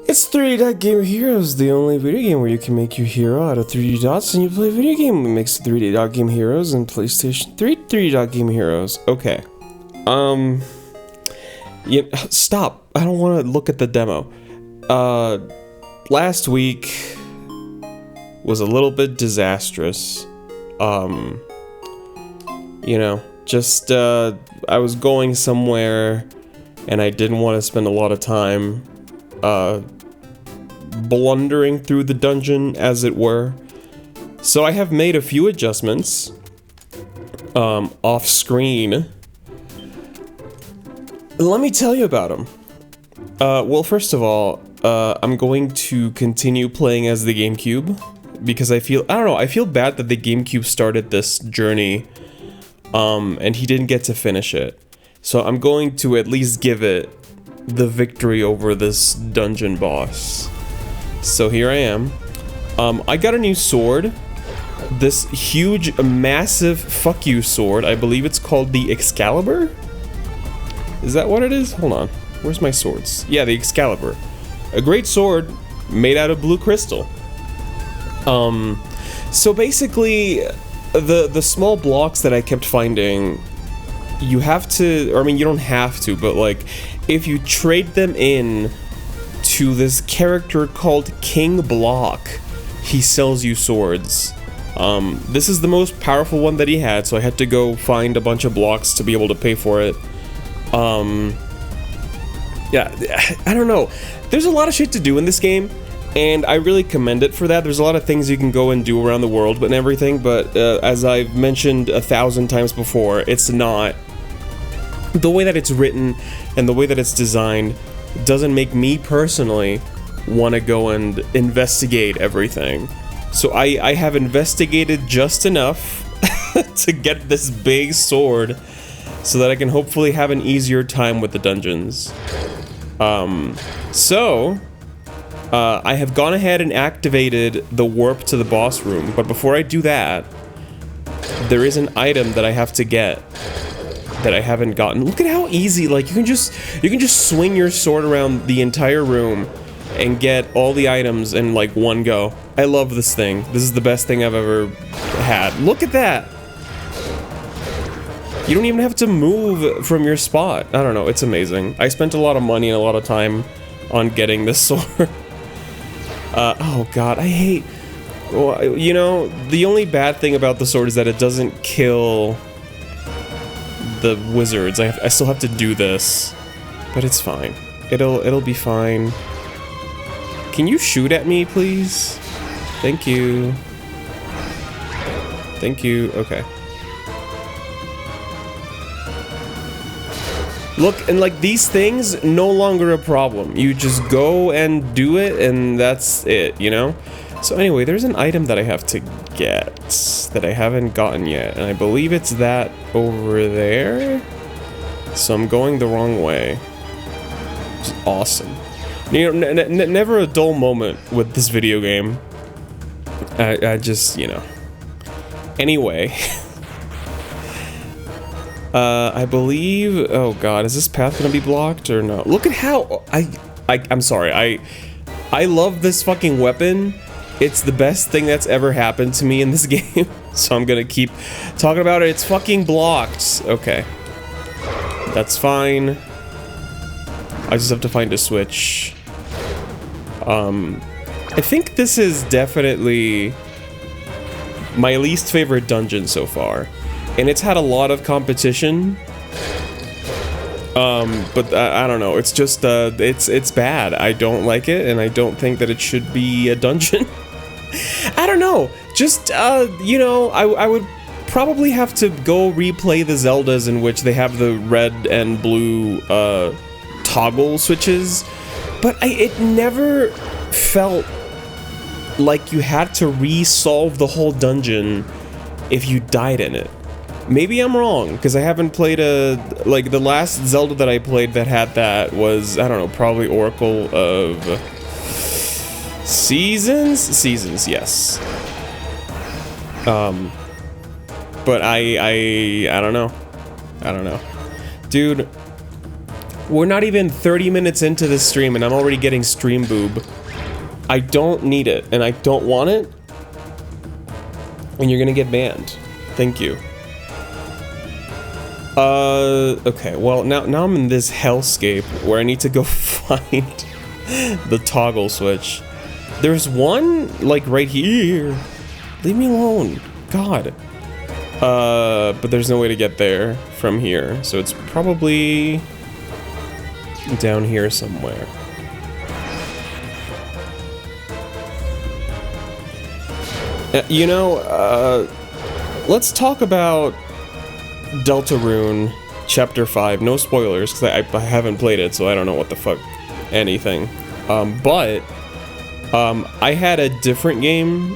It's 3D Dot Game Heroes, the only video game where you can make your hero out of 3D dots and you play a video game that makes 3D Dot Game Heroes and PlayStation 3 3D Dot Game Heroes. Okay. Yeah, stop. I don't want to look at the demo. Last week was a little bit disastrous. You know, just, I was going somewhere and I didn't want to spend a lot of time, blundering through the dungeon, as it were. So I have made a few adjustments, off screen. Let me tell you about them. Well, first of all, I'm going to continue playing as the GameCube, because I don't know, I feel bad that the GameCube started this journey, and he didn't get to finish it. So I'm going to at least give it the victory over this dungeon boss. So here I am. I got a new sword. This huge, massive fuck you sword. I believe it's called the Excalibur? Is that what it is? Hold on. Where's my swords? Yeah, the Excalibur. A great sword made out of blue crystal. So basically, the small blocks that I kept finding, you have to, or I mean, you don't have to, but like, if you trade them in to this character called King Block, he sells you swords. This is the most powerful one that he had, so I had to go find a bunch of blocks to be able to pay for it. Yeah, I don't know. There's a lot of shit to do in this game, and I really commend it for that. There's a lot of things you can go and do around the world and everything, but as I've mentioned 1,000 times before, it's not. The way that it's written and the way that it's designed doesn't make me personally want to go and investigate everything. So I have investigated just enough to get this big sword so that I can hopefully have an easier time with the dungeons. I have gone ahead and activated the warp to the boss room, but before I do that, there is an item that I have to get that I haven't gotten. Look at how easy, like, you can just swing your sword around the entire room and get all the items in like one go. I love this thing. This is the best thing I've ever had. Look at that! You don't even have to move from your spot. I don't know, it's amazing. I spent a lot of money and a lot of time on getting this sword. Oh god, I hate... Well, you know, the only bad thing about the sword is that it doesn't kill the wizards. I still have to do this, but it's fine. It'll be fine. Can you shoot at me, please? Thank you. Thank you. Okay. Look, and like, these things, no longer a problem. You just go and do it, and that's it, you know? So anyway, there's an item that I have to get that I haven't gotten yet, and I believe it's that over there. So I'm going the wrong way. Which is awesome. You know, never a dull moment with this video game. I just, you know. Anyway. I believe... Oh god, is this path gonna be blocked or no? Look at how... I'm sorry, I love this fucking weapon. It's the best thing that's ever happened to me in this game. So I'm gonna keep talking about it. It's fucking blocked. Okay. That's fine. I just have to find a switch. I think this is definitely my least favorite dungeon so far. And it's had a lot of competition. But I don't know, it's just, it's bad. I don't like it, and I don't think that it should be a dungeon. I don't know, just, you know, I would probably have to go replay the Zeldas in which they have the red and blue, toggle switches, but it never felt like you had to re-solve the whole dungeon if you died in it. Maybe I'm wrong, because I haven't played like, the last Zelda that I played that had that was, I don't know, probably Oracle of Seasons? Seasons, yes. But I don't know. I don't know. Dude, We're not even 30 minutes into this stream and I'm already getting stream boob. I don't need it and I don't want it. And you're gonna get banned. Thank you. Okay, well, now I'm in this hellscape where I need to go find the toggle switch. There's one, like, right here. Leave me alone. God. But there's no way to get there from here, so it's probably down here somewhere. You know, let's talk about Deltarune Chapter 5. No spoilers, because I haven't played it, so I don't know what the fuck anything. But I had a different game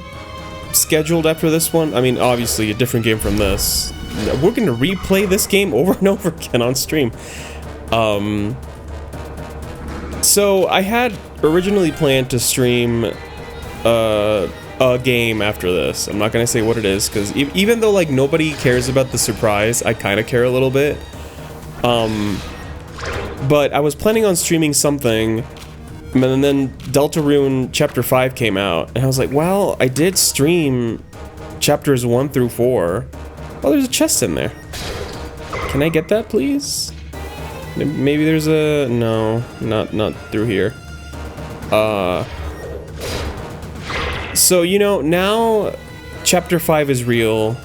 scheduled after this one. I mean, obviously, a different game from this. We're gonna replay this game over and over again on stream. So I had originally planned to stream a game after this. I'm not gonna say what it is, because even though like nobody cares about the surprise, I kind of care a little bit. But I was planning on streaming something, and then Deltarune Chapter 5 came out, and I was like, well, I did stream chapters 1 through 4. Oh, there's a chest in there. Can I get that, please? Maybe there's a... no, not through here. So, you know, now Chapter 5 is real.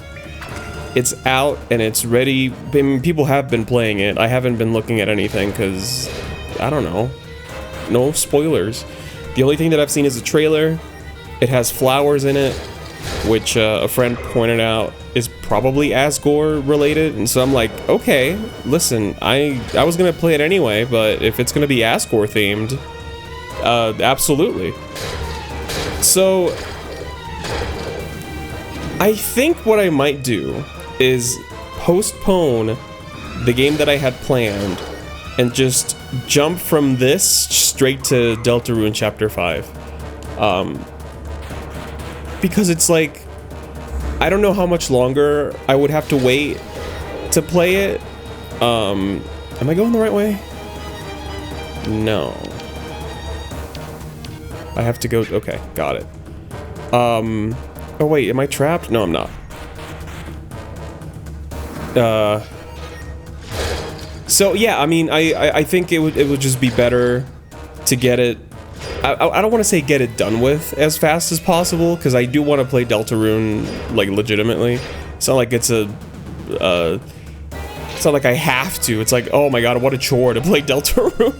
It's out, and it's ready. I mean, people have been playing it. I haven't been looking at anything, because... I don't know. No spoilers. The only thing that I've seen is a trailer. It has flowers in it, which a friend pointed out is probably Asgore related, and so I'm like, okay, listen, I was gonna play it anyway, but if it's gonna be Asgore themed, absolutely. So I think what I might do is postpone the game that I had planned and just jump from this straight to Deltarune Chapter 5. Because it's like, I don't know how much longer I would have to wait to play it. Am I going the right way? No. I have to go, okay, got it. Oh wait, am I trapped? No, I'm not. So yeah, I mean, I think it would just be better to get it. I don't want to say get it done with as fast as possible, because I do want to play Deltarune like legitimately. It's not like it's a. It's not like I have to. It's like, oh my god, what a chore to play Deltarune.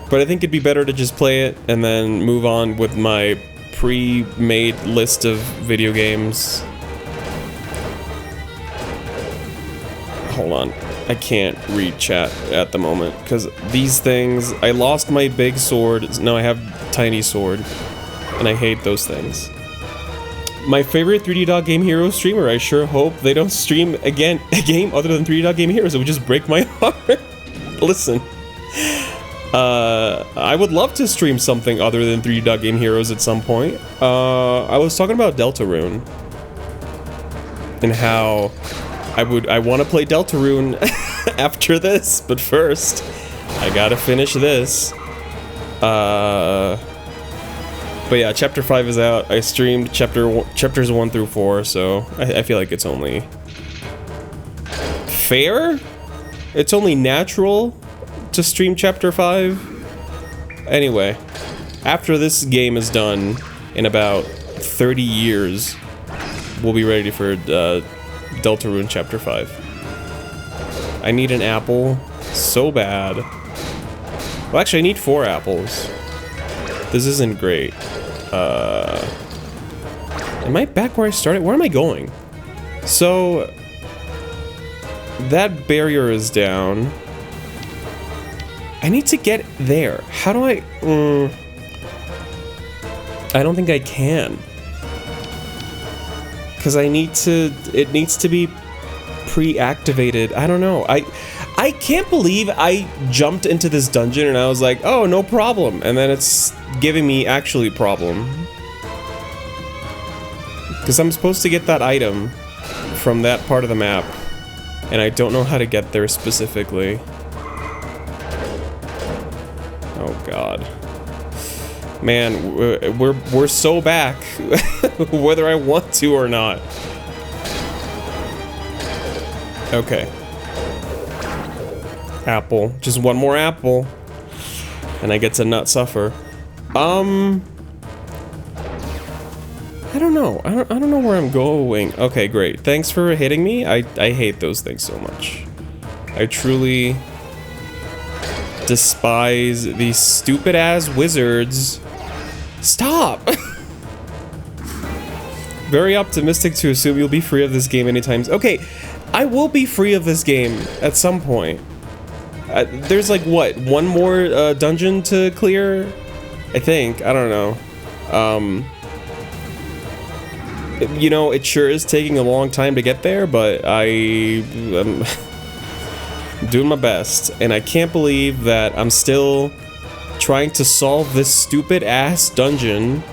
But I think it'd be better to just play it and then move on with my pre-made list of video games. Hold on. I can't read chat at the moment, because these things... I lost my big sword, now I have tiny sword, and I hate those things. My favorite 3D Dog Game Hero streamer, I sure hope they don't stream again a game other than 3D Dog Game Heroes. It would just break my heart. Listen. I would love to stream something other than 3D Dog Game Heroes at some point. I was talking about Deltarune. And how... I want to play Deltarune after this, but first, I gotta finish this. But yeah, Chapter 5 is out. I streamed chapters 1 through 4, so I feel like it's only fair? It's only natural to stream Chapter 5? Anyway, after this game is done, in about 30 years, we'll be ready for Deltarune Chapter 5. I need an apple so bad. Well, actually, I need 4 apples. This isn't great. Am I back where I started? Where am I going? So, that barrier is down. I need to get there. How do I... I don't think I can. Because I need to... It needs to be pre-activated. I don't know. I can't believe I jumped into this dungeon and I was like, oh, no problem. And then it's giving me actually problem. Because I'm supposed to get that item from that part of the map. And I don't know how to get there specifically. God. Man, we're so back, whether I want to or not. Okay. Apple. Just one more apple. And I get to not suffer. I don't know. I don't know where I'm going. Okay, great. Thanks for hitting me. I hate those things so much. I truly despise these stupid ass wizards. Stop! Very optimistic to assume you'll be free of this game anytime. Okay, I will be free of this game at some point. There's like, what, one more dungeon to clear? I think. I don't know. You know, it sure is taking a long time to get there, but I'm doing my best. And I can't believe that I'm still trying to solve this stupid ass dungeon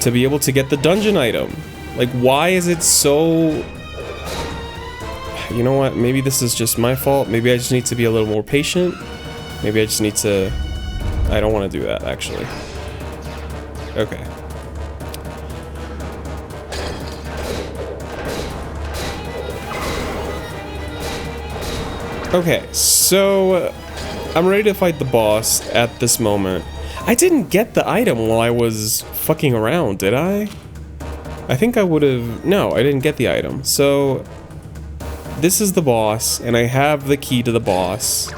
to be able to get the dungeon item. Like, why is it so... You know what? Maybe this is just my fault. Maybe I just need to be a little more patient. Maybe I just need to... I don't want to do that, actually. Okay. Okay, so... I'm ready to fight the boss at this moment. I didn't get the item while I was fucking around, did I? I think I would have... No, I didn't get the item. So... This is the boss, and I have the key to the boss.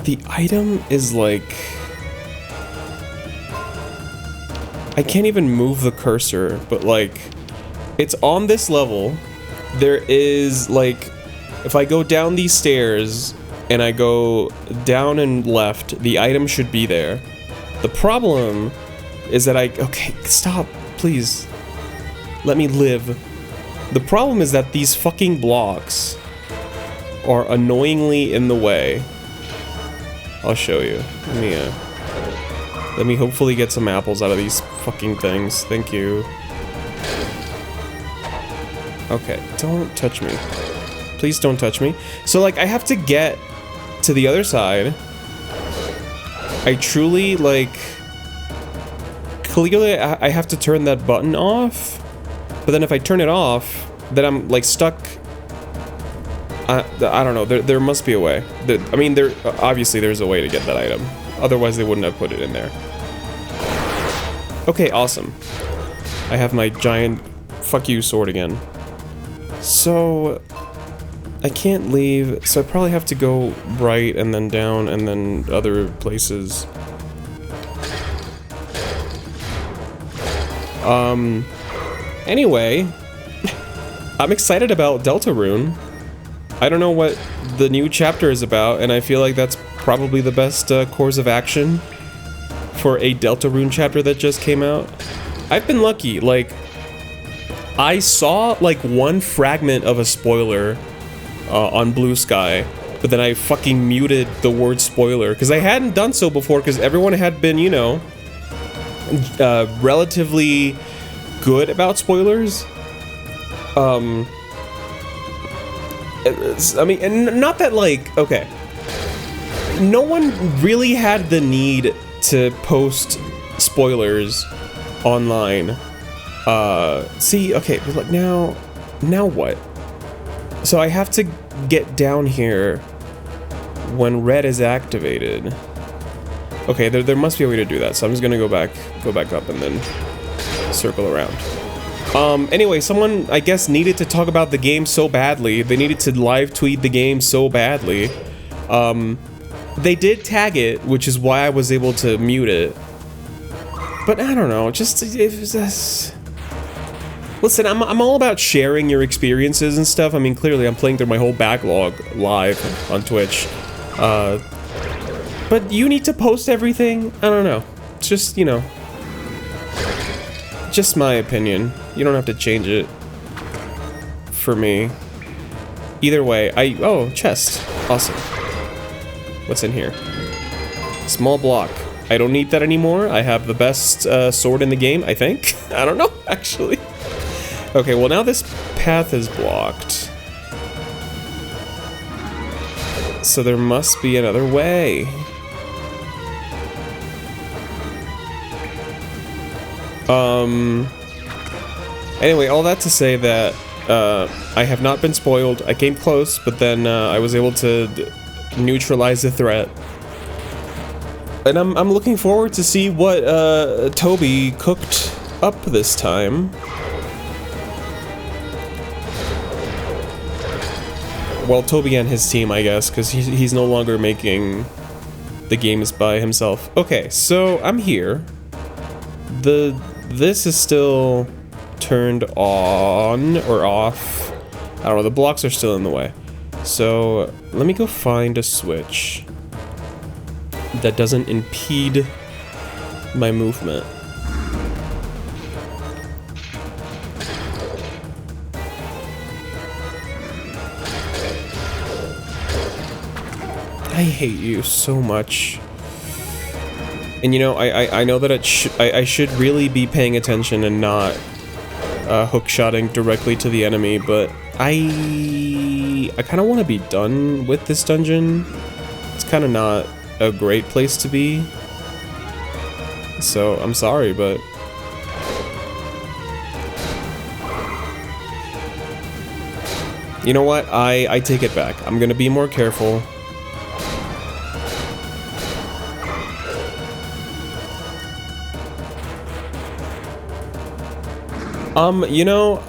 The item is like... I can't even move the cursor, but like... It's on this level. There is like... If I go down these stairs, and I go down and left, the item should be there. The problem is that okay, stop, please. Let me live. The problem is that these fucking blocks are annoyingly in the way. I'll show you. Let me hopefully get some apples out of these fucking things. Thank you. Okay, don't touch me. Please don't touch me. So, like, I have to get to the other side. I truly, like... Clearly, I have to turn that button off. But then if I turn it off, then I'm, like, stuck... I don't know. There must be a way. I mean, obviously there's a way to get that item. Otherwise, they wouldn't have put it in there. Okay, awesome. I have my giant fuck you sword again. So... I can't leave, so I probably have to go right and then down and then other places. Anyway, I'm excited about Deltarune. I don't know what the new chapter is about, and I feel like that's probably the best course of action for a Deltarune chapter that just came out. I've been lucky, like, I saw, like, one fragment of a spoiler on Blue Sky, but then I fucking muted the word spoiler, because I hadn't done so before, because everyone had been, you know, relatively good about spoilers. I mean, and not that, like, okay, no one really had the need to post spoilers online. See, okay, but like, now what? So I have to get down here when red is activated. Okay, there must be a way to do that, so I'm just gonna go back up and then circle around. Anyway, someone, I guess, needed to talk about the game so badly. They needed to live tweet the game so badly. They did tag it, which is why I was able to mute it. But I don't know, listen, I'm all about sharing your experiences and stuff. I mean, clearly I'm playing through my whole backlog live on Twitch. But you need to post everything? I don't know. It's just, you know, just my opinion. You don't have to change it for me. Either way, oh, chest. Awesome. What's in here? Small block. I don't need that anymore. I have the best sword in the game, I think. I don't know, actually. Okay, well now this path is blocked. So there must be another way. Anyway, all that to say that I have not been spoiled. I came close, but then I was able to neutralize the threat. And I'm looking forward to see what Toby cooked up this time. Well, Toby and his team, I guess, because he's no longer making the games by himself. Okay, so I'm here. This is still turned on or off. I don't know, the blocks are still in the way. So let me go find a switch that doesn't impede my movement. I hate you so much. And you know, I know that I should really be paying attention and not hook-shotting directly to the enemy, but I kind of want to be done with this dungeon. It's kind of not a great place to be. So, I'm sorry, but... You know what? I take it back. I'm gonna be more careful. You know,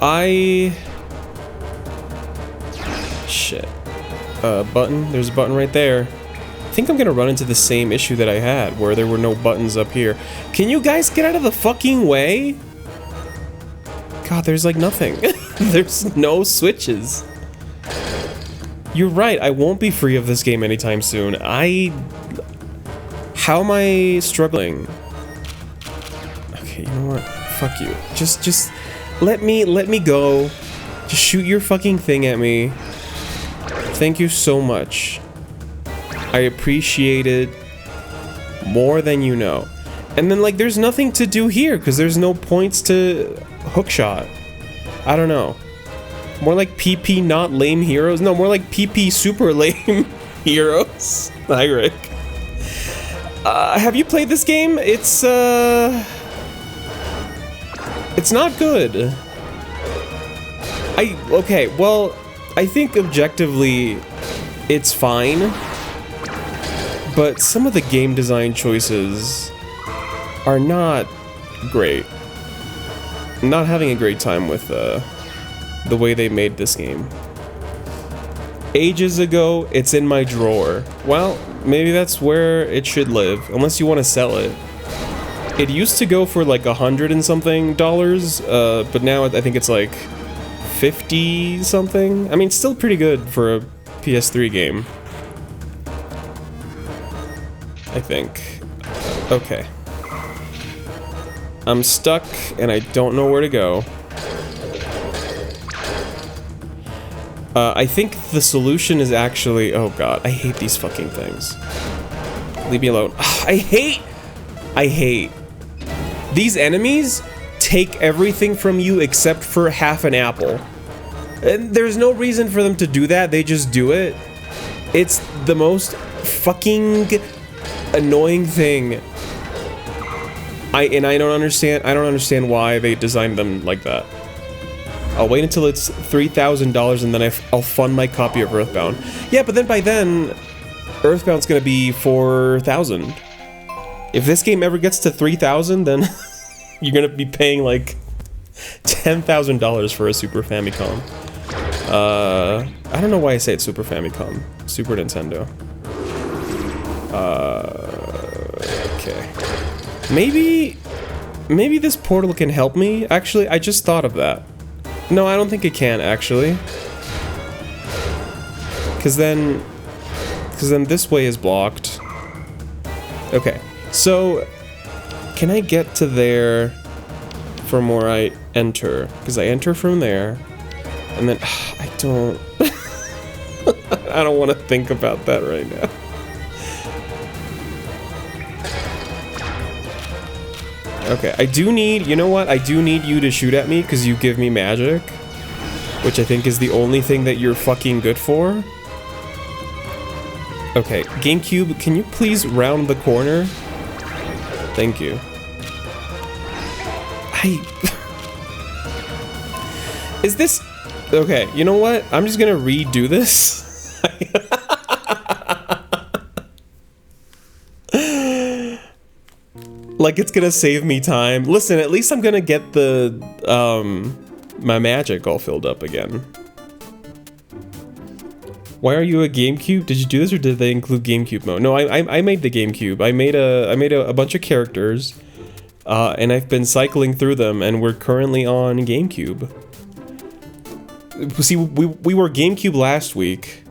shit. Button? There's a button right there. I think I'm gonna run into the same issue that I had, where there were no buttons up here. Can you guys get out of the fucking way? God, there's like nothing. There's no switches. You're right, I won't be free of this game anytime soon. How am I struggling? Okay, you know what? Fuck you. Just let me go. Just shoot your fucking thing at me. Thank you so much. I appreciate it more than you know. And then like there's nothing to do here because there's no points to hookshot. I don't know. More like PP not lame heroes. No, more like PP super lame heroes. Hi, Rick. Have you played this game? It's not good. Okay, well, I think objectively it's fine, but some of the game design choices are not great. I'm not having a great time with the way they made this game. Ages ago, it's in my drawer. Well, maybe that's where it should live, unless you want to sell it. It used to go for like $100 and something, but now I think it's like 50 something. I mean, still pretty good for a PS3 game, I think. Okay. I'm stuck and I don't know where to go. I think the solution is actually... Oh god, I hate these fucking things. Leave me alone. I hate... These enemies take everything from you except for half an apple. And there's no reason for them to do that, they just do it. It's the most fucking annoying thing. I don't understand why they designed them like that. I'll wait until it's $3,000 and then I'll fund my copy of Earthbound. Yeah, but then by then, Earthbound's gonna be $4,000. If this game ever gets to $3,000, then you're gonna be paying like $10,000 for a Super Famicom. I don't know why I say it's Super Famicom. Super Nintendo. Okay. Maybe this portal can help me? Actually, I just thought of that. No, I don't think it can, actually. Because then this way is blocked. Okay, so can I get to there from where I enter? Because I enter from there, and then I don't... I don't want to think about that right now. Okay, I do need, you know what? I do need you to shoot at me because you give me magic, which I think is the only thing that you're fucking good for. Okay, GameCube, can you please round the corner? Thank you. Is this... Okay, you know what? I'm just gonna redo this. Like it's gonna save me time. Listen, at least I'm gonna get the, my magic all filled up again. Why are you a GameCube? Did you do this or did they include GameCube mode? No, I made the GameCube. I made a bunch of characters, and I've been cycling through them, and we're currently on GameCube. See, we were GameCube last week,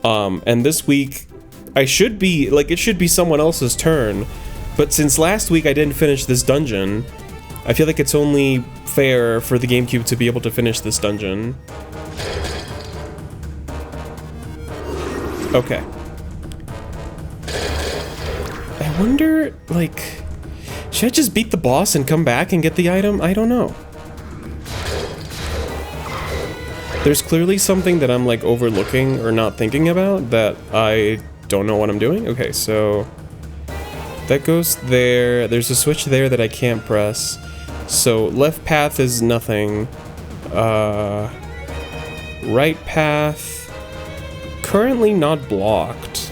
and this week I should be, like, it should be someone else's turn, but since last week I didn't finish this dungeon, I feel like it's only fair for the GameCube to be able to finish this dungeon. Okay. I wonder, like, should I just beat the boss and come back and get the item? I don't know. There's clearly something that I'm, like, overlooking or not thinking about that I don't know what I'm doing. Okay, so that goes there. There's a switch there that I can't press. So left path is nothing. Right path... currently not blocked.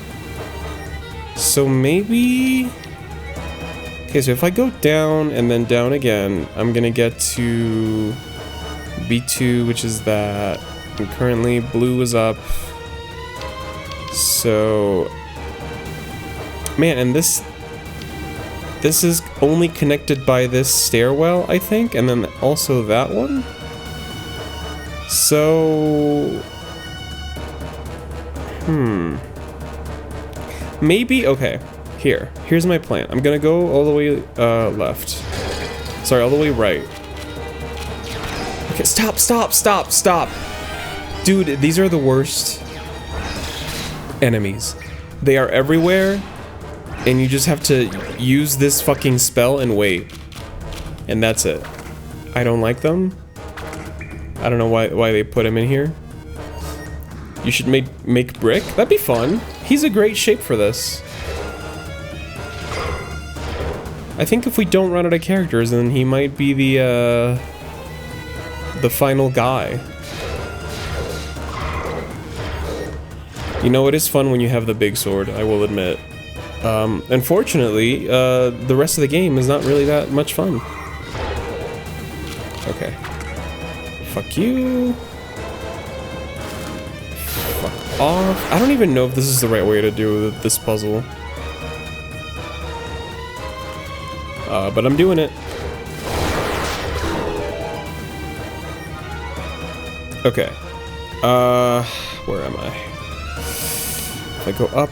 So maybe... Okay, so if I go down and then down again, I'm gonna get to B2, which is that. And currently blue is up. So... Man, and this is only connected by this stairwell, I think, and then also that one. So... Maybe, okay, here's my plan. I'm gonna go all the way, left. Sorry, all the way right. Okay, stop! Dude, these are the worst enemies. They are everywhere, and you just have to use this fucking spell and wait. And that's it. I don't like them. I don't know why they put him in here. You should make Brick. That'd be fun. He's a great shape for this. I think if we don't run out of characters, then he might be the final guy. You know, it is fun when you have the big sword, I will admit. Unfortunately, the rest of the game is not really that much fun. Okay. Fuck you. Off. I don't even know if this is the right way to do this puzzle. But I'm doing it. Okay. Where am I? If I go up,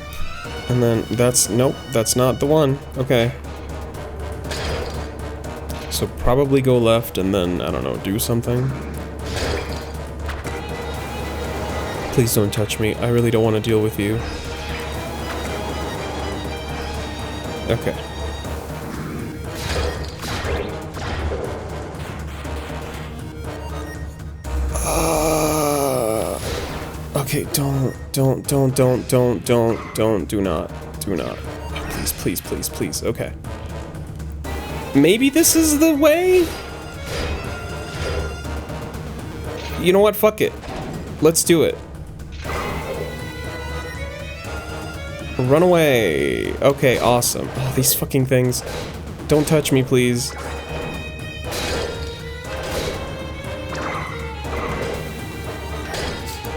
and then that's, nope, that's not the one. Okay. So probably go left and then, I don't know, do something. Please don't touch me. I really don't want to deal with you. Okay. Okay, do not. Please. Okay. Maybe this is the way? You know what? Fuck it. Let's do it. Run away. Okay, awesome. Oh, these fucking things. Don't touch me, please.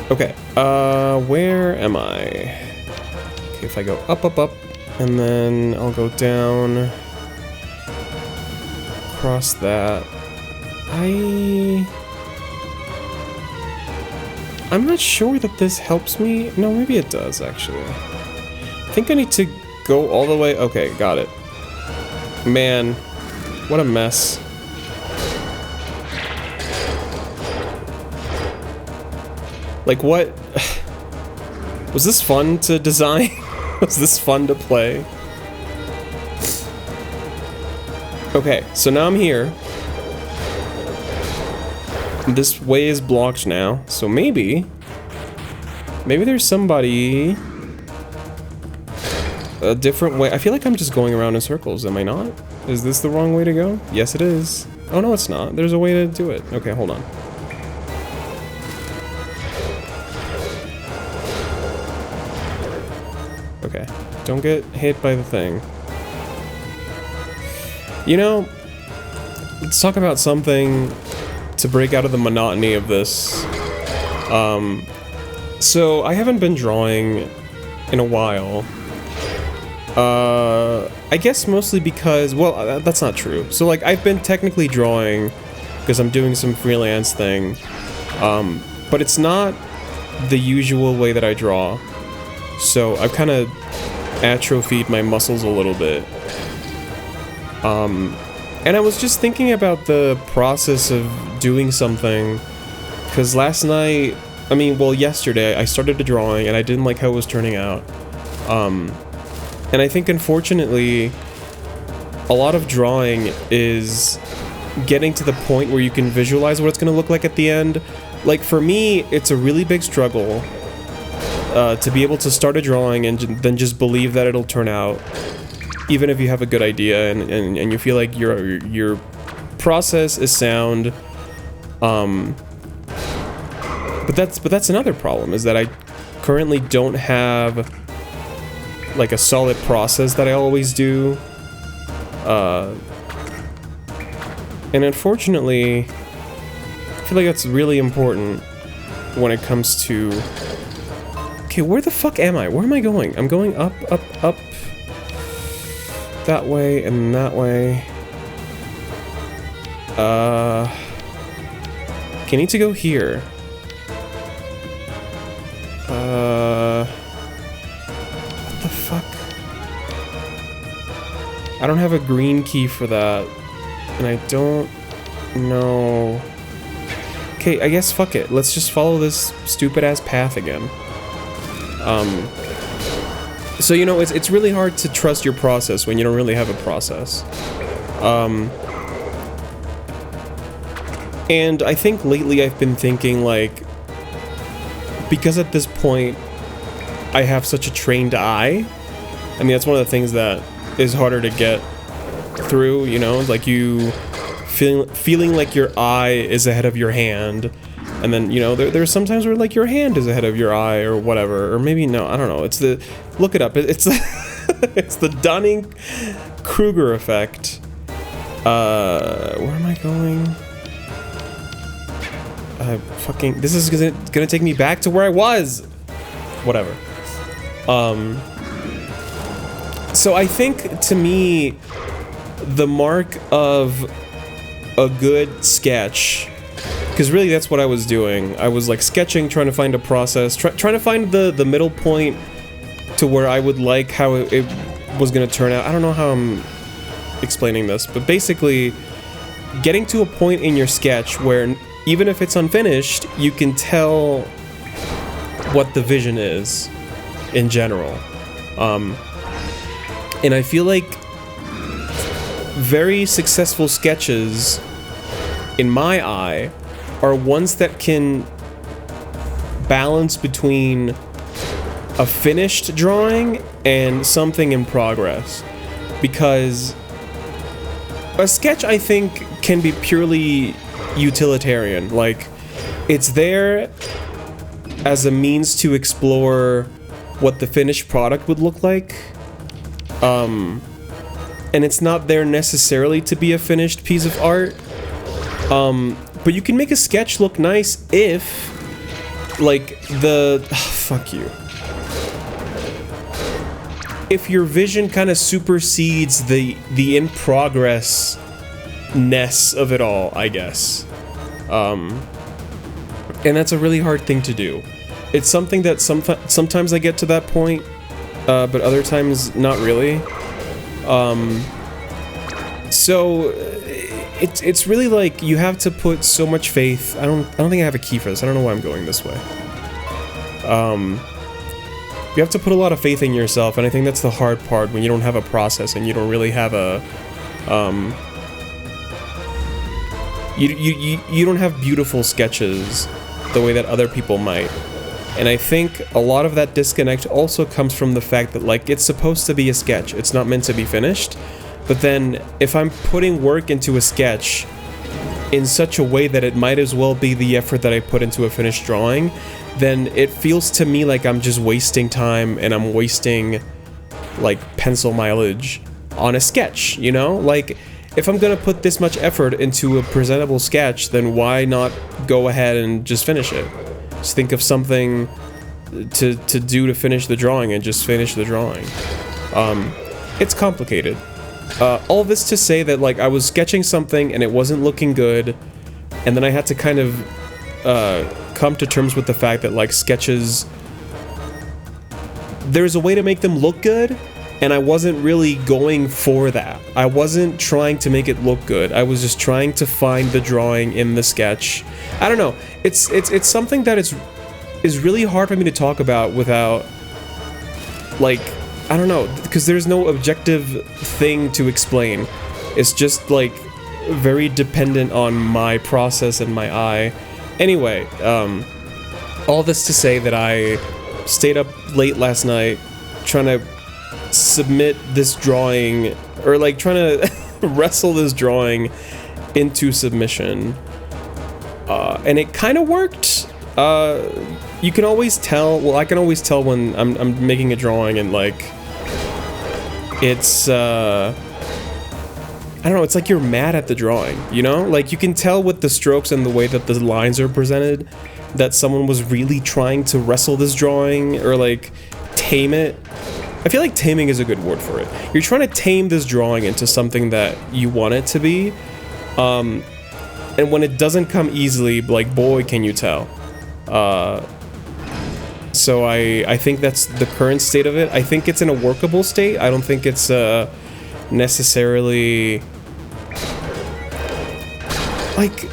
Okay, where am I? Okay, if I go up, and then I'll go down. Across that. I'm not sure that this helps me. No, maybe it does, actually. I think I need to go all the way. Okay, got it. Man, what a mess. Like, what? Was this fun to design? Was this fun to play? Okay, so now I'm here. This way is blocked now, so maybe there's somebody a different way. I feel like I'm just going around in circles, am I not? Is this the wrong way to go? Yes, it is. Oh, no, it's not. There's a way to do it. Okay, hold on. Okay, don't get hit by the thing. You know, let's talk about something to break out of the monotony of this. So I haven't been drawing in a while. I guess mostly because, well, that's not true. So like, I've been technically drawing because I'm doing some freelance thing, but it's not the usual way that I draw. So I've kind of atrophied my muscles a little bit. And I was just thinking about the process of doing something, because last night, yesterday, I started a drawing and I didn't like how it was turning out. And I think, unfortunately, a lot of drawing is getting to the point where you can visualize what it's going to look like at the end. Like, for me, it's a really big struggle to be able to start a drawing and then just believe that it'll turn out, even if you have a good idea and you feel like your process is sound. But that's another problem, is that I currently don't have like a solid process that I always do. And unfortunately, I feel like that's really important when it comes to... Okay, where the fuck am I? Where am I going? I'm going up, up, up. That way and that way. Okay, I need to go here. What the fuck? I don't have a green key for that. And I don't know... Okay, I guess fuck it. Let's just follow this stupid-ass path again. So, you know, it's really hard to trust your process when you don't really have a process. And I think lately I've been thinking, like, because at this point I have such a trained eye. I mean, that's one of the things that is harder to get through, you know, like you feeling like your eye is ahead of your hand. And then, you know, there's sometimes where, like, your hand is ahead of your eye or whatever. Or maybe, no, I don't know. It's the... Look it up. It's the... it's the Dunning-Kruger effect. Where am I going? Fucking... This is gonna take me back to where I was! Whatever. So I think, to me, the mark of a good sketch... Because really that's what I was doing. I was like sketching, trying to find a process, trying to find the middle point to where I would like how it was going to turn out. I don't know how I'm explaining this, but basically getting to a point in your sketch where even if it's unfinished, you can tell what the vision is in general. And I feel like very successful sketches, in my eye, are ones that can balance between a finished drawing and something in progress. Because a sketch, I think, can be purely utilitarian. Like, it's there as a means to explore what the finished product would look like. And it's not there necessarily to be a finished piece of art. But you can make a sketch look nice if, like, fuck you. If your vision kind of supersedes the in-progress-ness of it all, I guess. And that's a really hard thing to do. It's something that sometimes I get to that point, but other times not really. So... It's really like you have to put so much faith. I don't think I have a key for this. I don't know why I'm going this way. You have to put a lot of faith in yourself, and I think that's the hard part when you don't have a process and you don't really have a you don't have beautiful sketches the way that other people might. And I think a lot of that disconnect also comes from the fact that, like, it's supposed to be a sketch. It's not meant to be finished. But then if I'm putting work into a sketch in such a way that it might as well be the effort that I put into a finished drawing, then it feels to me like I'm just wasting time and I'm wasting, like, pencil mileage on a sketch, you know? Like, if I'm gonna put this much effort into a presentable sketch, then why not go ahead and just finish it? Just think of something to do to finish the drawing and just finish the drawing. It's complicated. All this to say that, like, I was sketching something and it wasn't looking good, and then I had to kind of come to terms with the fact that, like, sketches, there's a way to make them look good, and I wasn't really going for that. I wasn't trying to make it look good. I was just trying to find the drawing in the sketch. I don't know. It's something that is really hard for me to talk about without, like, I don't know, because there's no objective thing to explain. It's just, like, very dependent on my process and my eye. Anyway, all this to say that I stayed up late last night trying to submit this drawing, or, like, trying to wrestle this drawing into submission. And it kind of worked. You can always tell, well, I can always tell when I'm making a drawing and, like, it's, I don't know, it's like you're mad at the drawing, you know? Like, you can tell with the strokes and the way that the lines are presented that someone was really trying to wrestle this drawing, or, like, tame it. I feel like taming is a good word for it. You're trying to tame this drawing into something that you want it to be. And when it doesn't come easily, like, boy, can you tell. So I think that's the current state of it. I think it's in a workable state. I don't think it's necessarily, like,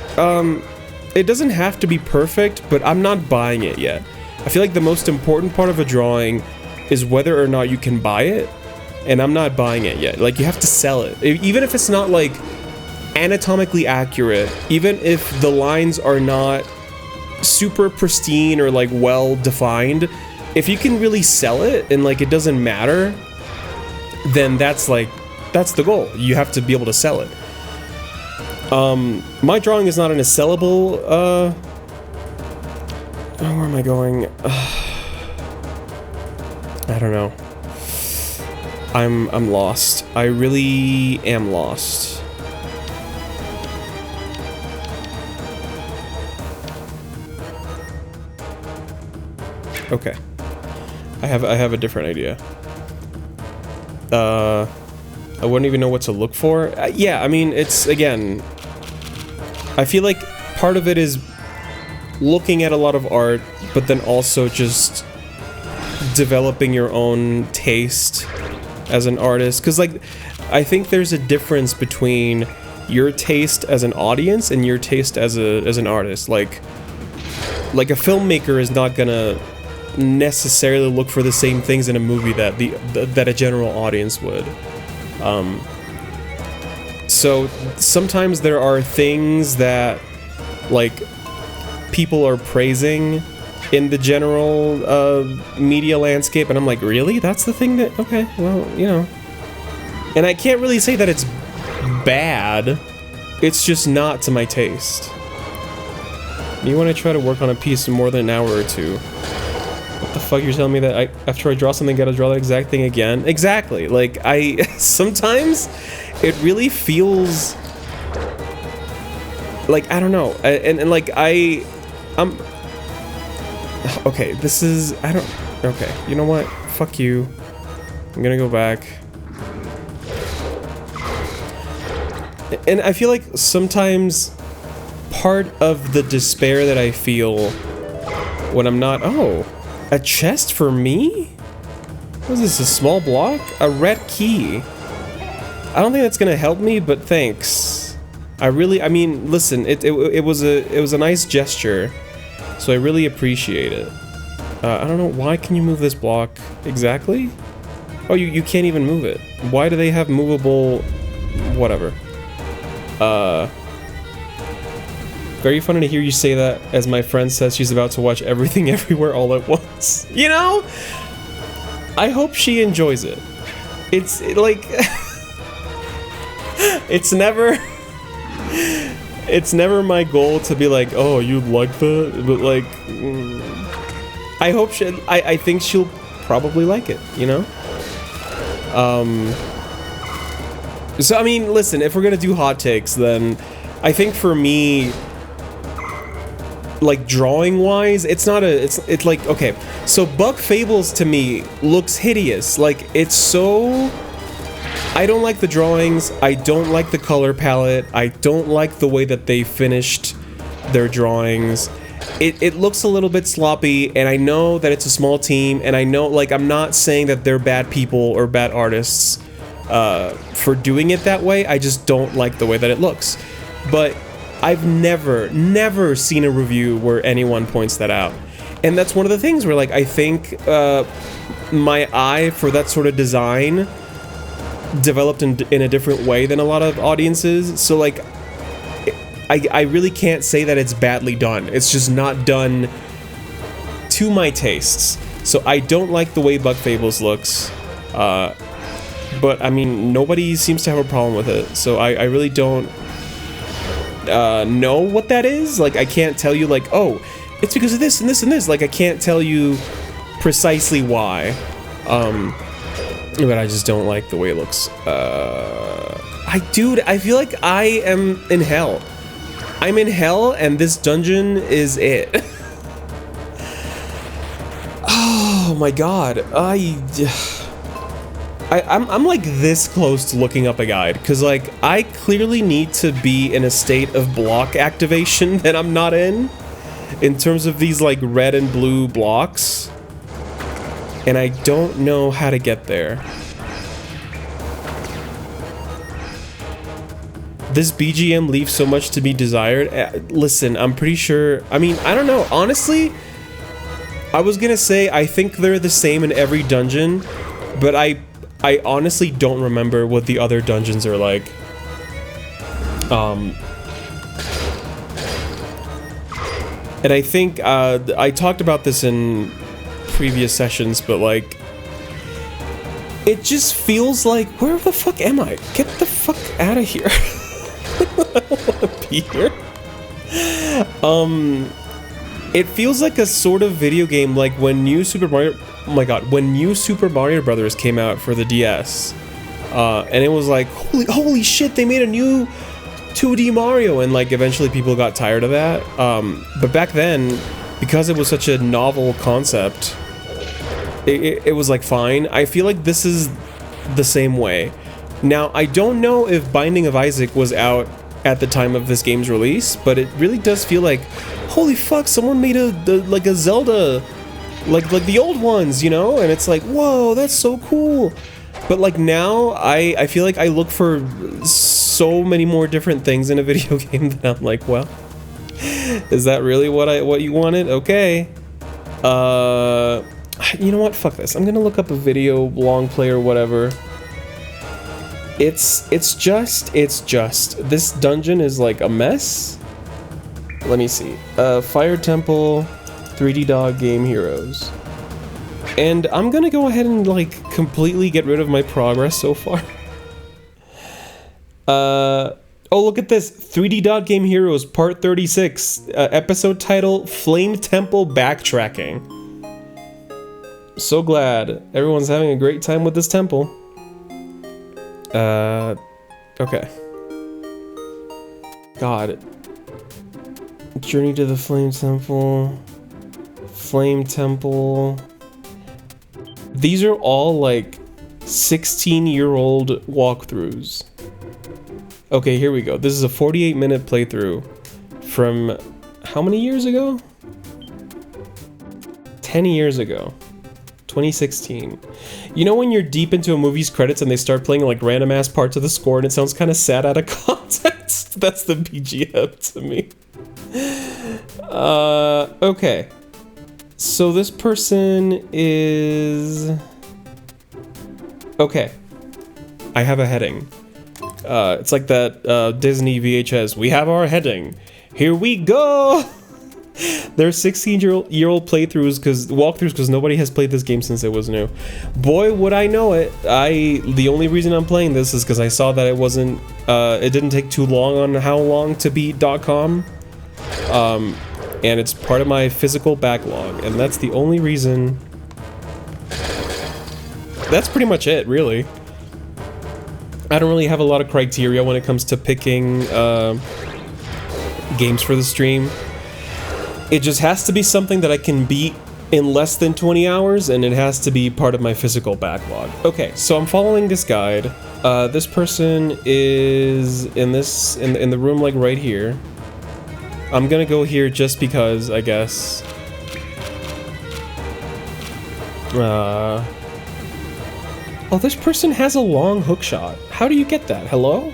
it doesn't have to be perfect, but I'm not buying it yet. I feel like the most important part of a drawing is whether or not you can buy it, and I'm not buying it yet. Like, you have to sell it. Even if it's not, like, anatomically accurate, even if the lines are not super pristine or, like, well defined, if you can really sell it and, like, it doesn't matter, then that's, like, that's the goal. You have to be able to sell it. My drawing is not in a sellable, where am I going? I don't know. I'm lost. I really am lost. Okay. I have a different idea. I wouldn't even know what to look for. Yeah, I mean, it's, again, I feel like part of it is looking at a lot of art, but then also just developing your own taste as an artist. Because, like, I think there's a difference between your taste as an audience and your taste as an artist. Like a filmmaker is not gonna necessarily look for the same things in a movie that that a general audience would. So sometimes there are things that, like, people are praising in the general media landscape, and I'm like, really? That's the thing that, okay, well, you know. And I can't really say that it's bad, it's just not to my taste. You want to try to work on a piece in more than an hour or two. What the fuck, you're telling me that after I draw something, I gotta draw that exact thing again? Exactly. Like, sometimes it really feels like, I don't know, and like, I'm okay, this is, okay, you know what, fuck you, I'm gonna go back. And I feel like sometimes part of the despair that I feel when I'm not, oh, a chest for me? What is this, a small block? A red key. I don't think that's gonna help me, but thanks. I mean, listen, it was a nice gesture, so I really appreciate it. I don't know, why can you move this block exactly? Oh, you can't even move it. Why do they have movable, whatever. Very funny to hear you say that, as my friend says she's about to watch Everything Everywhere all at once. You know? I hope she enjoys it. It's like... It's never my goal to be like, oh, you like that? But like, I hope I think she'll probably like it, you know? So I mean, listen, if we're gonna do hot takes, then I think for me, like drawing wise, it's like, okay, so Buck Fables to me looks hideous. Like, it's so... I don't like the drawings, I don't like the color palette, I don't like the way that they finished their drawings. It looks a little bit sloppy, and I know that it's a small team, and I know, like, I'm not saying that they're bad people or bad artists for doing it that way, I just don't like the way that it looks. But I've never seen a review where anyone points that out. And that's one of the things where, like, I think my eye for that sort of design developed in a different way than a lot of audiences, so like I really can't say that it's badly done. It's just not done to my tastes. So I don't like the way Buck Fables looks, but I mean, nobody seems to have a problem with it, so I really don't know what that is. Like, I can't tell you, like, oh, it's because of this and this and this. Like, I can't tell you precisely why. But I just don't like the way it looks. Dude, I feel like I am in hell. I'm in hell, and this dungeon is it. Oh my god. I'm like this close to looking up a guide, because like, I clearly need to be in a state of block activation that I'm not in terms of these like red and blue blocks. And I don't know how to get there. This BGM leaves so much to be desired. Listen, I'm pretty sure... I mean, I don't know. Honestly, I was gonna say I think they're the same in every dungeon, but I honestly don't remember what the other dungeons are like. And I think I talked about this in previous sessions, but like, it just feels like, where the fuck am I? Get the fuck out of here. I don't want to be here. It feels like a sort of video game, like when new Super Mario, oh my god, when new Super Mario Brothers came out for the DS, and it was like, holy shit, they made a new 2D Mario, and like eventually people got tired of that. But back then, because it was such a novel concept, it was like fine. I feel like this is the same way. Now, I don't know if Binding of Isaac was out at the time of this game's release, but it really does feel like, holy fuck, someone made like a Zelda, like the old ones, you know? And it's like, whoa, that's so cool. But like now, I feel like I look for so many more different things in a video game that I'm like, well, is that really what you wanted? Okay. You know what? Fuck this. I'm gonna look up a video, long play or whatever. It's just, this dungeon is like a mess. Let me see. Fire Temple, 3D Dog Game Heroes. And I'm gonna go ahead and like completely get rid of my progress so far. Oh, look at this. 3D Dog Game Heroes Part 36. Episode title, Flame Temple Backtracking. So glad everyone's having a great time with this temple. Okay. God. Journey to the Flame Temple. Flame Temple. These are all like 16-year-old walkthroughs. Okay, here we go. This is a 48-minute playthrough from how many years ago? 10 years ago. 2016. You know when you're deep into a movie's credits and they start playing like random ass parts of the score and it sounds kind of sad out of context? That's the BGM to me. Okay. So this person is... Okay. I have a heading. It's like that Disney VHS. We have our heading. Here we go! There's 16-year-old playthroughs walkthroughs because nobody has played this game since it was new. Boy, would I know it. The only reason I'm playing this is because I saw that it didn't take too long on how long to beat .com. And it's part of my physical backlog, and that's the only reason. That's pretty much it, really. I don't really have a lot of criteria when it comes to picking games for the stream. It just has to be something that I can beat in less than 20 hours, and it has to be part of my physical backlog. Okay, so I'm following this guide. This person is in the room, like right here. I'm gonna go here just because, I guess. Oh, this person has a long hook shot. How do you get that? Hello?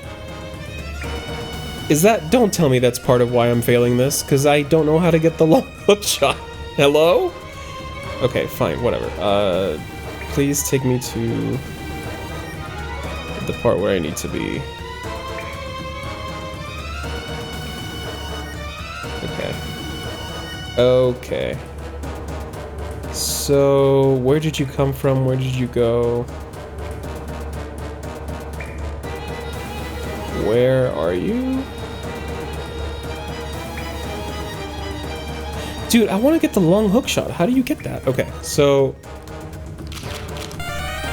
Is that... Don't tell me that's part of why I'm failing this, because I don't know how to get the long hook shot. Hello? Okay, fine, whatever. Please take me to the part where I need to be. Okay. Okay. So, where did you come from? Where did you go? Where are you? Dude, I want to get the long hook shot. How do you get that? Okay, so...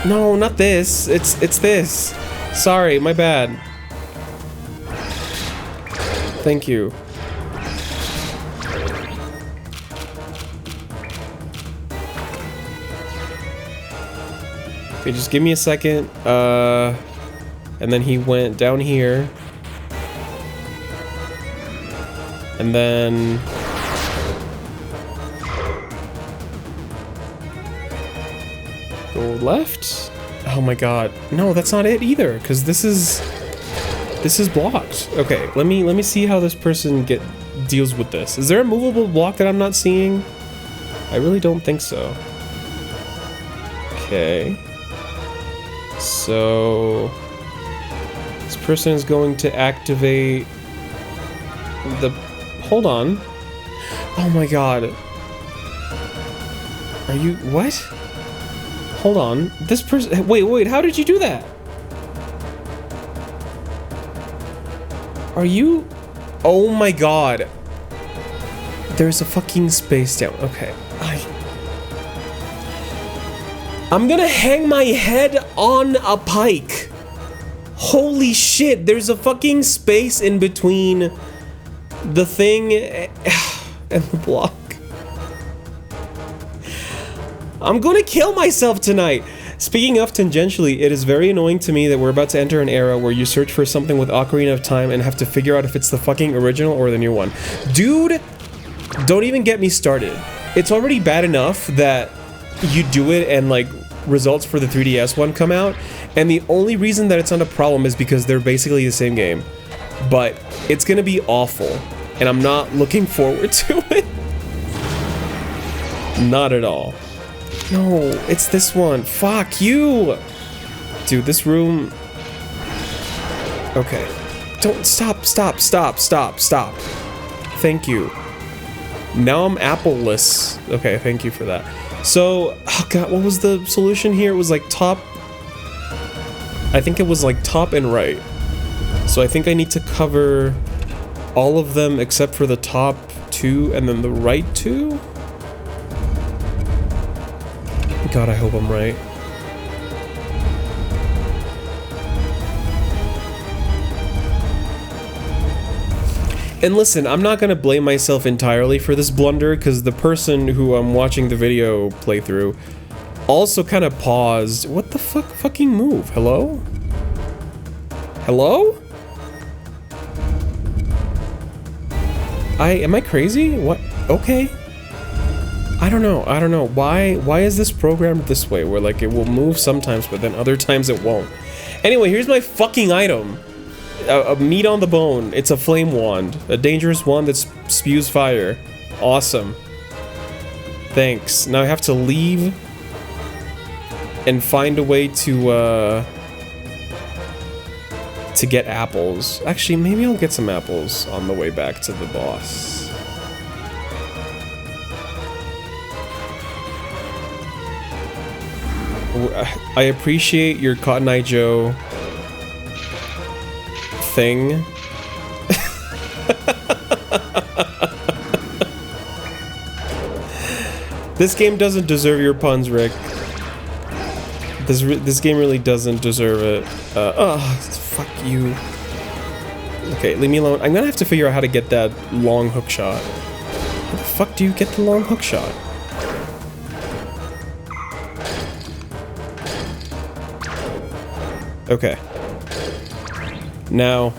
No, not this. It's this. Sorry, my bad. Thank you. Okay, just give me a second. And then he went down here. And then... Go left? Oh my god. No, that's not it either, because this is blocked. Okay, let me see how this person deals with this. Is there a movable block that I'm not seeing? I really don't think so. Okay. So this person is going to activate the... Hold on. Oh my god. Are you... What? Hold on. This person... Wait, how did you do that? Are you... Oh my god. There's a fucking space down. Okay. I'm gonna hang my head on a pike. Holy shit, there's a fucking space in between the thing and the block. I'm gonna kill myself tonight. Speaking of tangentially, it is very annoying to me that we're about to enter an era where you search for something with Ocarina of Time and have to figure out if it's the fucking original or the new one. Dude, don't even get me started. It's already bad enough that you do it and like results for the 3DS one come out, and the only reason that it's not a problem is because they're basically the same game. But it's gonna be awful, and I'm not looking forward to it. Not at all. No, it's this one. Fuck you! Dude, this room... Okay. Don't... Stop. Thank you. Now I'm appleless. Okay, thank you for that. So, oh god, what was the solution here? It was like top... I think it was like top and right. So I think I need to cover all of them except for the top two and then the right two? God, I hope I'm right. And listen, I'm not gonna blame myself entirely for this blunder, because the person who I'm watching the video playthrough also kind of paused. What the fuck? Fucking move. Hello? Hello? Am I crazy? What? Okay. I don't know. Why is this programmed this way, where like it will move sometimes, but then other times it won't? Anyway, here's my fucking item. A meat on the bone. It's a flame wand. A dangerous wand that spews fire. Awesome. Thanks. Now I have to leave and find a way to to get apples. Actually, maybe I'll get some apples on the way back to the boss. I appreciate your Cotton Eye Joe thing. This game doesn't deserve your puns, Rick. This game really doesn't deserve it. Fuck you. Okay, leave me alone. I'm gonna have to figure out how to get that long hook shot. How the fuck do you get the long hook shot? Okay. Now,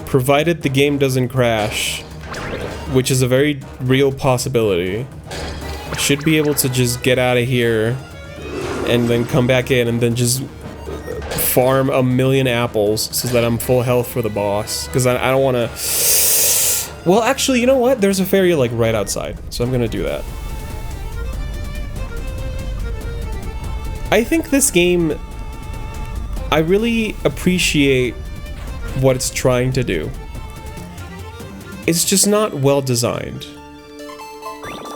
provided the game doesn't crash, which is a very real possibility, I should be able to just get out of here and then come back in and then just farm 1,000,000 apples so that I'm full health for the boss. Because I don't want to... Well, actually, you know what? There's a fairy, like, right outside. So I'm going to do that. I think this game... I really appreciate what it's trying to do. It's just not well designed.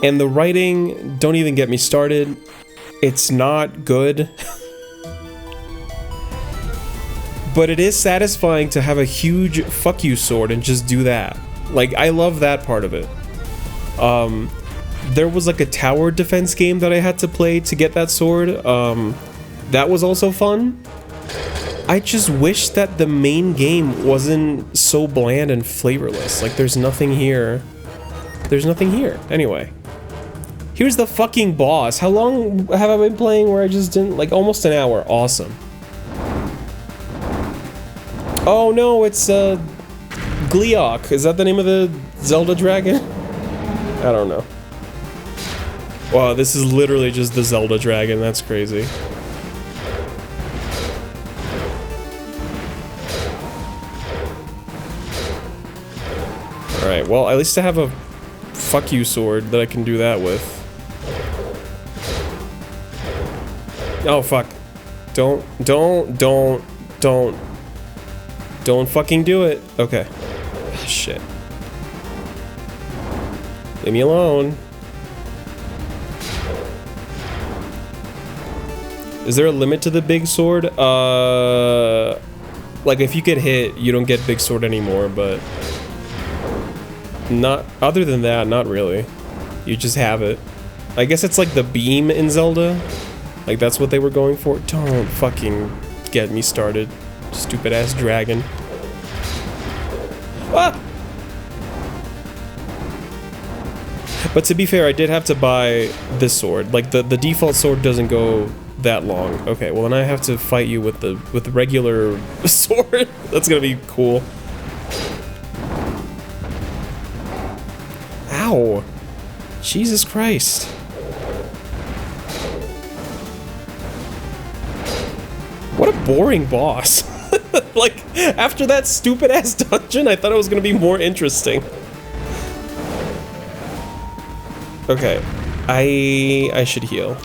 And the writing, don't even get me started. It's not good. But it is satisfying to have a huge fuck you sword and just do that. Like, I love that part of it. There was like a tower defense game that I had to play to get that sword. That was also fun. I just wish that the main game wasn't so bland and flavorless. Like, there's nothing here. There's nothing here. Anyway. Here's the fucking boss. How long have I been playing where I just didn't... Like, almost an hour. Awesome. Oh no, it's, Gleeok. Is that the name of the Zelda dragon? I don't know. Wow, this is literally just the Zelda dragon. That's crazy. Alright, well, at least I have a fuck you sword that I can do that with. Oh, fuck. Don't fucking do it. Okay. Oh, shit. Leave me alone. Is there a limit to the big sword? Like, if you get hit, you don't get big sword anymore, but... Not... Other than that, not really. You just have it. I guess it's like the beam in Zelda. Like, that's what they were going for. Don't fucking get me started. Stupid ass dragon. Ah! But to be fair, I did have to buy this sword. Like, the default sword doesn't go that long. Okay, well then I have to fight you with the regular sword. That's gonna be cool. Ow! Jesus Christ. What a boring boss. Like, after that stupid ass dungeon, I thought it was gonna be more interesting. Okay, I should heal.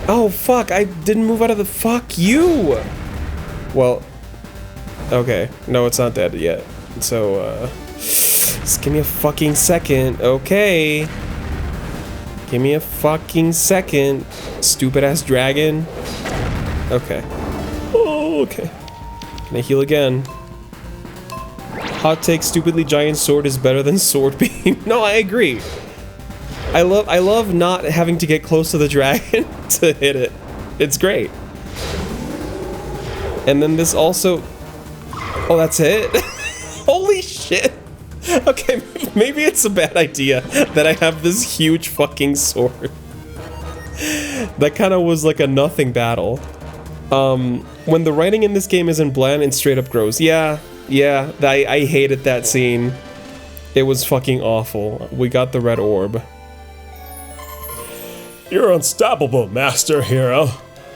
Oh fuck, I didn't move out of the... Fuck you! Well, okay, no, it's not dead yet. So, just give me a fucking second, okay? Give me a fucking second, stupid ass dragon. Okay. Oh, okay. Can I heal again? Hot take, stupidly giant sword is better than sword beam. No, I agree. I love not having to get close to the dragon to hit it. It's great. And then this also... Oh, that's it? Holy shit. Okay, maybe it's a bad idea that I have this huge fucking sword. That kind of was like a nothing battle. When the writing in this game isn't bland and straight up gross. Yeah, I hated that scene. It was fucking awful. We got the red orb. You're unstoppable, Master Hero.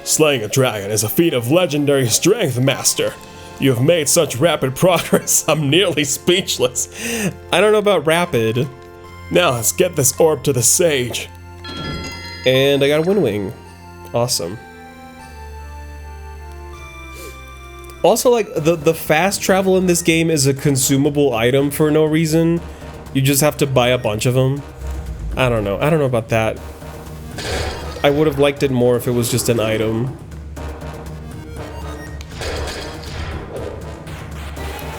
Slaying a dragon is a feat of legendary strength, Master. You have made such rapid progress, I'm nearly speechless. I don't know about rapid. Now let's get this orb to the sage. And I got a wind wing. Awesome. Also, like, the fast travel in this game is a consumable item for no reason. You just have to buy a bunch of them. I don't know. I don't know about that. I would have liked it more if it was just an item.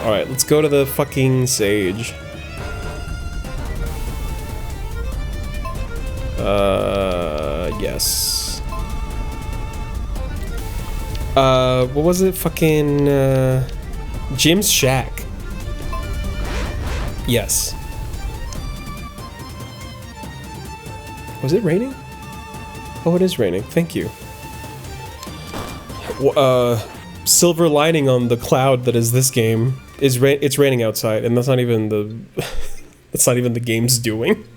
Alright, let's go to the fucking sage. Yes. What was it? Fucking, Jim's Shack. Yes. Was it raining? Oh, it is raining. Thank you. Silver lining on the cloud that is this game is it's raining outside, and that's not even the that's not even the game's doing.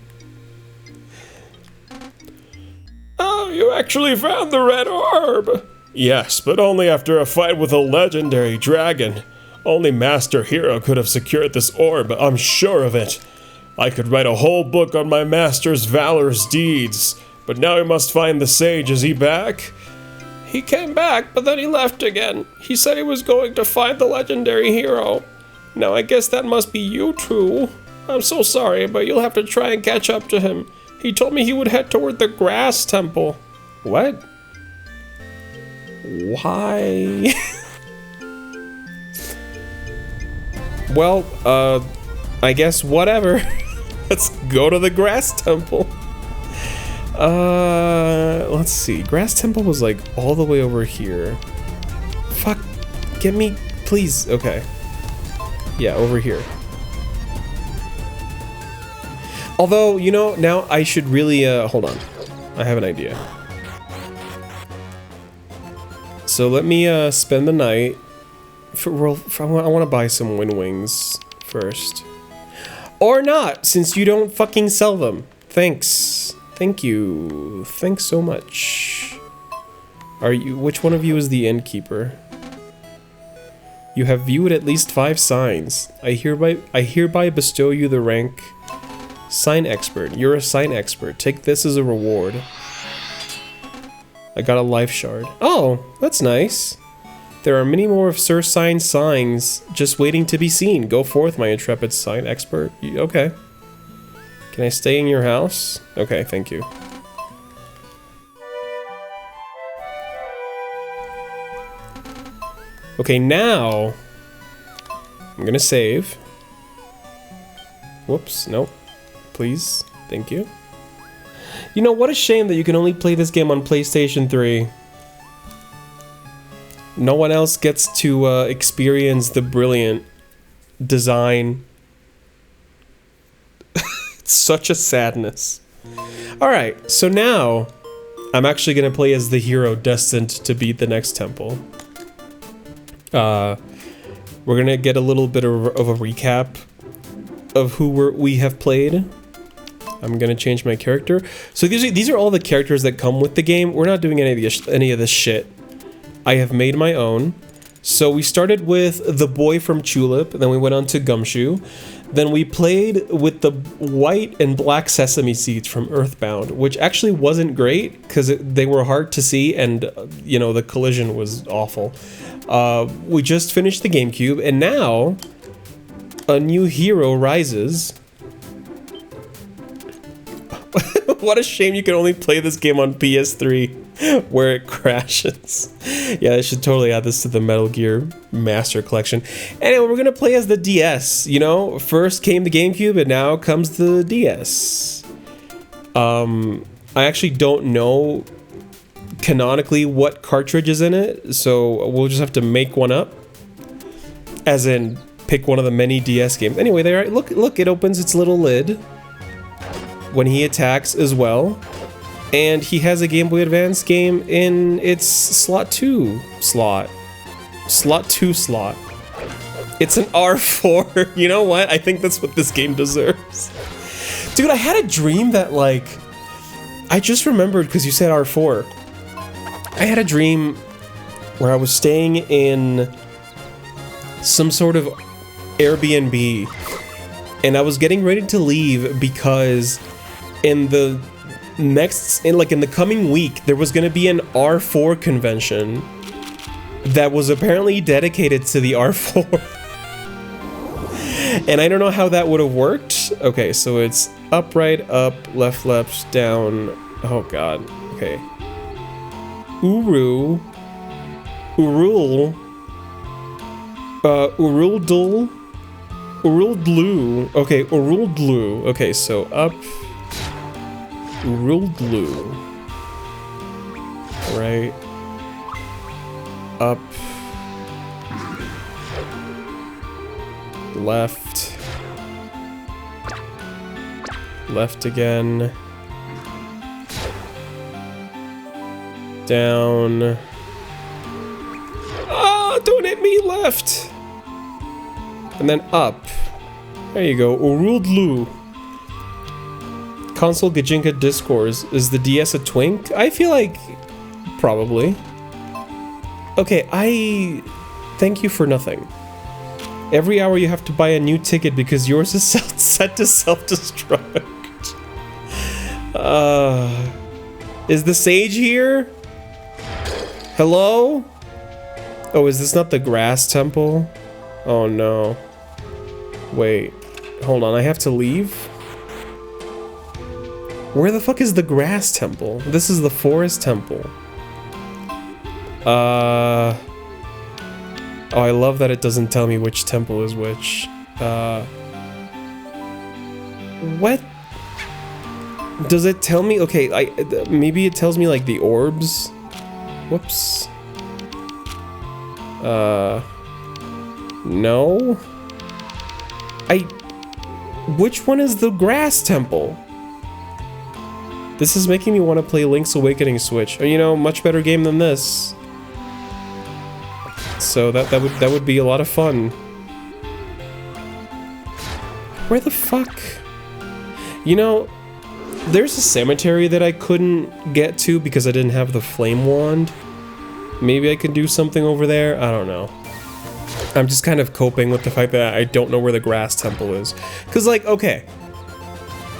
Oh, you actually found the red orb! Yes, but only after a fight with a legendary dragon. Only Master Hero could have secured this orb, I'm sure of it. I could write a whole book on my master's valorous deeds, but now we must find the sage. Is he back? He came back, but then he left again. He said he was going to find the legendary hero. Now I guess that must be you two. I'm so sorry, but you'll have to try and catch up to him. He told me he would head toward the grass temple. What? Why? Well, I guess whatever. Let's go to the grass temple. Let's see. Grass temple was like all the way over here. Fuck. Get me, please. Okay. Yeah, over here. Although, you know, now I should really, hold on. I have an idea. So let me, spend the night. I want to buy some wind wings first. Or not, since you don't fucking sell them. Thanks. Thank you. Thanks so much. Which one of you is the innkeeper? You have viewed at least 5 signs. I hereby bestow you the rank Sign Expert. You're a sign expert. Take this as a reward. I got a life shard. Oh, that's nice. There are many more of Sir Sign's signs just waiting to be seen. Go forth, my intrepid sign expert. Okay. Can I stay in your house? Okay, thank you. Okay, now I'm gonna save. Whoops, nope. Please, thank you. You know, what a shame that you can only play this game on PlayStation 3. No one else gets to experience the brilliant design. It's such a sadness. Alright, so now I'm actually gonna play as the hero destined to beat the next temple. We're gonna get a little bit of a recap of who we have played. I'm gonna change my character. So these are all the characters that come with the game. We're not doing any of this shit. I have made my own. So we started with the boy from Tulip, then we went on to Gumshoe. Then we played with the white and black sesame seeds from Earthbound, which actually wasn't great because they were hard to see and, you know, the collision was awful. We just finished the GameCube, and now a new hero rises. What a shame you can only play this game on PS3, where it crashes. Yeah, I should totally add this to the Metal Gear Master Collection. Anyway, we're gonna play as the DS, you know? First came the GameCube, and now comes the DS. I actually don't know canonically what cartridge is in it, so we'll just have to make one up. As in, pick one of the many DS games. Anyway, there, look, it opens its little lid when he attacks as well. And he has a Game Boy Advance game in its slot 2 slot. Slot 2 slot. It's an R4. You know what? I think that's what this game deserves. Dude, I had a dream that, like, I just remembered because you said R4. I had a dream where I was staying in some sort of Airbnb, and I was getting ready to leave because in the in the coming week, there was gonna be an R4 convention that was apparently dedicated to the R4. And I don't know how that would have worked. Okay, so it's up, right, up, left, left, down. Oh god. Okay. Uru. Urul. Uruldul. Uruldlu. Okay, Uruldlu. Okay, so up. Uruldlu. Right. Up. Left. Left again. Down. Ah, don't hit me, left. And then up. There you go. Uruldlu. Console Gajinka Discourse. Is the DS a twink? I feel like probably. Okay, I thank you for nothing. Every hour you have to buy a new ticket because yours is set to self-destruct. Is the sage here? Hello? Oh, is this not the grass temple? Oh no. Wait. Hold on, I have to leave? Where the fuck is the grass temple? This is the forest temple. Oh, I love that it doesn't tell me which temple is which. What? Does it tell me? Okay, maybe it tells me like the orbs. Whoops. No. Which one is the grass temple? This is making me want to play Link's Awakening Switch. You know, much better game than this. So that would be a lot of fun. Where the fuck? You know, there's a cemetery that I couldn't get to because I didn't have the flame wand. Maybe I can do something over there? I don't know. I'm just kind of coping with the fact that I don't know where the grass temple is. Cause like, okay.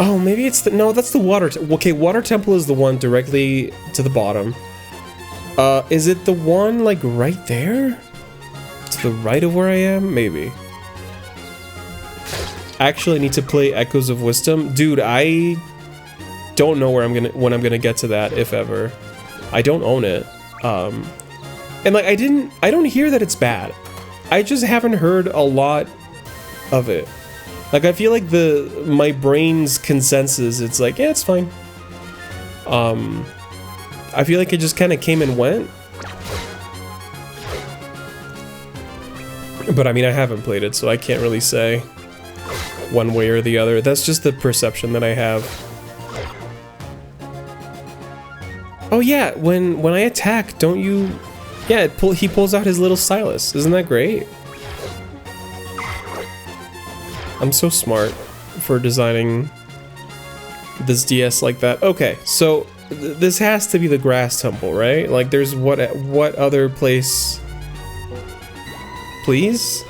Oh, maybe it's the, no, that's the water, okay, water temple is the one directly to the bottom. Is it the one like right there? To the right of where I am? Maybe. Actually, I need to play Echoes of Wisdom. Dude, I don't know where when I'm gonna get to that, if ever. I don't own it. And like, I don't hear that it's bad. I just haven't heard a lot of it. Like, I feel like my brain's consensus, it's like, yeah, it's fine. I feel like it just kind of came and went. But I mean, I haven't played it, so I can't really say one way or the other. That's just the perception that I have. Oh yeah, when I attack, don't you... Yeah, he pulls out his little stylus. Isn't that great? I'm so smart for designing this DS like that. Okay, so this has to be the grass temple, right? Like, there's what other place? Please?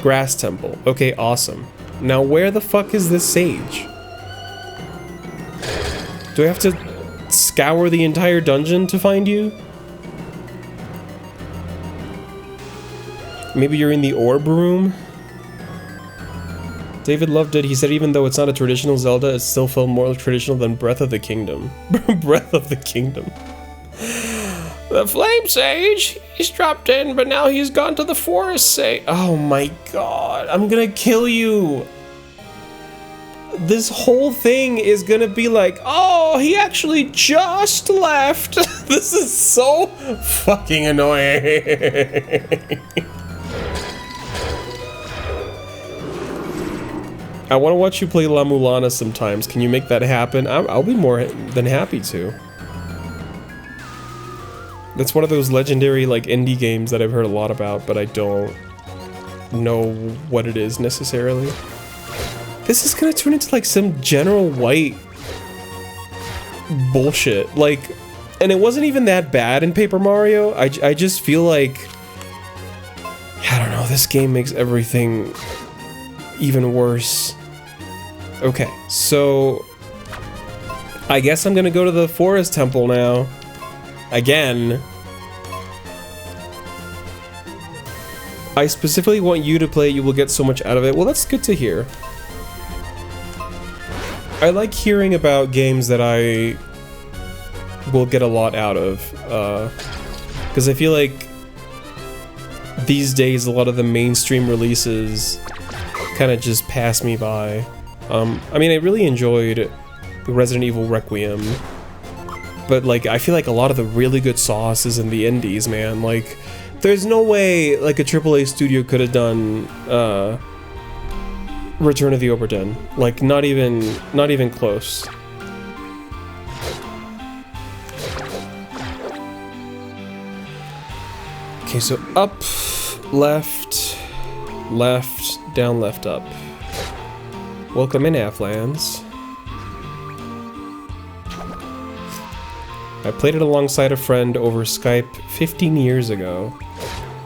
Grass temple. Okay, awesome. Now, where the fuck is this sage? Do I have to scour the entire dungeon to find you? Maybe you're in the orb room? David loved it. He said even though it's not a traditional Zelda, it still felt more traditional than Breath of the Kingdom. Breath of the Kingdom. The Flame Sage! He's dropped in, but now he's gone to the Forest Sage. Oh my god, I'm gonna kill you! This whole thing is gonna be like, oh, he actually just left! This is so fucking annoying! I want to watch you play La Mulana sometimes. Can you make that happen? I'll be more than happy to. That's one of those legendary, like, indie games that I've heard a lot about, but I don't know what it is necessarily. This is gonna turn into, like, some General White bullshit. Like, and it wasn't even that bad in Paper Mario. I just feel like... I don't know, this game makes everything even worse. Okay, so I guess I'm gonna go to the forest temple now. Again. I specifically want you to play, you will get so much out of it. Well, that's good to hear. I like hearing about games that I will get a lot out of. Because I feel like these days a lot of the mainstream releases kind of just pass me by. I mean, I really enjoyed Resident Evil Requiem, but like I feel like a lot of the really good sauce is in the indies, man. Like there's no way like a AAA studio could have done Return of the Obra Dinn. Like not even close. Okay, so up, left, left, down, left, up. Welcome in, Athlands. I played it alongside a friend over Skype 15 years ago.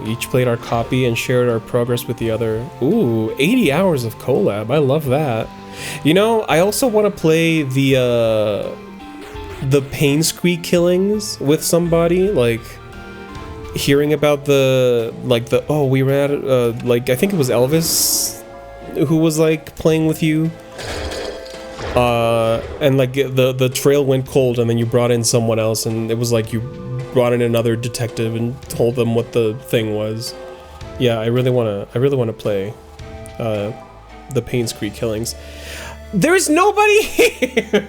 We each played our copy and shared our progress with the other. Ooh, 80 hours of collab. I love that. You know, I also want to play the Pain Screek killings with somebody, like hearing about oh, we ran out, like I think it was Elvis who was like playing with you, and like the trail went cold and then you brought in someone else and it was like you brought in another detective and told them what the thing was. Yeah, I really want to play the Pain Screek killings. There's nobody here.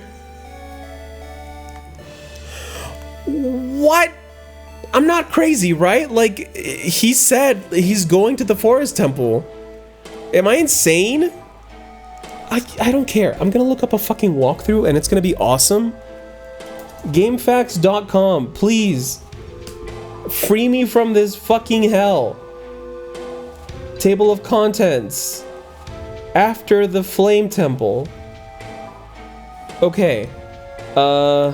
What? I'm not crazy, right? Like, he said he's going to the forest temple. Am I insane? I don't care. I'm gonna look up a fucking walkthrough and it's gonna be awesome. GameFAQs.com, please. Free me from this fucking hell. Table of contents. After the Flame Temple. Okay. To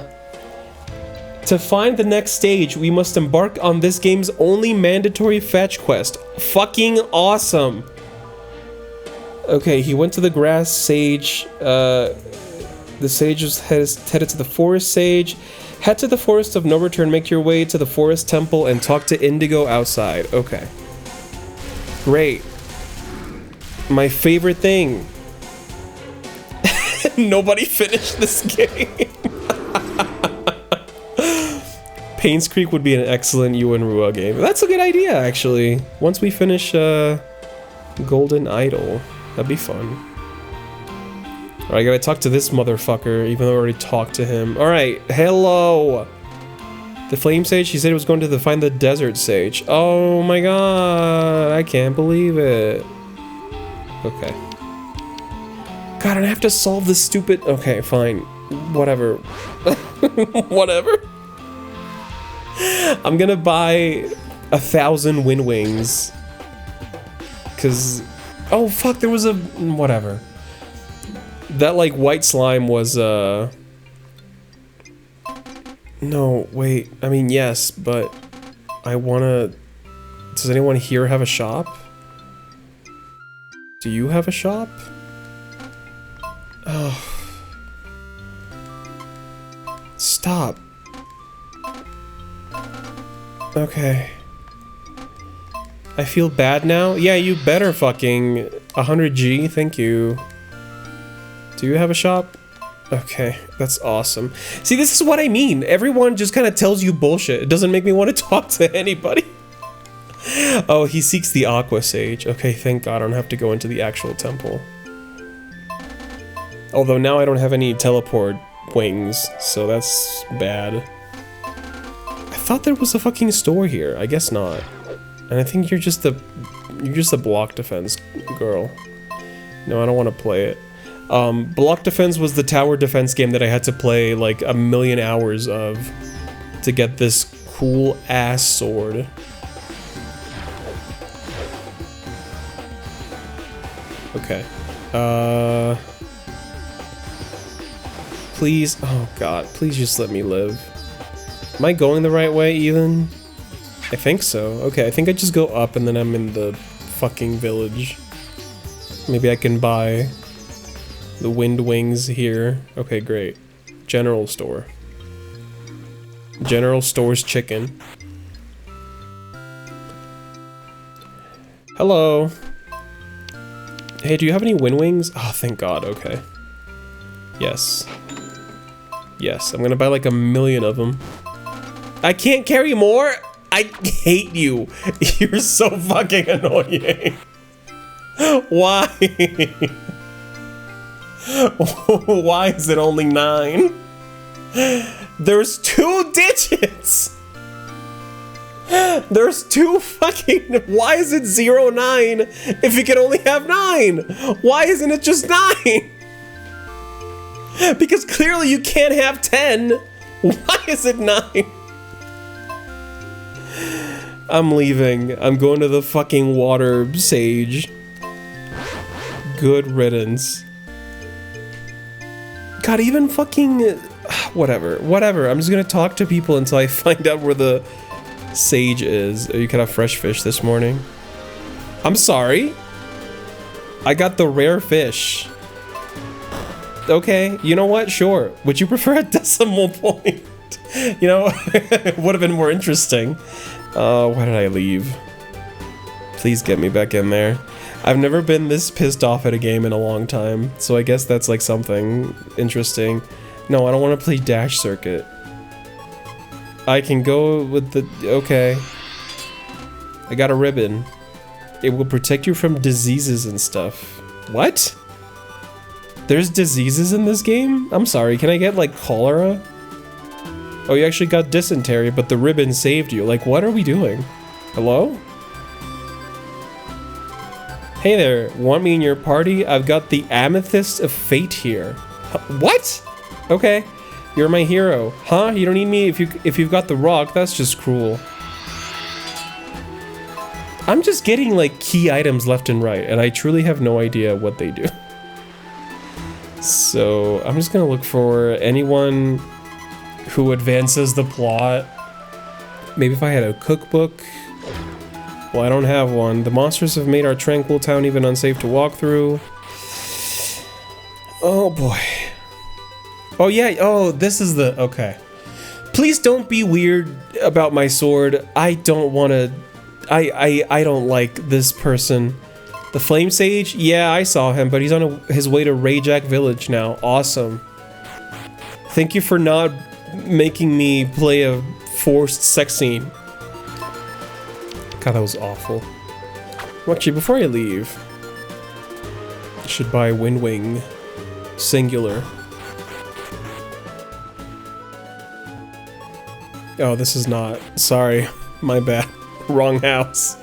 find the next stage, we must embark on this game's only mandatory fetch quest. Fucking awesome! Okay, he went to the grass sage. The sage was headed to the forest sage. Head to the forest of no return, make your way to the forest temple, and talk to Indigo outside. Okay. Great. My favorite thing. Nobody finished this game. Pain Screek would be an excellent Yuen Rua game. That's a good idea, actually. Once we finish Golden Idol, that'd be fun. Alright, I gotta talk to this motherfucker, even though I already talked to him. Alright, hello! The Flame Sage, he said he was going to find the Desert Sage. Oh my god, I can't believe it. Okay. God, I have to solve this stupid... Okay, fine. Whatever. Whatever. I'm gonna buy 1,000 Wind Wings. Cause... Oh fuck, there was a... Whatever. That, like, white slime was, No, wait. I mean, yes, but... I wanna... Does anyone here have a shop? Do you have a shop? Oh. Stop. Okay. I feel bad now? Yeah, you better fucking... 100G, thank you. Do you have a shop? Okay, that's awesome. See, this is what I mean. Everyone just kind of tells you bullshit. It doesn't make me want to talk to anybody. Oh, he seeks the Aqua Sage. Okay, thank God I don't have to go into the actual temple. Although now I don't have any teleport wings, so that's bad. I thought there was a fucking store here. I guess not. And I think you're just a block defense girl. No, I don't want to play it. Block defense was the tower defense game that I had to play like 1,000,000 hours of to get this cool ass sword. Okay. Please, oh god, please just let me live. Am I going the right way even? I think so. Okay, I think I just go up and then I'm in the fucking village. Maybe I can buy the Wind Wings here. Okay, great. General store. General store's chicken. Hello. Hey, do you have any wind wings? Oh, thank God, okay. Yes. Yes, I'm gonna buy like 1,000,000 of them. I can't carry more? I hate you. You're so fucking annoying. Why? Why is it only 9? There's 2 digits! There's 2 fucking... Why is it 0, 9 if you can only have 9? Why isn't it just 9? Because clearly you can't have 10. Why is it 9? I'm leaving. I'm going to the fucking water sage. Good riddance. God, even fucking... Whatever. I'm just gonna talk to people until I find out where the sage is. Oh, you can have fresh fish this morning. I'm sorry. I got the rare fish. Okay, you know what? Sure. Would you prefer a decimal point? You know, it would have been more interesting. Why did I leave? Please get me back in there. I've never been this pissed off at a game in a long time, so I guess that's like something interesting. No, I don't want to play Dash Circuit. I can go with the... Okay. I got a ribbon. It will protect you from diseases and stuff. What? There's diseases in this game? I'm sorry, can I get like cholera? Oh, you actually got dysentery, but the ribbon saved you. Like, what are we doing? Hello? Hey there, want me in your party? I've got the Amethyst of Fate here. What? Okay, you're my hero. Huh? You don't need me if you've got the rock? That's just cruel. I'm just getting like key items left and right, and I truly have no idea what they do. So I'm just gonna look for anyone who advances the plot. Maybe if I had a cookbook. Well, I don't have one. The monsters have made our tranquil town even unsafe to walk through. Oh boy. Oh yeah, oh, this is the... Okay. Please don't be weird about my sword. I don't want to... I don't like this person. The Flame Sage? Yeah, I saw him, but he's on his way to Rajak Village now. Awesome. Thank you for not making me play a forced sex scene. God, that was awful. Well, actually, before I leave, I should buy Wind Wing Singular. Oh, this is not. Sorry. My bad. Wrong house.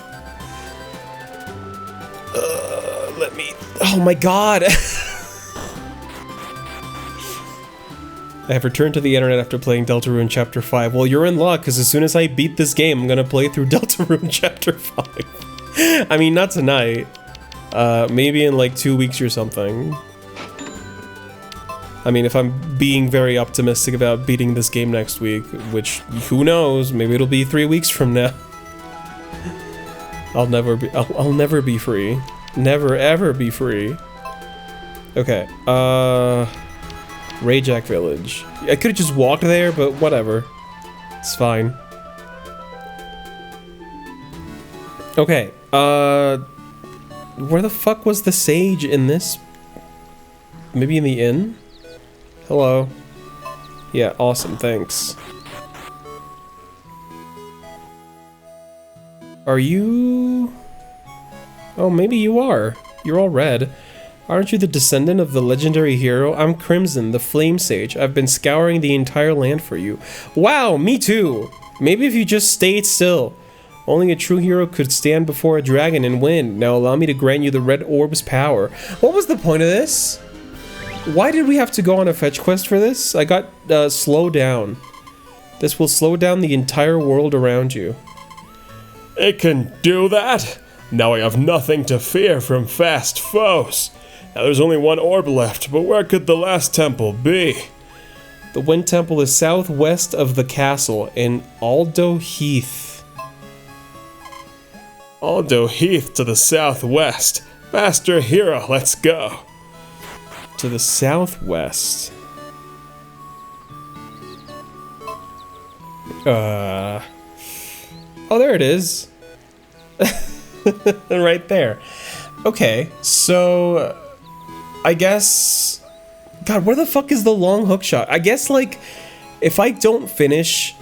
Let me... Oh my god! I have returned to the internet after playing Deltarune Chapter 5. Well, you're in luck, because as soon as I beat this game, I'm gonna play through Deltarune Chapter 5. I mean, not tonight. Maybe in like 2 weeks or something. I mean, if I'm being very optimistic about beating this game next week, which, who knows, maybe it'll be 3 weeks from now. I'll never be free. Never ever be free. Okay, Rajak Village. I could've just walked there, but whatever. It's fine. Okay, where the fuck was the sage in this? Maybe in the inn? Hello. Yeah, awesome, thanks. Are you... Oh, maybe you are. You're all red. Aren't you the descendant of the legendary hero? I'm Crimson, the Flame Sage. I've been scouring the entire land for you. Wow, me too! Maybe if you just stayed still. Only a true hero could stand before a dragon and win. Now allow me to grant you the Red Orb's power. What was the point of this? Why did we have to go on a fetch quest for this? I got, slow down. This will slow down the entire world around you. It can do that? Now I have nothing to fear from fast foes. Now there's only one orb left, but where could the last temple be? The Wind Temple is southwest of the castle in Aldo Heath. Aldo Heath to the southwest. Master Hero, let's go. To the southwest. Oh, there it is. Right there. Okay, so I guess... God, where the fuck is the long hook shot? I guess, like, if I don't finish...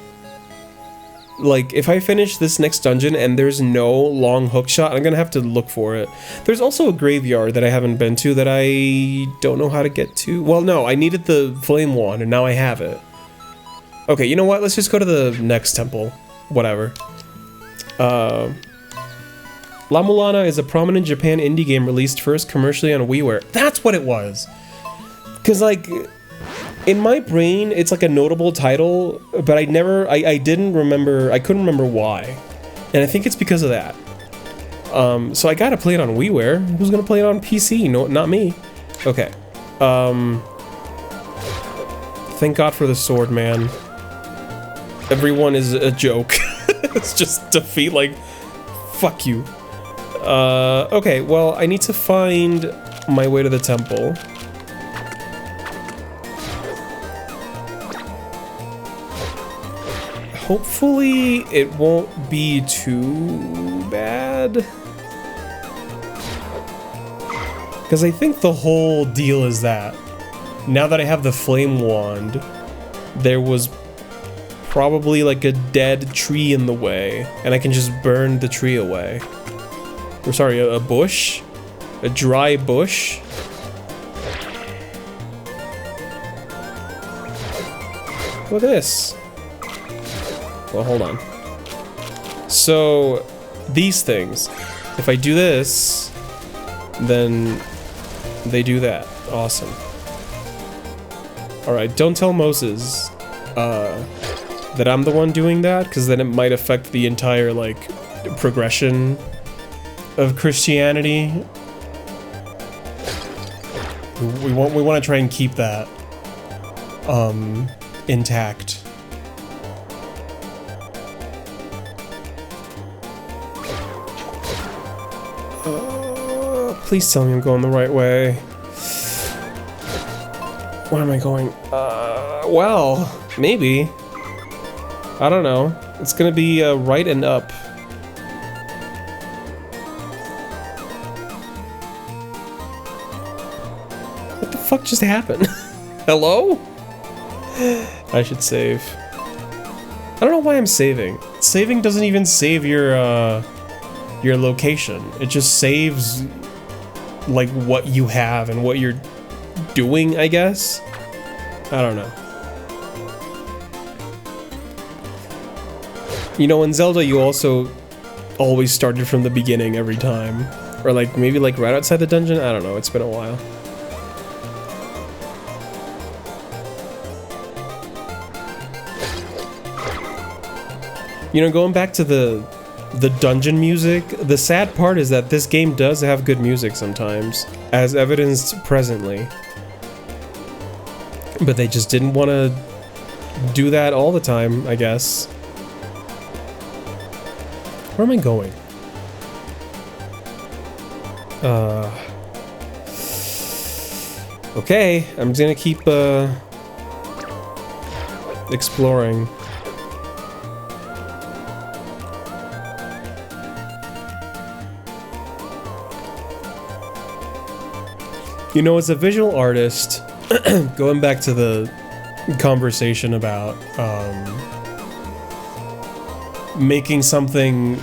Like, if I finish this next dungeon and there's no long hook shot, I'm gonna have to look for it. There's also a graveyard that I haven't been to that I don't know how to get to. Well, no, I needed the flame wand and now I have it. Okay, you know what? Let's just go to the next temple. Whatever. La Mulana is a prominent Japan indie game released first commercially on WiiWare. That's what it was! Cause, like... In my brain, it's like a notable title, but I couldn't remember why. And I think it's because of that. So I gotta play it on WiiWare. Who's gonna play it on PC? No, not me. Okay. Thank God for the sword, man. Everyone is a joke. It's just defeat, like, fuck you. Okay, well, I need to find my way to the temple. Hopefully, it won't be too bad. Because I think the whole deal is that now that I have the flame wand, there was probably like a dead tree in the way, and I can just burn the tree away. Or sorry, a bush? A dry bush? Look at this. Well, hold on. So, these things. If I do this, then they do that. Awesome. Alright, don't tell Moses that I'm the one doing that, because then it might affect the entire, like, progression of Christianity. We want to try and keep that intact. Please tell me I'm going the right way. Where am I going? Well, maybe. I don't know. It's gonna be right and up. What the fuck just happened? Hello? I should save. I don't know why I'm saving. Saving doesn't even save your location. It just saves like what you have and what you're doing, I guess. I don't know. You know, in Zelda you also always started from the beginning every time. Or like maybe like right outside the dungeon? I don't know, it's been a while. You know, going back to the dungeon music, the sad part is that this game does have good music sometimes, as evidenced presently. But they just didn't want to do that all the time, I guess. Where am I going? Okay, I'm just gonna keep exploring. You know, as a visual artist, going back to the conversation about making something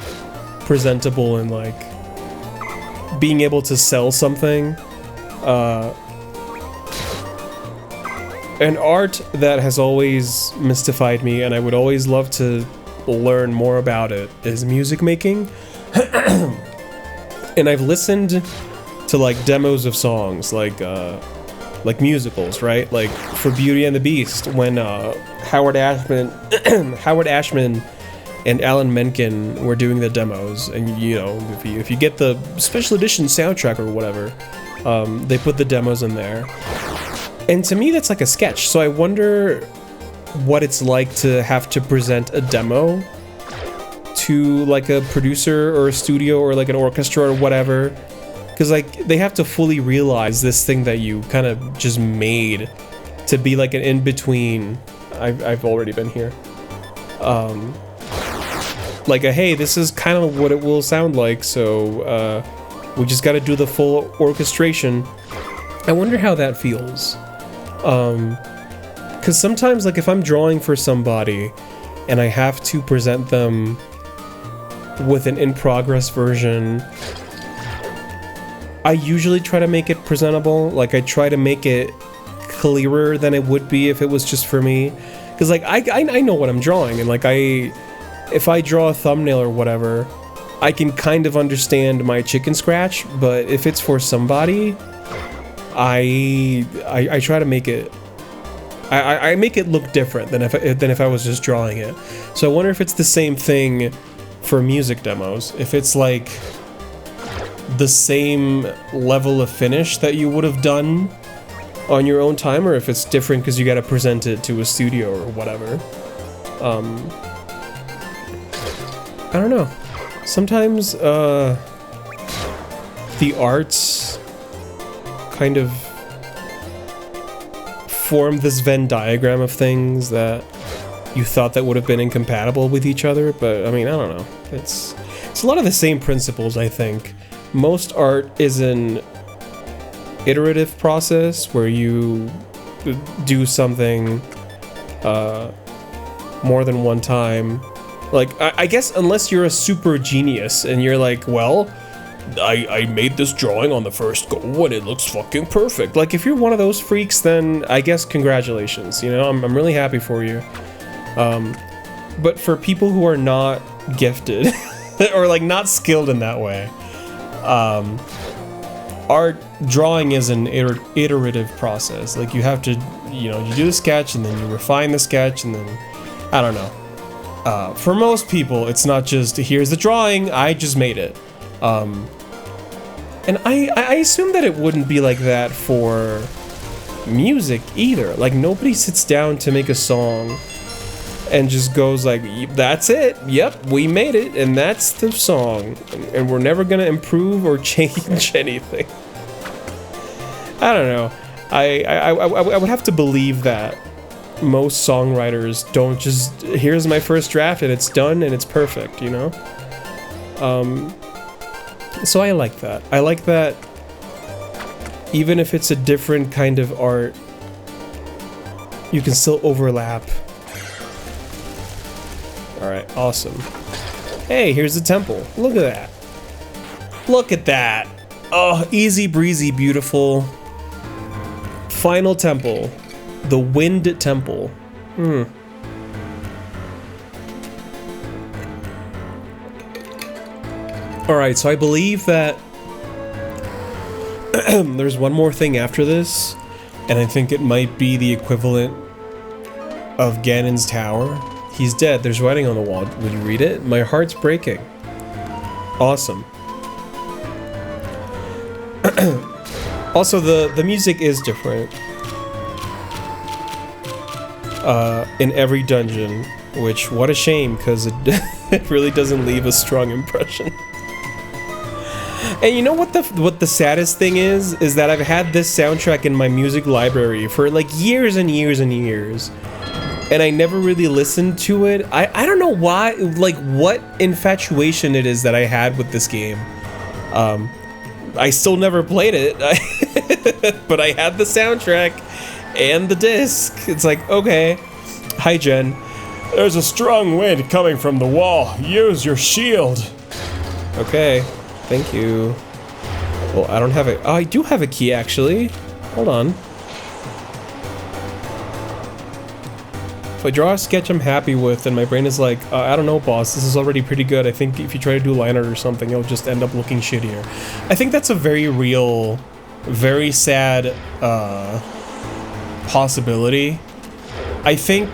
presentable and like being able to sell something, an art that has always mystified me and I would always love to learn more about it is music making. And I've listened to like demos of songs, like musicals, right? Like for Beauty and the Beast, when Howard Ashman and Alan Menken were doing the demos, and you know, if you get the special edition soundtrack or whatever, they put the demos in there. And to me, that's like a sketch. So I wonder what it's like to have to present a demo to like a producer or a studio or like an orchestra or whatever. Because, like, they have to fully realize this thing that you kind of just made to be, like, an in-between. I've already been here. Like a, hey, this is kind of what it will sound like, so we just got to do the full orchestration. I wonder how that feels. Because sometimes, like, if I'm drawing for somebody and I have to present them with an in-progress version, I usually try to make it presentable. Like, I try to make it clearer than it would be if it was just for me. Because, like, I know what I'm drawing, and, like, if I draw a thumbnail or whatever, I can kind of understand my chicken scratch, but if it's for somebody, I try to make it... I make it look different than if I was just drawing it. So I wonder if it's the same thing for music demos. If it's like the same level of finish that you would have done on your own time, or if it's different because you got to present it to a studio or whatever. I don't know. Sometimes the arts kind of form this Venn diagram of things that you thought that would have been incompatible with each other, but I mean, I don't know. It's a lot of the same principles, I think. Most art is an iterative process where you do something more than one time. Like, I guess unless you're a super genius and you're like, well, I made this drawing on the first go and it looks fucking perfect. Like, if you're one of those freaks, then I guess congratulations, you know, I'm really happy for you. But for people who are not gifted or like not skilled in that way, art drawing is an iterative process. Like, you have to, you know, you do the sketch and then you refine the sketch and then, I don't know. For most people, it's not just, here's the drawing, I just made it. And I assume that it wouldn't be like that for music either. Like, nobody sits down to make a song and just goes like, that's it, yep, we made it, and that's the song, and we're never gonna improve or change anything. I don't know. I would have to believe that most songwriters don't just, here's my first draft and it's done and it's perfect, you know? So I like that. I like that even if it's a different kind of art, you can still overlap. Alright, awesome. Hey, here's the temple. Look at that. Look at that. Oh, easy breezy, beautiful. Final temple. The Wind Temple. Alright, so I believe that there's one more thing after this, and I think it might be the equivalent of Ganon's Tower. He's dead. There's writing on the wall. Would you read it? My heart's breaking. Awesome. Also, the music is different in every dungeon, which, what a shame, because it really doesn't leave a strong impression. And you know what the saddest thing is that I've had this soundtrack in my music library for like years and years and years, and I never really listened to it. I don't know why, like what infatuation it is that I had with this game. I still never played it, but I had the soundtrack and the disc. It's like, okay, hi Jen. There's a strong wind coming from the wall. Use your shield. Okay. Thank you. Well, I don't have it. Oh, I do have a key, actually. Hold on. If I draw a sketch I'm happy with, and my brain is like, I don't know, boss, this is already pretty good. I think if you try to do line art or something, it'll just end up looking shittier. I think that's a very real, very sad, possibility. I think...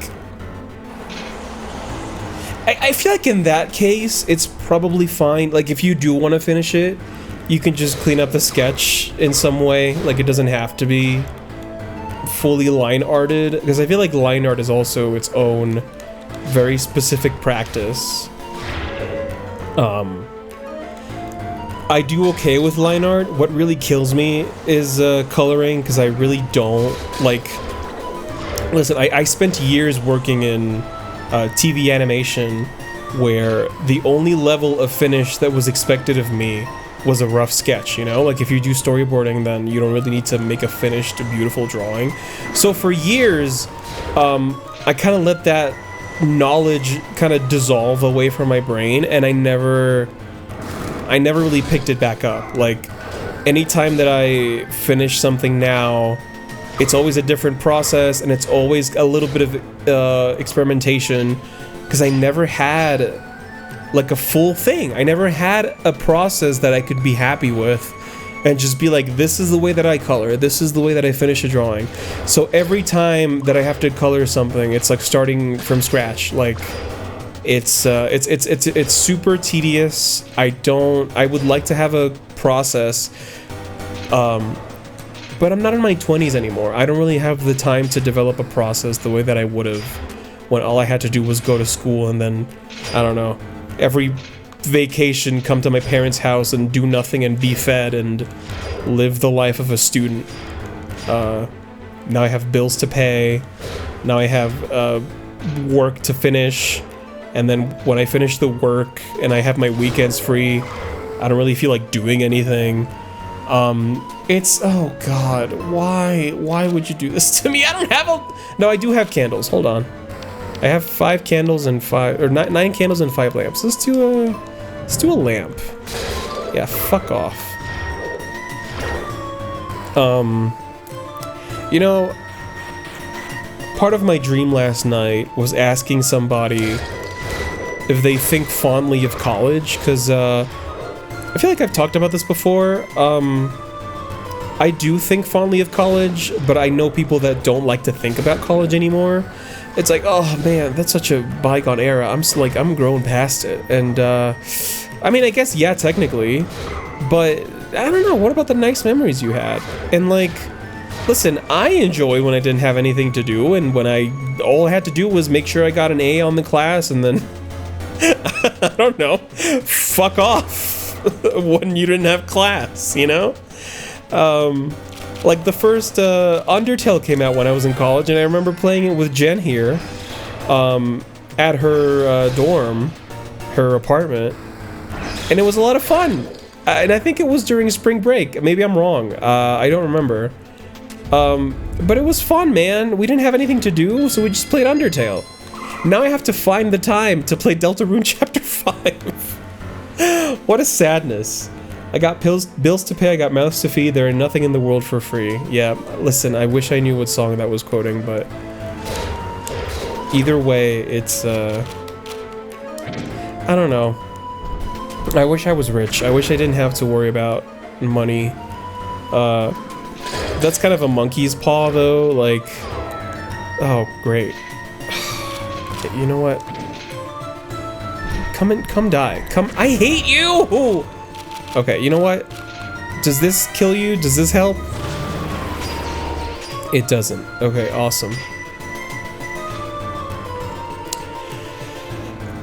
I feel like in that case, it's probably fine. Like, if you do want to finish it, you can just clean up the sketch in some way. Like, it doesn't have to be fully line arted, because I feel like line art is also its own very specific practice. I do okay with line art. What really kills me is coloring, because I really don't like... Listen, I spent years working in TV animation where the only level of finish that was expected of me was a rough sketch, you know? Like, if you do storyboarding, then you don't really need to make a finished, beautiful drawing. So for years, I kind of let that knowledge kind of dissolve away from my brain, and I never really picked it back up. Like, anytime that I finish something now, it's always a different process, and it's always a little bit of experimentation, because I never had like a full thing. I never had a process that I could be happy with and just be like, this is the way that I color, this is the way that I finish a drawing. So every time that I have to color something, it's like starting from scratch. Like, it's super tedious. I would like to have a process, but I'm not in my 20s anymore. I don't really have the time to develop a process the way that I would have when all I had to do was go to school and then, I don't know, every vacation come to my parents' house and do nothing and be fed and live the life of a student. Now I have bills to pay. Now I have work to finish. And then when I finish the work and I have my weekends free, I don't really feel like doing anything. Oh god, why would you do this to me? I don't have no, I do have candles, hold on. I have 5 candles and 9 candles and 5 lamps. Let's do a lamp. Yeah, fuck off. You know, part of my dream last night was asking somebody if they think fondly of college, because I feel like I've talked about this before. I do think fondly of college, but I know people that don't like to think about college anymore. It's like, oh man, that's such a bygone era. I'm grown past it. And I mean, I guess, yeah, technically, but I don't know, what about the nice memories you had? And like, listen, I enjoy when I didn't have anything to do, and when all I had to do was make sure I got an A on the class, and then I don't know, fuck off when you didn't have class, you know? Like, the first Undertale came out when I was in college, and I remember playing it with Jen here, at her dorm, her apartment, and it was a lot of fun. And I think it was during spring break. Maybe I'm wrong. I don't remember. But it was fun, man. We didn't have anything to do, so we just played Undertale. Now I have to find the time to play Deltarune Chapter 5. What a sadness. I got bills to pay, I got mouths to feed, there ain't nothing in the world for free. Yeah, listen, I wish I knew what song that was quoting, but either way, it's, I don't know. I wish I was rich. I wish I didn't have to worry about money. That's kind of a monkey's paw, though, like, oh, great. You know what? Come die. I hate you! Okay, you know what? Does this kill you? Does this help? It doesn't. Okay, awesome.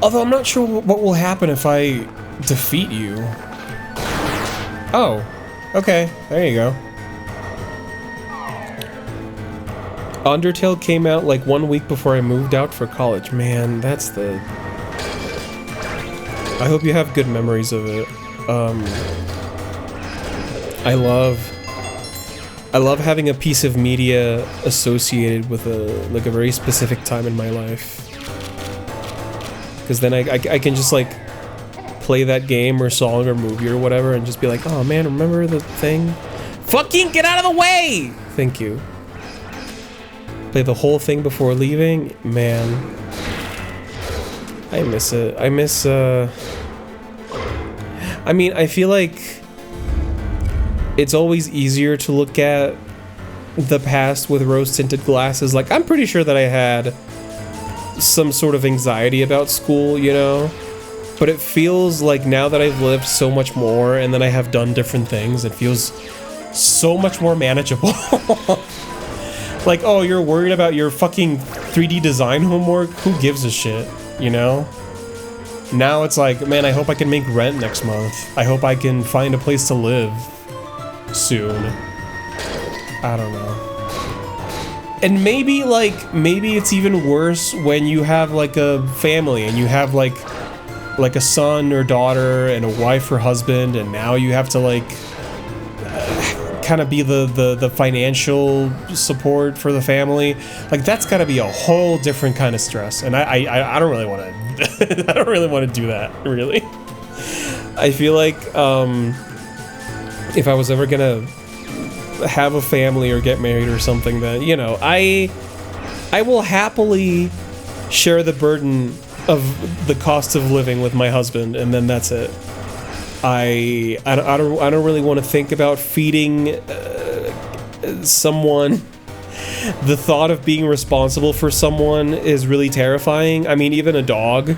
Although I'm not sure what will happen if I defeat you. Oh, okay, there you go. Undertale came out like 1 week before I moved out for college. Man, that's the... I hope you have good memories of it. I love having a piece of media associated with a very specific time in my life. Because then I can just like play that game or song or movie or whatever and just be like, oh man, remember the thing? Fucking get out of the way! Thank you. Play the whole thing before leaving? Man. I miss it. I miss, I mean, I feel like it's always easier to look at the past with rose-tinted glasses. Like, I'm pretty sure that I had some sort of anxiety about school, you know? But it feels like now that I've lived so much more and then I have done different things, it feels so much more manageable. Like, oh, you're worried about your fucking 3D design homework? Who gives a shit, you know? Now it's like, man, I hope I can make rent next month. I hope I can find a place to live soon. I don't know. And maybe it's even worse when you have like a family and you have like a son or daughter and a wife or husband, and now you have to like kind of be the financial support for the family. Like that's got to be a whole different kind of stress, and I don't really want to I don't really want to do that, really. I feel like if I was ever gonna have a family or get married or something, then, you know, I will happily share the burden of the cost of living with my husband, and then that's it. I don't really want to think about feeding someone. The thought of being responsible for someone is really terrifying. I mean, even a dog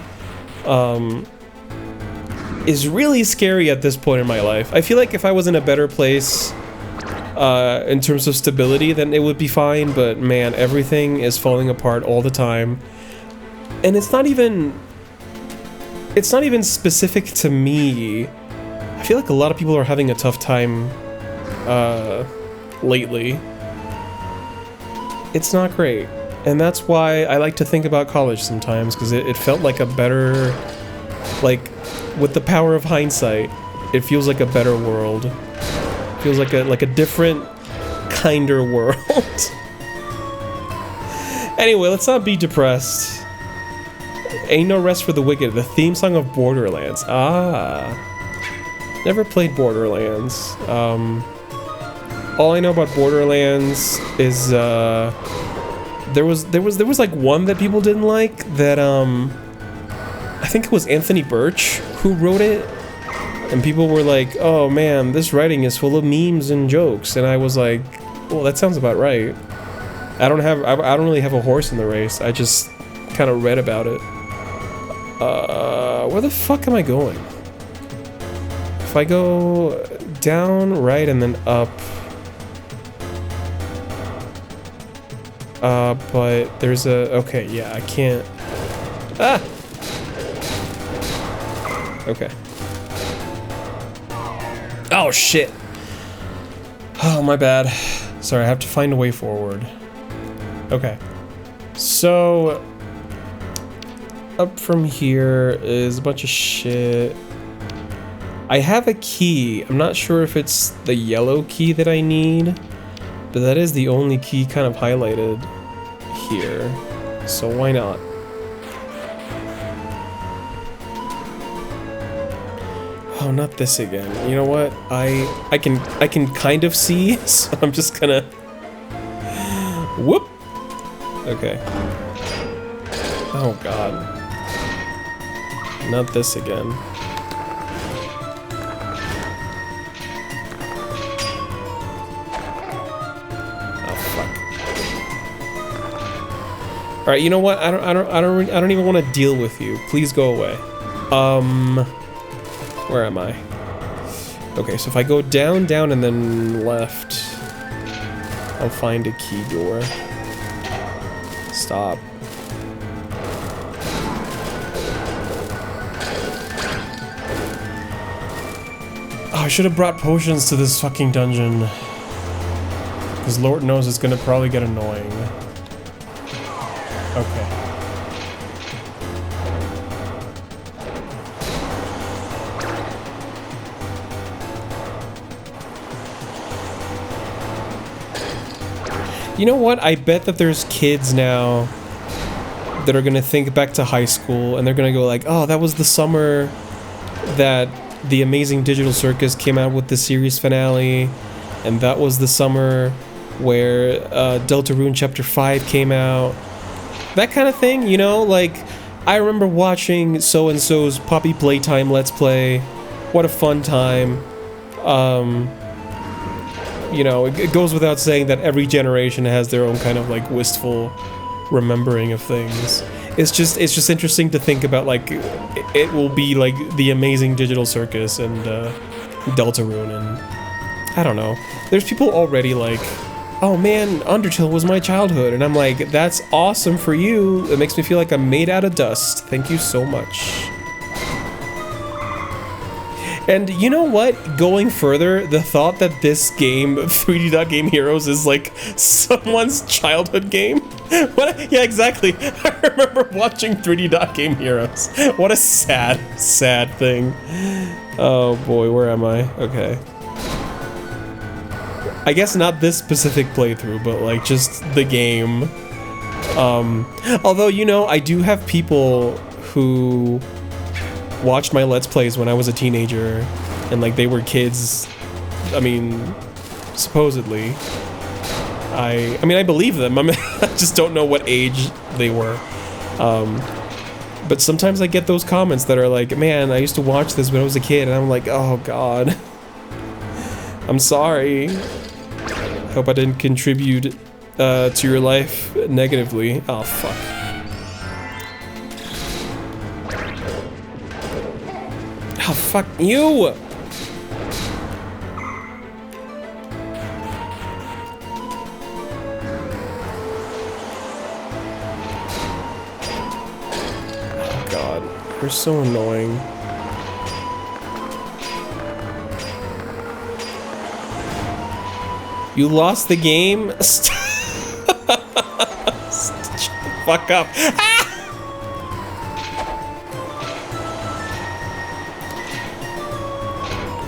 is really scary at this point in my life. I feel like if I was in a better place in terms of stability, then it would be fine, but man, everything is falling apart all the time. And it's not even specific to me. I feel like a lot of people are having a tough time lately. It's not great. And that's why I like to think about college sometimes, because it felt like a better, like, with the power of hindsight, it feels like a better world. Feels like a different, kinder world. Anyway, let's not be depressed. Ain't No Rest for the Wicked, the theme song of Borderlands. Never played Borderlands. All I know about Borderlands is there was like one that people didn't like, that I think it was Anthony Birch who wrote it. And people were like, oh man, this writing is full of memes and jokes. And I was like, well, that sounds about right. I don't really have a horse in the race. I just kind of read about it. Where the fuck am I going? If I go down, right, and then up. But there's a, okay, yeah, I can't. Ah! Okay. Oh, shit. Oh, my bad. Sorry, I have to find a way forward. Okay. So, up from here is a bunch of shit. I have a key. I'm not sure if it's the yellow key that I need, but that is the only key kind of highlighted here. So why not? Oh, not this again. You know what? I can kind of see, so I'm just gonna whoop. Okay. Oh god. Not this again. Oh fuck. All right, you know what? I don't even want to deal with you. Please go away. Where am I? Okay, so if I go down, down, and then left, I'll find a key door. Stop. Oh, I should have brought potions to this fucking dungeon. Because Lord knows it's gonna probably get annoying. Okay. You know what? I bet that there's kids now that are gonna think back to high school and they're gonna go like, oh, that was the summer that the Amazing Digital Circus came out with the series finale, and that was the summer where Deltarune Chapter 5 came out. That kind of thing, you know? Like, I remember watching so-and-so's Poppy Playtime Let's Play. What a fun time. You know, it goes without saying that every generation has their own kind of like wistful remembering of things. It's just interesting to think about, like, it will be like the Amazing Digital Circus and Deltarune, and I don't know. There's people already like, oh man, Undertale was my childhood, and I'm like, that's awesome for you. It makes me feel like I'm made out of dust. Thank you so much. And you know what? Going further, the thought that this game, 3D Dot Game Heroes, is like someone's childhood game. What? Yeah, exactly. I remember watching 3D Dot Game Heroes. What a sad, sad thing. Oh boy, where am I? Okay. I guess not this specific playthrough, but like just the game. Although, you know, I do have people who watched my Let's Plays when I was a teenager, and like they were kids. I mean, supposedly. I mean, I believe them. I just don't know what age they were. But sometimes I get those comments that are like, man, I used to watch this when I was a kid, and I'm like, oh god. I'm sorry. Hope I didn't contribute to your life negatively. Oh, fuck. Oh, fuck you! Oh, God. You're so annoying. You lost the game? Shut the fuck up. Ah!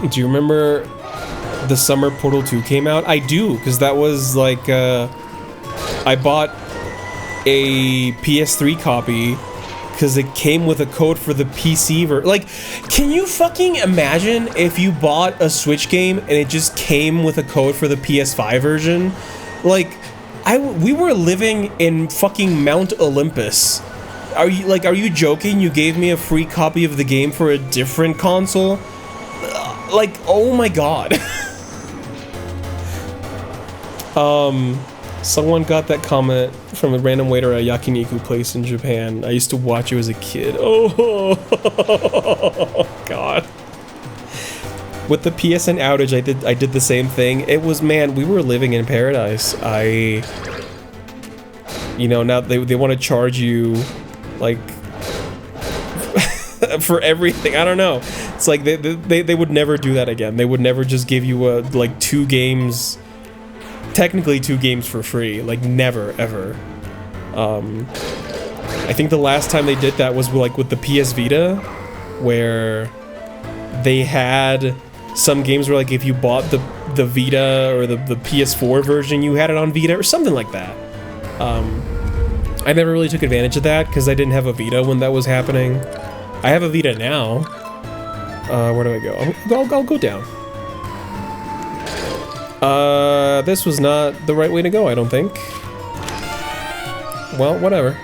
Do you remember the summer Portal 2 came out? I do, because that was like, I bought a PS3 copy because it came with a code for the PC version. Like, can you fucking imagine if you bought a Switch game and it just came with a code for the PS5 version? Like, we were living in fucking Mount Olympus. Are you joking? You gave me a free copy of the game for a different console? Like, oh my god. Someone got that comment from a random waiter at a yakiniku place in Japan. I used to watch you as a kid. Oh, god. With the PSN outage, I did the same thing. It was, man, we were living in paradise. You know, now they want to charge you, like, for everything. I don't know. It's like they would never do that again. They would never just give you like 2 games, technically 2 games for free. Like, never, ever. I think the last time they did that was like with the PS Vita, where they had some games where like if you bought the Vita or the PS4 version, you had it on Vita or something like that. I never really took advantage of that because I didn't have a Vita when that was happening. I have a Vita now. Where do I go? I'll go down. This was not the right way to go, I don't think. Well, whatever.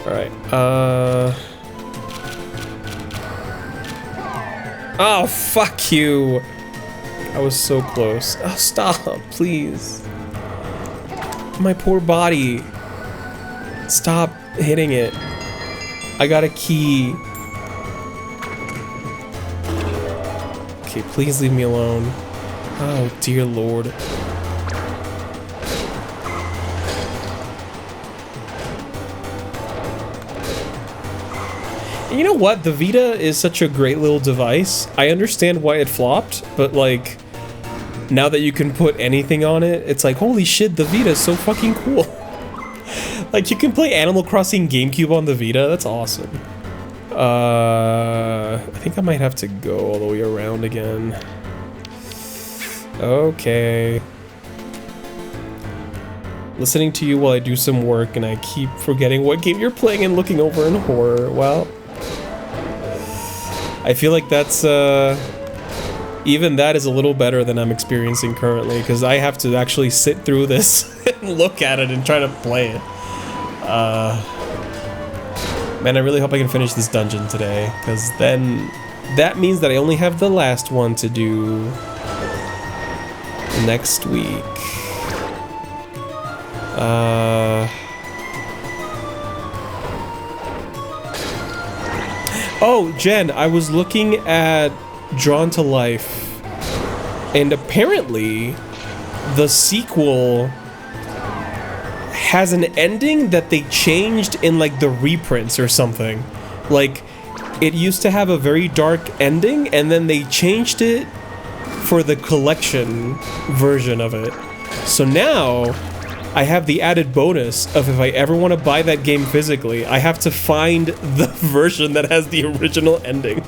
Alright, oh, fuck you! I was so close. Oh, stop, please. My poor body. Stop hitting it. I got a key. Okay, please leave me alone. Oh, dear Lord. You know what? The Vita is such a great little device. I understand why it flopped, but like, now that you can put anything on it, it's like, holy shit, the Vita is so fucking cool. Like, you can play Animal Crossing GameCube on the Vita. That's awesome. I think I might have to go all the way around again. Okay. Listening to you while I do some work, and I keep forgetting what game you're playing and looking over in horror. Well, I feel like that's, even that is a little better than I'm experiencing currently, because I have to actually sit through this and look at it and try to play it. Man, I really hope I can finish this dungeon today, because then that means that I only have the last one to do next week. Oh, Jen, I was looking at Drawn to Life, and apparently the sequel has an ending that they changed in like the reprints or something. Like, it used to have a very dark ending, and then they changed it for the collection version of it. So now I have the added bonus of if I ever want to buy that game physically, I have to find the version that has the original ending.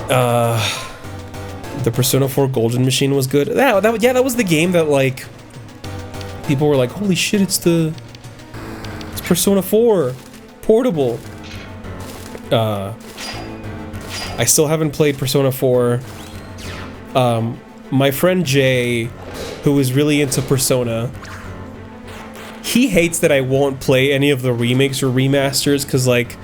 The Persona 4 Golden Machine was good. Yeah, that was the game that, like, people were like, holy shit, it's Persona 4 portable. I still haven't played Persona 4. My friend Jay, who is really into Persona, he hates that I won't play any of the remakes or remasters, because, like,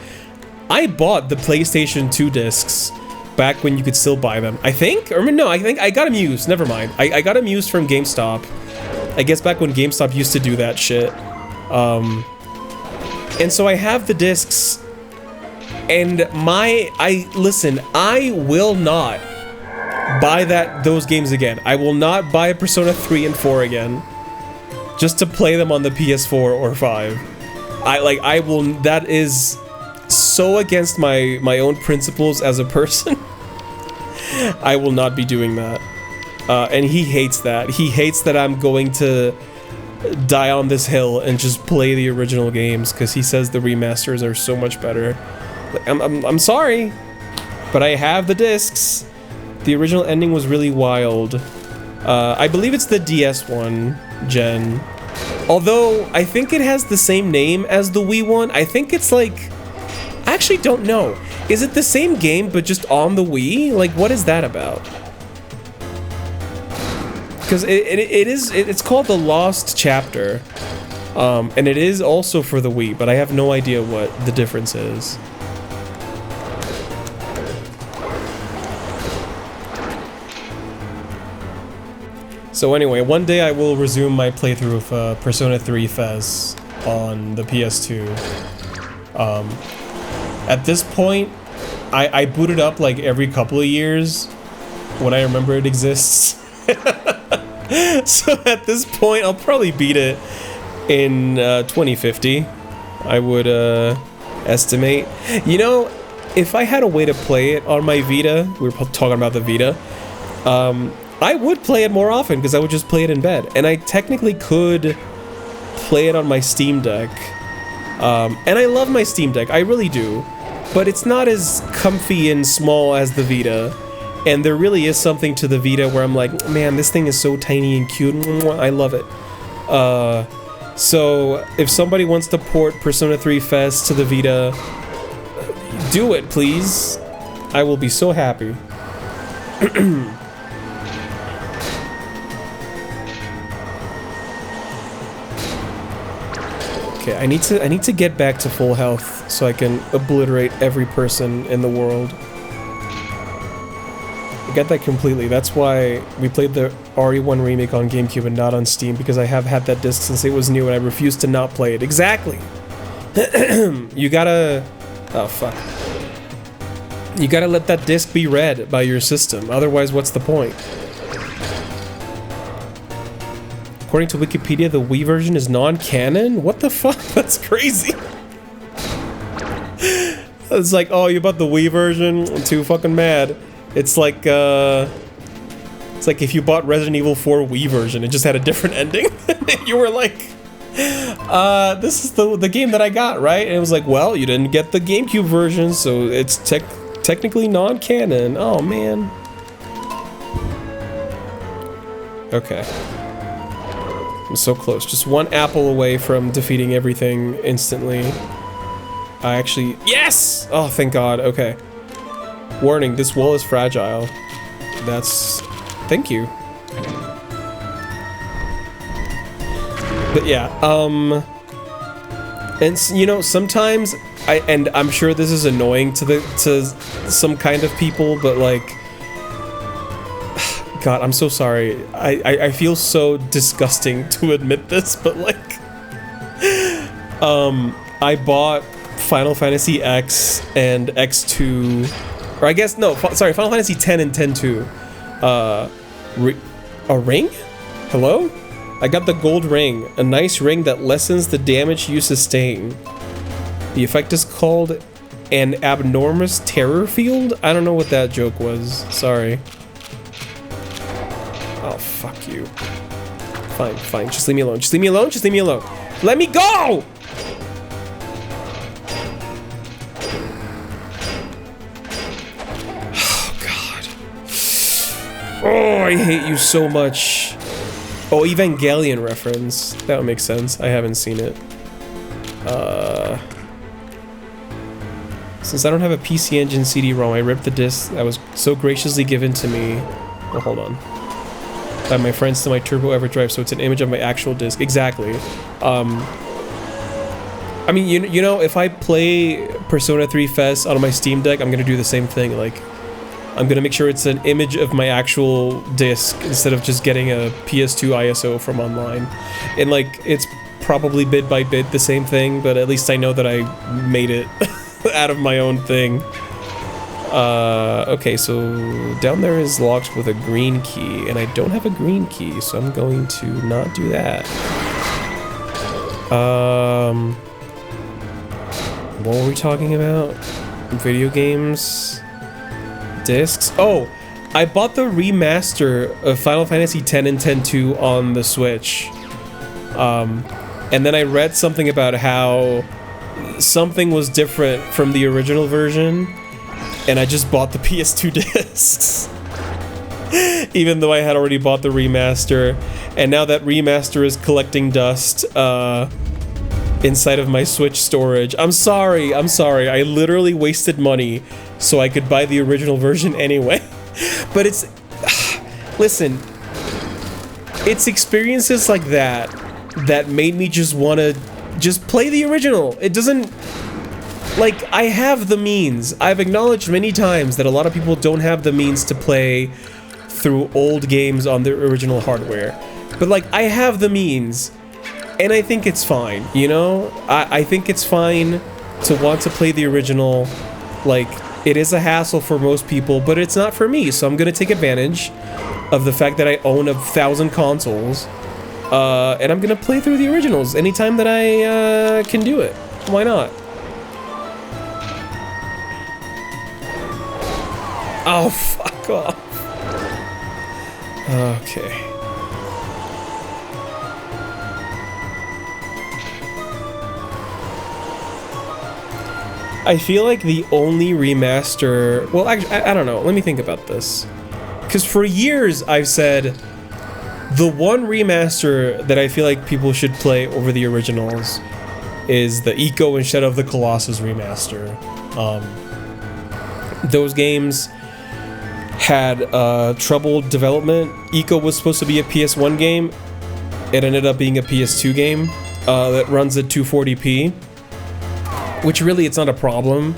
I bought the PlayStation 2 discs back when you could still buy them. I think? Or no, I think I got them used. Never mind. I got them used from GameStop. I guess back when GameStop used to do that shit. And so I have the discs, and listen, I will not buy those games again. I will not buy Persona 3 and 4 again just to play them on the PS4 or 5. That is so against my own principles as a person. I will not be doing that. And he hates that. He hates that I'm going to die on this hill and just play the original games, because he says the remasters are so much better. I'm sorry, but I have the discs. The original ending was really wild. I believe it's the DS one, Gen. Although, I think it has the same name as the Wii one. I think it's like... I actually don't know. Is it the same game, but just on the Wii? Like, what is that about? Because it's called The Lost Chapter. And it is also for the Wii, but I have no idea what the difference is. So anyway, one day I will resume my playthrough of Persona 3 Fez on the PS2. At this point, I boot it up like every couple of years when I remember it exists. So at this point, I'll probably beat it in 2050, I would estimate. You know, if I had a way to play it on my Vita, we were talking about the Vita, I would play it more often, because I would just play it in bed. And I technically could play it on my Steam Deck. And I love my Steam Deck, I really do. But it's not as comfy and small as the Vita. And there really is something to the Vita where I'm like, man, this thing is so tiny and cute. I love it. So if somebody wants to port Persona 3 Fest to the Vita, do it, please. I will be so happy. Okay, I need to get back to full health so I can obliterate every person in the world. I get that completely. That's why we played the RE1 remake on GameCube and not on Steam, because I have had that disc since it was new and I refuse to not play it. Exactly! You gotta... Oh, fuck. You gotta let that disc be read by your system, otherwise what's the point? According to Wikipedia, the Wii version is non-canon? What the fuck? That's crazy. It's like, oh, you bought the Wii version? I'm too fucking mad. It's like if you bought Resident Evil 4 Wii version, it just had a different ending. You were like, this is the game that I got, right? And it was like, well, you didn't get the GameCube version, so it's technically non-canon. Oh, man. Okay. I'm so close. Just one apple away from defeating everything instantly. I actually... Yes! Oh, thank God. Okay. Warning, this wall is fragile. That's... Thank you. But yeah, and you know, sometimes and I'm sure this is annoying to some kind of people, but like, God, I'm so sorry. I feel so disgusting to admit this, but like, I bought Final Fantasy X and X2, or I guess, no, sorry, Final Fantasy X and X-2. A ring? Hello? I got the gold ring, a nice ring that lessens the damage you sustain. The effect is called an abnormous terror field? I don't know what that joke was. Sorry. Oh, fuck you. Fine, fine. Just leave me alone. Just leave me alone. Just leave me alone. Let me go! Oh, God. Oh, I hate you so much. Oh, Evangelion reference. That would make sense. I haven't seen it. Since I don't have a PC Engine CD-ROM, I ripped the disc that was so graciously given to me. Oh, hold on. By my friends to my Turbo EverDrive, so it's an image of my actual disc. Exactly. I mean, you know, if I play Persona 3 Fest on my Steam Deck, I'm gonna do the same thing. Like, I'm gonna make sure it's an image of my actual disc instead of just getting a PS2 ISO from online. And like, it's probably bit by bit the same thing, but at least I know that I made it out of my own thing. Okay, so down there is locked with a green key, and I don't have a green key, so I'm going to not do that. What were we talking about? Video games? Discs? Oh, I bought the remaster of Final Fantasy X and X-2 on the Switch. And then I read something about how something was different from the original version, and I just bought the PS2 discs. Even though I had already bought the remaster, and now that remaster is collecting dust inside of my Switch storage. I'm sorry, I literally wasted money so I could buy the original version anyway. But it's... listen, it's experiences like that that made me just want to just play the original. It doesn't... like, I have the means. I've acknowledged many times that a lot of people don't have the means to play through old games on their original hardware. But, like, I have the means, and I think it's fine, you know? I think it's fine to want to play the original. Like, it is a hassle for most people, but it's not for me, so I'm gonna take advantage of the fact that I own 1,000 consoles, and I'm gonna play through the originals anytime that I can do it. Why not? Oh, fuck off. Okay. I feel like the only remaster... well, actually, I don't know. Let me think about this. Because for years, I've said the one remaster that I feel like people should play over the originals is the Ico and Shadow of the Colossus remaster. Those games had troubled development. Ico was supposed to be a PS1 game. It ended up being a PS2 game that runs at 240p, which really it's not a problem.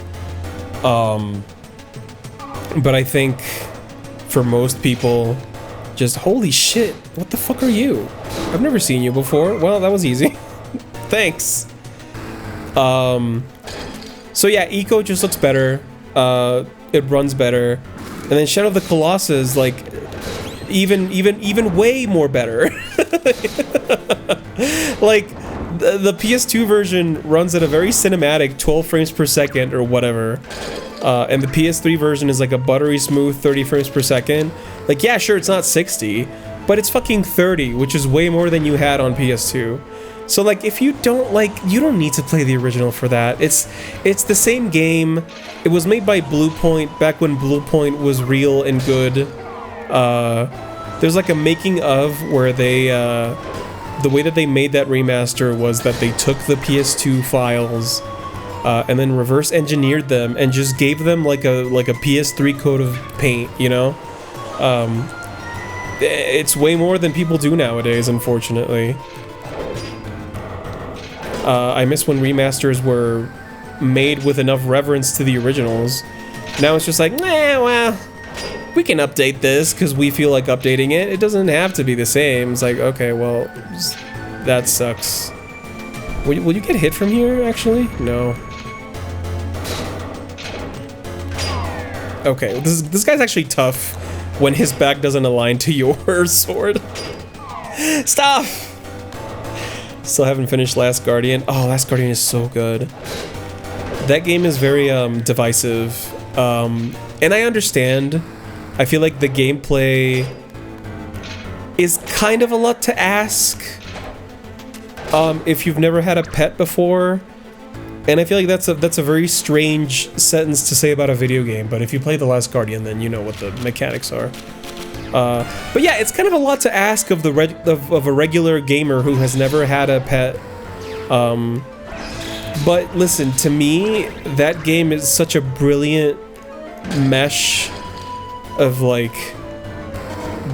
But I think for most people, just holy shit, what the fuck are you? I've never seen you before. Well, that was easy. Thanks. So yeah, Ico just looks better. It runs better. And then Shadow of the Colossus, like, even way more better. Like, the PS2 version runs at a very cinematic 12 frames per second or whatever. And the PS3 version is like a buttery smooth 30 frames per second. Like, yeah, sure, it's not 60, but it's fucking 30, which is way more than you had on PS2. So, like, if you don't, like, you don't need to play the original for that. It's the same game. It was made by Bluepoint back when Bluepoint was real and good. There's like a making of where they, the way that they made that remaster was that they took the PS2 files and then reverse engineered them and just gave them like a PS3 coat of paint, you know? It's way more than people do nowadays, unfortunately. I miss when remasters were made with enough reverence to the originals. Now it's just like, well, we can update this because we feel like updating it. It doesn't have to be the same. It's like, okay, well, that sucks. Will you get hit from here, actually? No. Okay, this guy's actually tough when his back doesn't align to your sword. Stop! Still haven't finished Last Guardian. Oh, Last Guardian is so good. That game is very divisive. And I understand. I feel like the gameplay is kind of a lot to ask if you've never had a pet before. And I feel like that's a very strange sentence to say about a video game, but if you play The Last Guardian, then you know what the mechanics are. But yeah, it's kind of a lot to ask of of a regular gamer who has never had a pet. But listen, to me, that game is such a brilliant mesh of like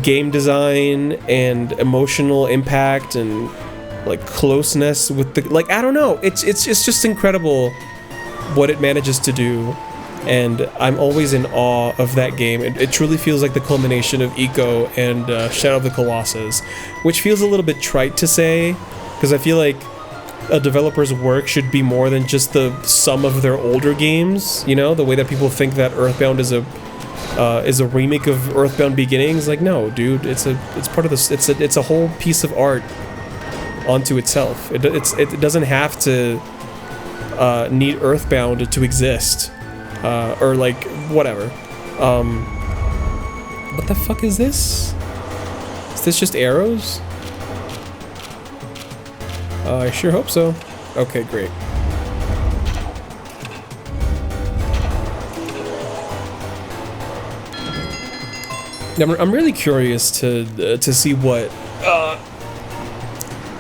game design and emotional impact and like closeness with the, like, I don't know, it's just incredible what it manages to do, and I'm always in awe of that game. It truly feels like the culmination of Eco and Shadow of the Colossus, which feels a little bit trite to say, because I feel like a developer's work should be more than just the sum of their older games, you know, the way that people think that Earthbound is a remake of Earthbound Beginnings. Like, no, dude, it's part of this, it's a whole piece of art onto itself. It doesn't have to need Earthbound to exist, or like whatever. What the fuck is this? Is this just arrows? I sure hope so. Okay, great. I'm really curious to see what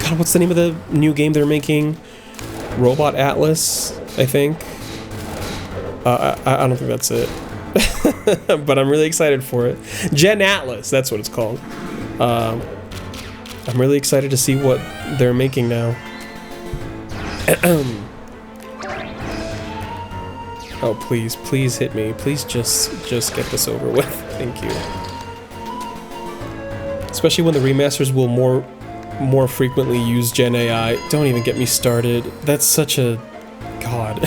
God, what's the name of the new game they're making? Robot Atlas, I think. I don't think that's it. But I'm really excited for it. Gen Atlas, that's what it's called. I'm really excited to see what they're making now. Oh, please hit me. Please just get this over with. Thank you. Especially when the remasters will more frequently use Gen AI. Don't even get me started. That's such a... God.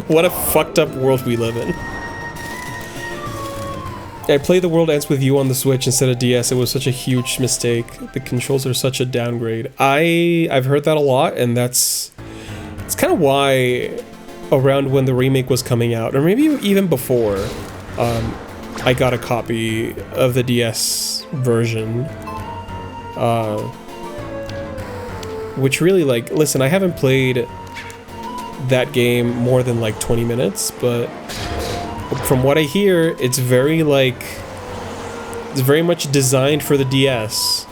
What a fucked up world we live in. I played The World Ends With You on the Switch instead of DS. It was such a huge mistake. The controls are such a downgrade. I've heard that a lot, and it's kind of why around when the remake was coming out, or maybe even before, I got a copy of the DS version. Which really, like, listen, I haven't played that game more than like 20 minutes, but from what I hear, it's very like, it's very much designed for the DS.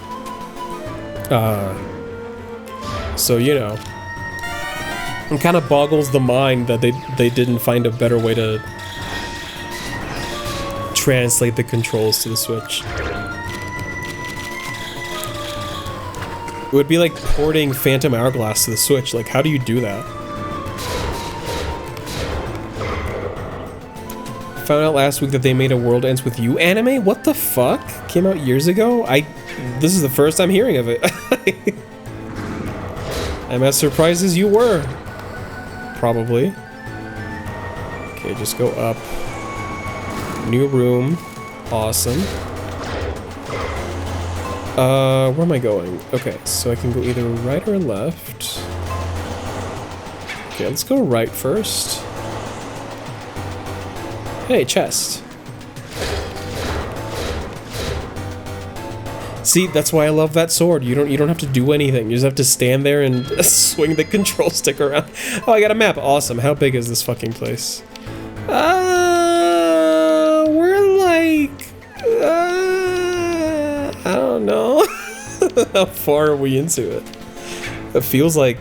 So, you know, it kind of boggles the mind that they didn't find a better way to translate the controls to the Switch. It would be like porting Phantom Hourglass to the Switch. Like, how do you do that? Found out last week that they made a World Ends With You anime? What the fuck? Came out years ago? This is the first I'm hearing of it. I'm as surprised as you were. Probably. Okay, just go up. New room. Awesome. Where am I going? Okay, so I can go either right or left. Okay, let's go right first. Hey, chest. See, that's why I love that sword. You don't have to do anything. You just have to stand there and swing the control stick around. Oh, I got a map. Awesome. How big is this fucking place? We're like, I don't know. How far are we into it? It feels like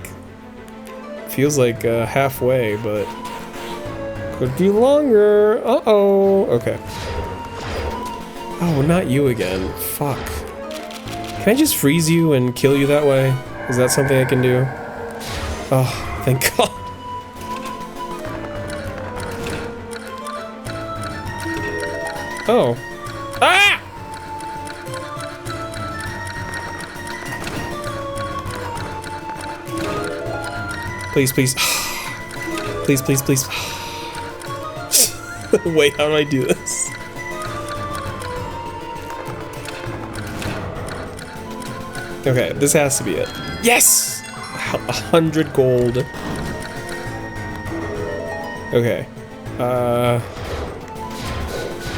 halfway, but could be longer. Uh-oh. Okay. Oh, not you again. Fuck. Can I just freeze you and kill you that way? Is that something I can do? Oh, thank God. Oh. Ah! Please, please. Please, please, please. Wait, how do I do this? Okay, this has to be it. Yes! 100 gold. Okay.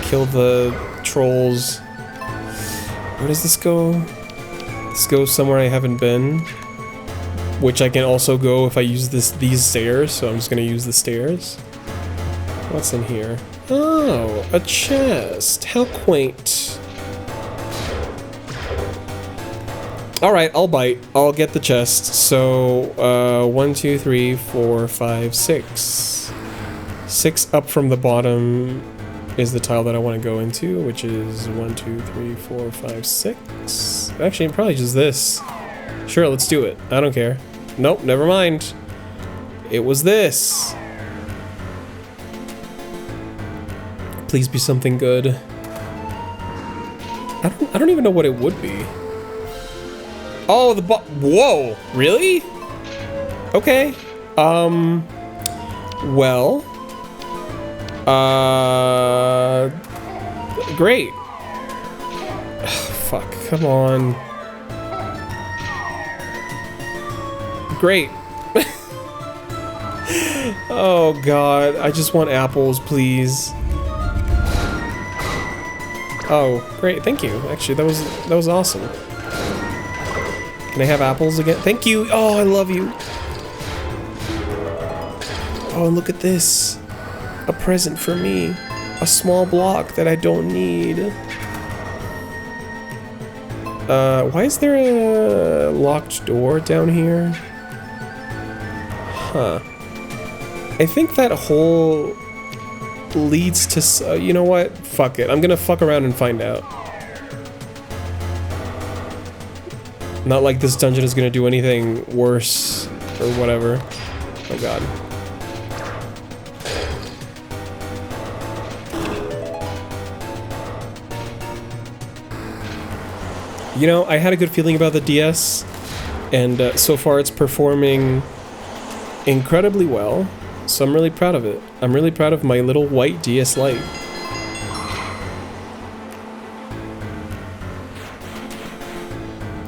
Kill the trolls. Where does this go? This goes somewhere I haven't been. Which I can also go if I use these stairs, so I'm just gonna use the stairs. What's in here? Oh, a chest. How quaint. Alright, I'll bite. I'll get the chest. So, 1, 2, 3, 4, 5, 6. 6 up from the bottom is the tile that I want to go into, which is 1, 2, 3, 4, 5, 6. Actually, probably just this. Sure, let's do it. I don't care. Nope, never mind. It was this. Please be something good. I don't even know what it would be. Oh, whoa, really? Okay. Well. Great. Fuck, come on. Great. Oh god, I just want apples, please. Oh, great, thank you. Actually, that was awesome. Can I have apples again? Thank you! Oh, I love you! Oh, and look at this. A present for me. A small block that I don't need. Why is there a locked door down here? Huh. I think that hole leads to... you know what? Fuck it. I'm gonna fuck around and find out. Not like this dungeon is gonna do anything worse or whatever. Oh god. You know, I had a good feeling about the DS, and so far it's performing incredibly well, so I'm really proud of it. I'm really proud of my little white DS Lite.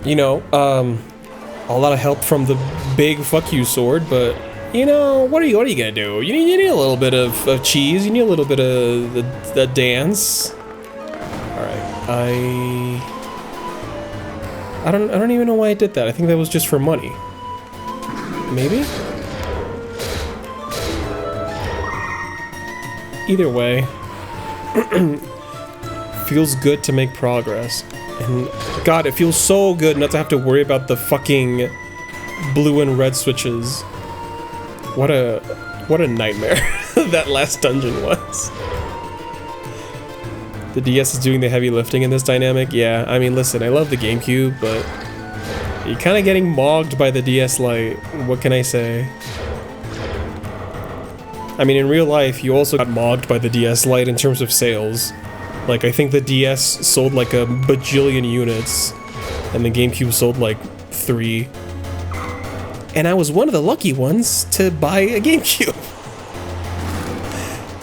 You know, a lot of help from the big fuck you sword, but you know, what are you gonna do? You need a little bit of cheese. You need a little bit of the dance. All right, I don't even know why I did that. I think that was just for money. Maybe. Either way, feels good to make progress. And god, it feels so good not to have to worry about the fucking blue and red switches. What a nightmare that last dungeon was. The DS is doing the heavy lifting in this dynamic. Yeah, I mean, listen, I love the GameCube, but you're kind of getting mogged by the DS Lite. What can I say? I mean, in real life, you also got mogged by the DS Lite in terms of sales. Like, I think the DS sold like a bajillion units, and the GameCube sold like 3. And I was one of the lucky ones to buy a GameCube.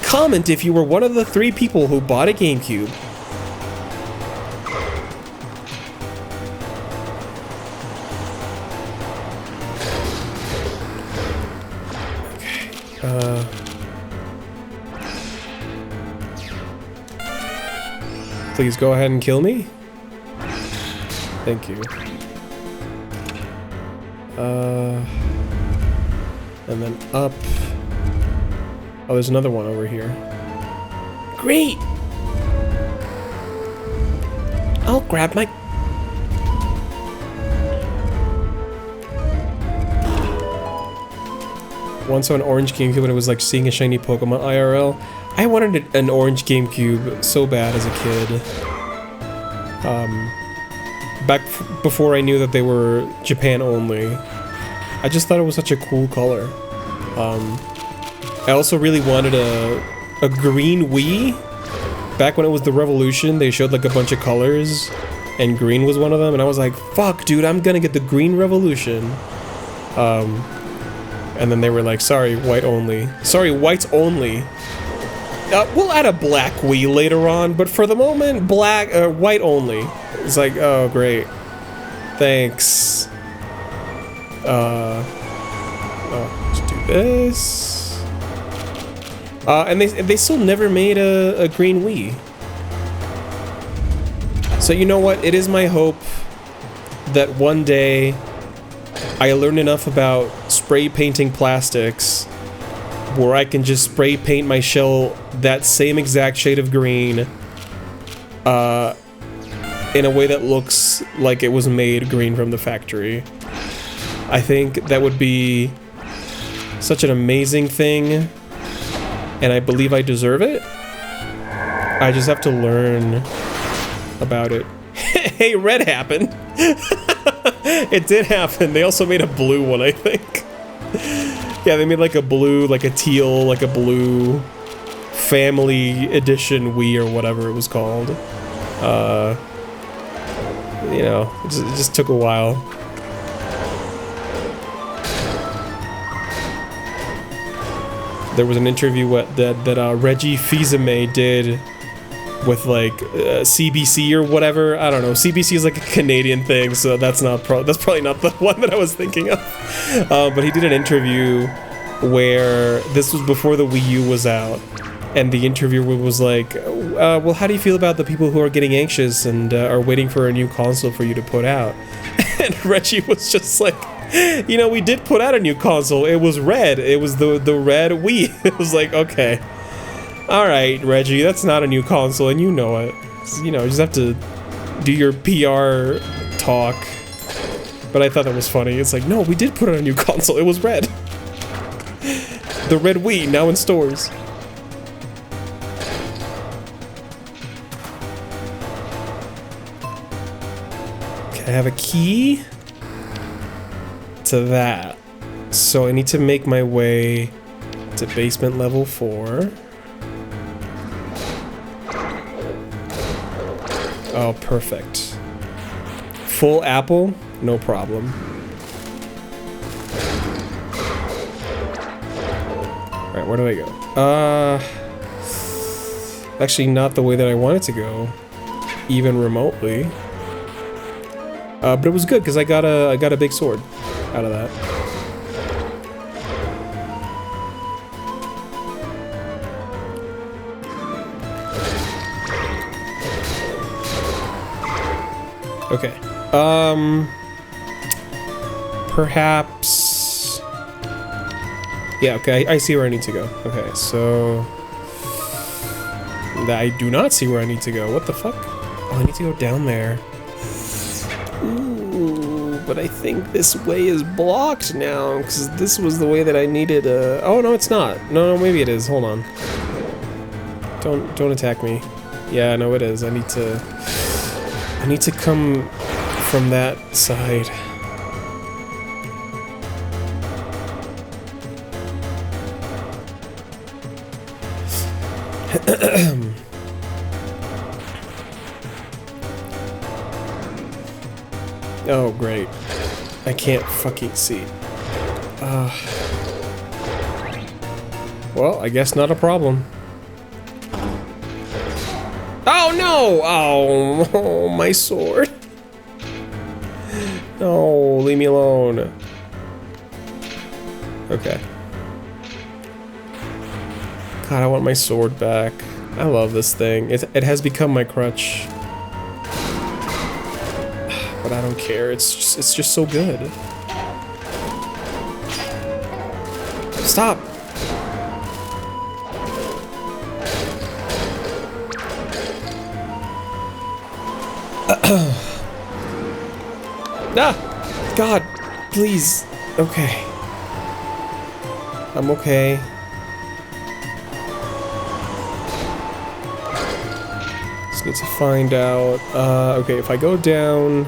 Comment if you were one of the 3 people who bought a GameCube. Okay, please go ahead and kill me. Thank you. And then up. Oh, there's another one over here. Great! I'll grab my... Once on an orange GameCube when it was like seeing a shiny Pokemon IRL. I wanted an orange GameCube so bad as a kid. Back before I knew that they were Japan only. I just thought it was such a cool color. I also really wanted a green Wii. Back when it was the Revolution, they showed like a bunch of colors, and green was one of them, and I was like, fuck dude, I'm gonna get the green Revolution. And then they were like, sorry, white only. Sorry, whites only. We'll add a black Wii later on, but for the moment, white only. It's like, oh, great. Thanks. Let's do this. And they still never made a green Wii. So you know what? It is my hope that one day I learn enough about spray painting plastics where I can just spray paint my shell that same exact shade of green in a way that looks like it was made green from the factory. I think that would be such an amazing thing, and I believe I deserve it. I just have to learn about it. Hey, red happened. It did happen. They also made a blue one, I think. Yeah, they made like a blue, like a teal, like a blue family edition Wii or whatever it was called. You know, it just took a while. There was an interview that Reggie Fils-Aimé did with like CBC or whatever. I don't know. CBC is like a Canadian thing, so that's probably not the one that I was thinking of. But he did an interview where this was before the Wii U was out, and the interviewer was like, well, how do you feel about the people who are getting anxious and are waiting for a new console for you to put out? And Reggie was just like, you know, we did put out a new console. It was red. It was the red Wii. It was like, okay. Alright, Reggie, that's not a new console, and you know it. You know, you just have to do your PR talk. But I thought that was funny. It's like, no, we did put out a new console. It was red. The red Wii, now in stores. Okay, I have a key to that. So I need to make my way to basement level 4. Oh, perfect. Full apple? No problem. Alright, where do I go? Actually not the way that I wanted to go. Even remotely. But it was good, because I got a big sword out of that. Okay. Perhaps... Yeah, okay, I see where I need to go. Okay, so... I do not see where I need to go. What the fuck? Oh, I need to go down there. Ooh, but I think this way is blocked now, because this was the way that I needed Oh, no, it's not. No, maybe it is. Hold on. Don't attack me. Yeah, no, it is. I need to come from that side. Oh, great. I can't fucking see. Well, I guess not a problem. Oh no! Oh, my sword. No, leave me alone. Okay. God, I want my sword back. I love this thing. It has become my crutch. But I don't care. It's just so good. Stop. Ah! God, please. Okay. I'm okay. Just need to find out. Okay, if I go down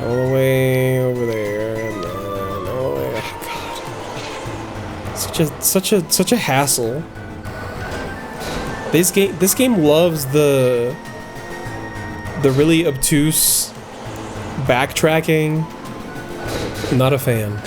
all the way over there and then all the way. Oh, God. Such a hassle. This game loves the really obtuse backtracking. Not a fan.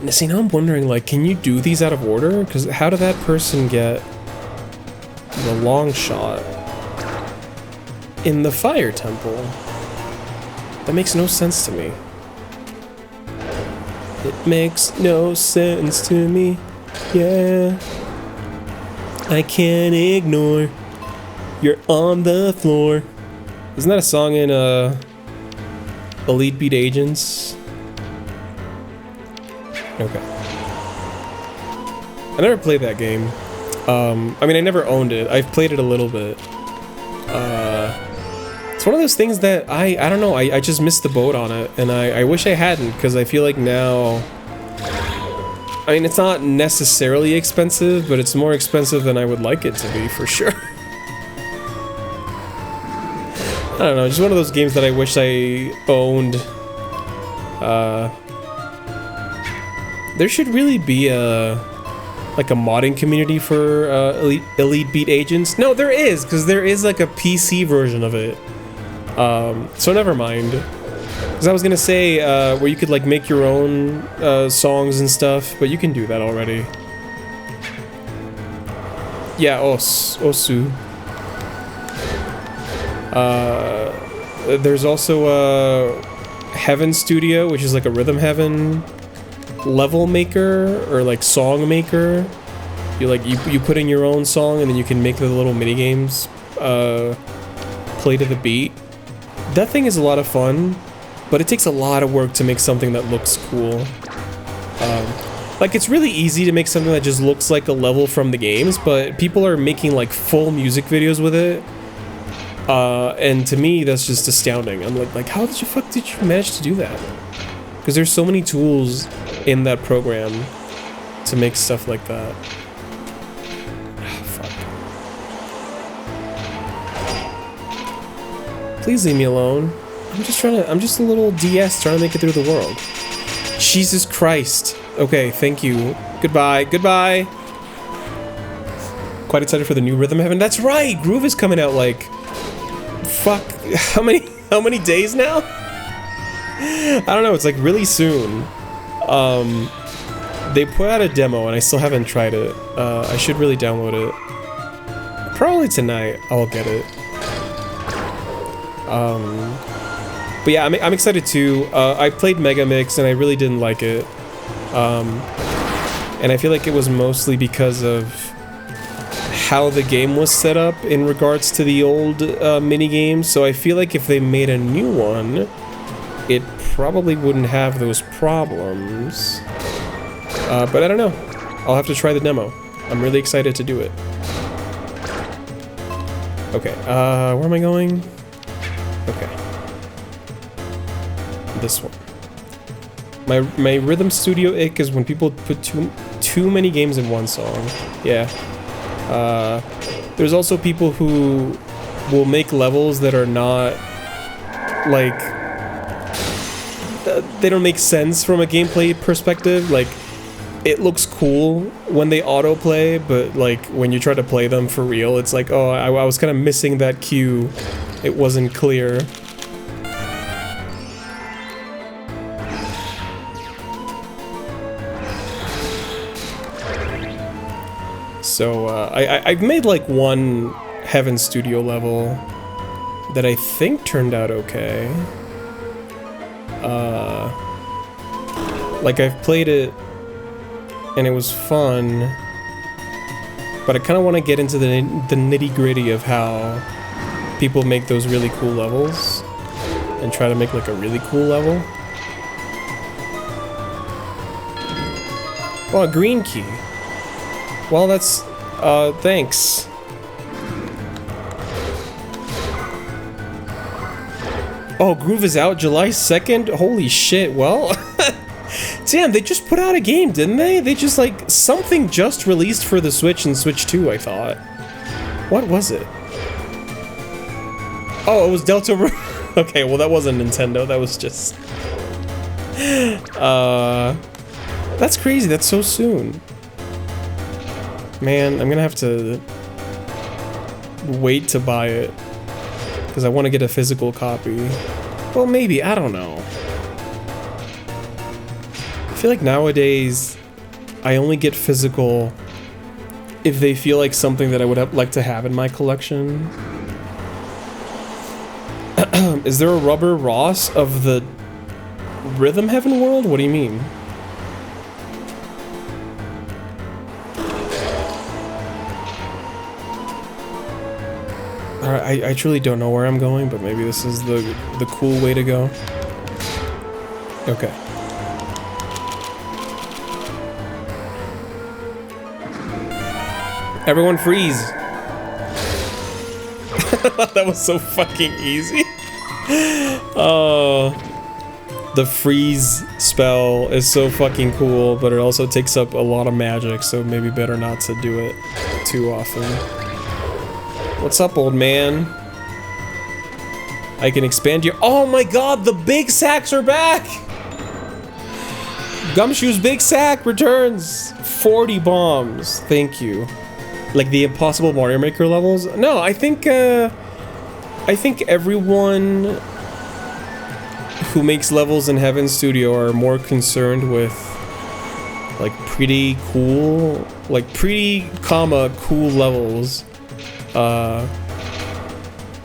See, now I'm wondering, like, can you do these out of order? Because how did that person get the long shot in the fire temple? That makes no sense to me. It makes no sense to me. Yeah. I can't ignore. You're on the floor. Isn't that a song in Elite Beat Agents? Okay. I never played that game. I mean, I never owned it. I've played it a little bit. It's one of those things that I don't know, I just missed the boat on it, and I wish I hadn't, because I feel like now... I mean, it's not necessarily expensive, but it's more expensive than I would like it to be, for sure. I don't know, just one of those games that I wish I owned. There should really be like a modding community for Elite Beat Agents. No, there is, because there is like a PC version of it. So never mind. Because I was gonna say where you could like make your own songs and stuff, but you can do that already. Yeah, Osu. There's also Heaven Studio, which is like a Rhythm Heaven level maker or like song maker. You like you put in your own song and then you can make the little mini games play to the beat. That thing is a lot of fun, but it takes a lot of work to make something that looks cool. Like, it's really easy to make something that just looks like a level from the games, but people are making like full music videos with it. And to me, that's just astounding. I'm like, how did you manage to do that? Because there's so many tools in that program to make stuff like that. Oh, fuck. Please leave me alone. I'm just a little DS trying to make it through the world. Jesus Christ. Okay, thank you. Goodbye. Goodbye. Quite excited for the new Rhythm Heaven. That's right. Groove is coming out like, fuck. How many days now? I don't know. It's like really soon. They put out a demo and I still haven't tried it. I should really download it. Probably tonight I'll get it. But yeah, I'm excited too. I played Mega Mix and I really didn't like it. And I feel like it was mostly because of how the game was set up in regards to the old mini games. So I feel like if they made a new one, it probably wouldn't have those problems. But I don't know. I'll have to try the demo. I'm really excited to do it. Okay, where am I going? Okay. This one. My Rhythm Studio ick is when people put too many games in one song. Yeah. There's also people who will make levels that are not like they don't make sense from a gameplay perspective. Like, it looks cool when they autoplay, but like when you try to play them for real, it's like, oh, I was kind of missing that cue. It wasn't clear. So, I've made like one Heaven Studio level that I think turned out okay. Like, I've played it and it was fun, but I kind of want to get into the nitty-gritty of how people make those really cool levels and try to make like a really cool level. Oh, a green key. Well, that's, thanks. Oh, Groove is out July 2nd? Holy shit, well... Damn, they just put out a game, didn't they? They just, like, something just released for the Switch and Switch 2, I thought. What was it? Oh, it was Delta... Okay, well, that wasn't Nintendo, that was just... That's crazy, that's so soon. Man, I'm gonna have to wait to buy it because I want to get a physical copy. Well, maybe, I don't know. feel like nowadays I only get physical if they feel like something that I would like to have in my collection. Is there a rubber Ross of the Rhythm Heaven world? What do you mean? Alright, I truly don't know where I'm going, but maybe this is the cool way to go. Okay. Everyone freeze! That was so fucking easy. Oh, the freeze spell is so fucking cool, but it also takes up a lot of magic, so maybe better not to do it too often. What's up, old man? I can expand your— oh my god, the big sacks are back! Gumshoe's big sack returns! 40 bombs, thank you. Like the impossible Mario Maker levels? No, I think everyone who makes levels in Heaven Studio are more concerned with like pretty cool, cool levels. I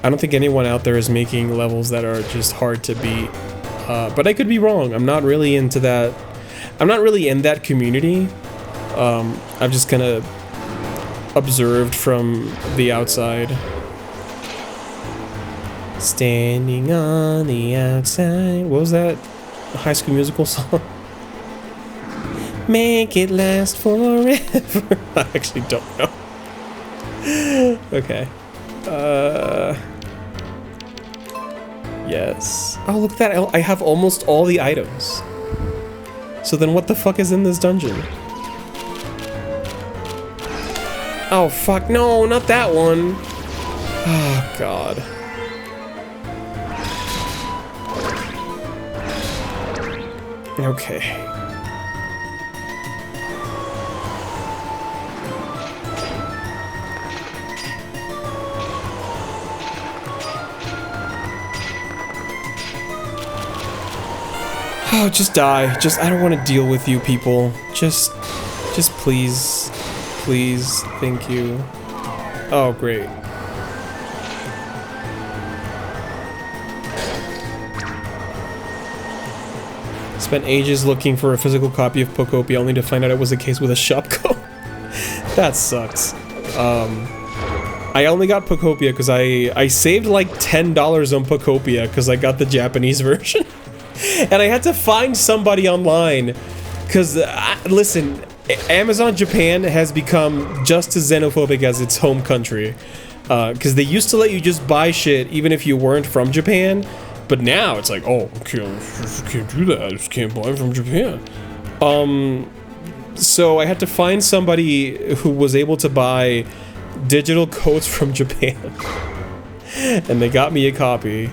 don't think anyone out there is making levels that are just hard to beat. But I could be wrong. I'm not really into that. I'm not really in that community. I've just kind of observed from the outside. Standing on the outside. What was that High School Musical song? Make it last forever. I actually don't know. Okay. Yes. Oh, look at that. I have almost all the items. So then what the fuck is in this dungeon? Oh, fuck. No, not that one. Oh, God. Okay. Oh, just die. I don't want to deal with you people. Just please. Please. Thank you. Oh, great. Spent ages looking for a physical copy of Pokopia only to find out it was a case with a Shopko. That sucks. I only got Pokopia because I saved like $10 on Pokopia because I got the Japanese version. And I had to find somebody online because, listen, Amazon Japan has become just as xenophobic as its home country. Because they used to let you just buy shit even if you weren't from Japan. But now it's like, oh, can't do that. I just can't buy from Japan. So I had to find somebody who was able to buy digital codes from Japan. And they got me a copy.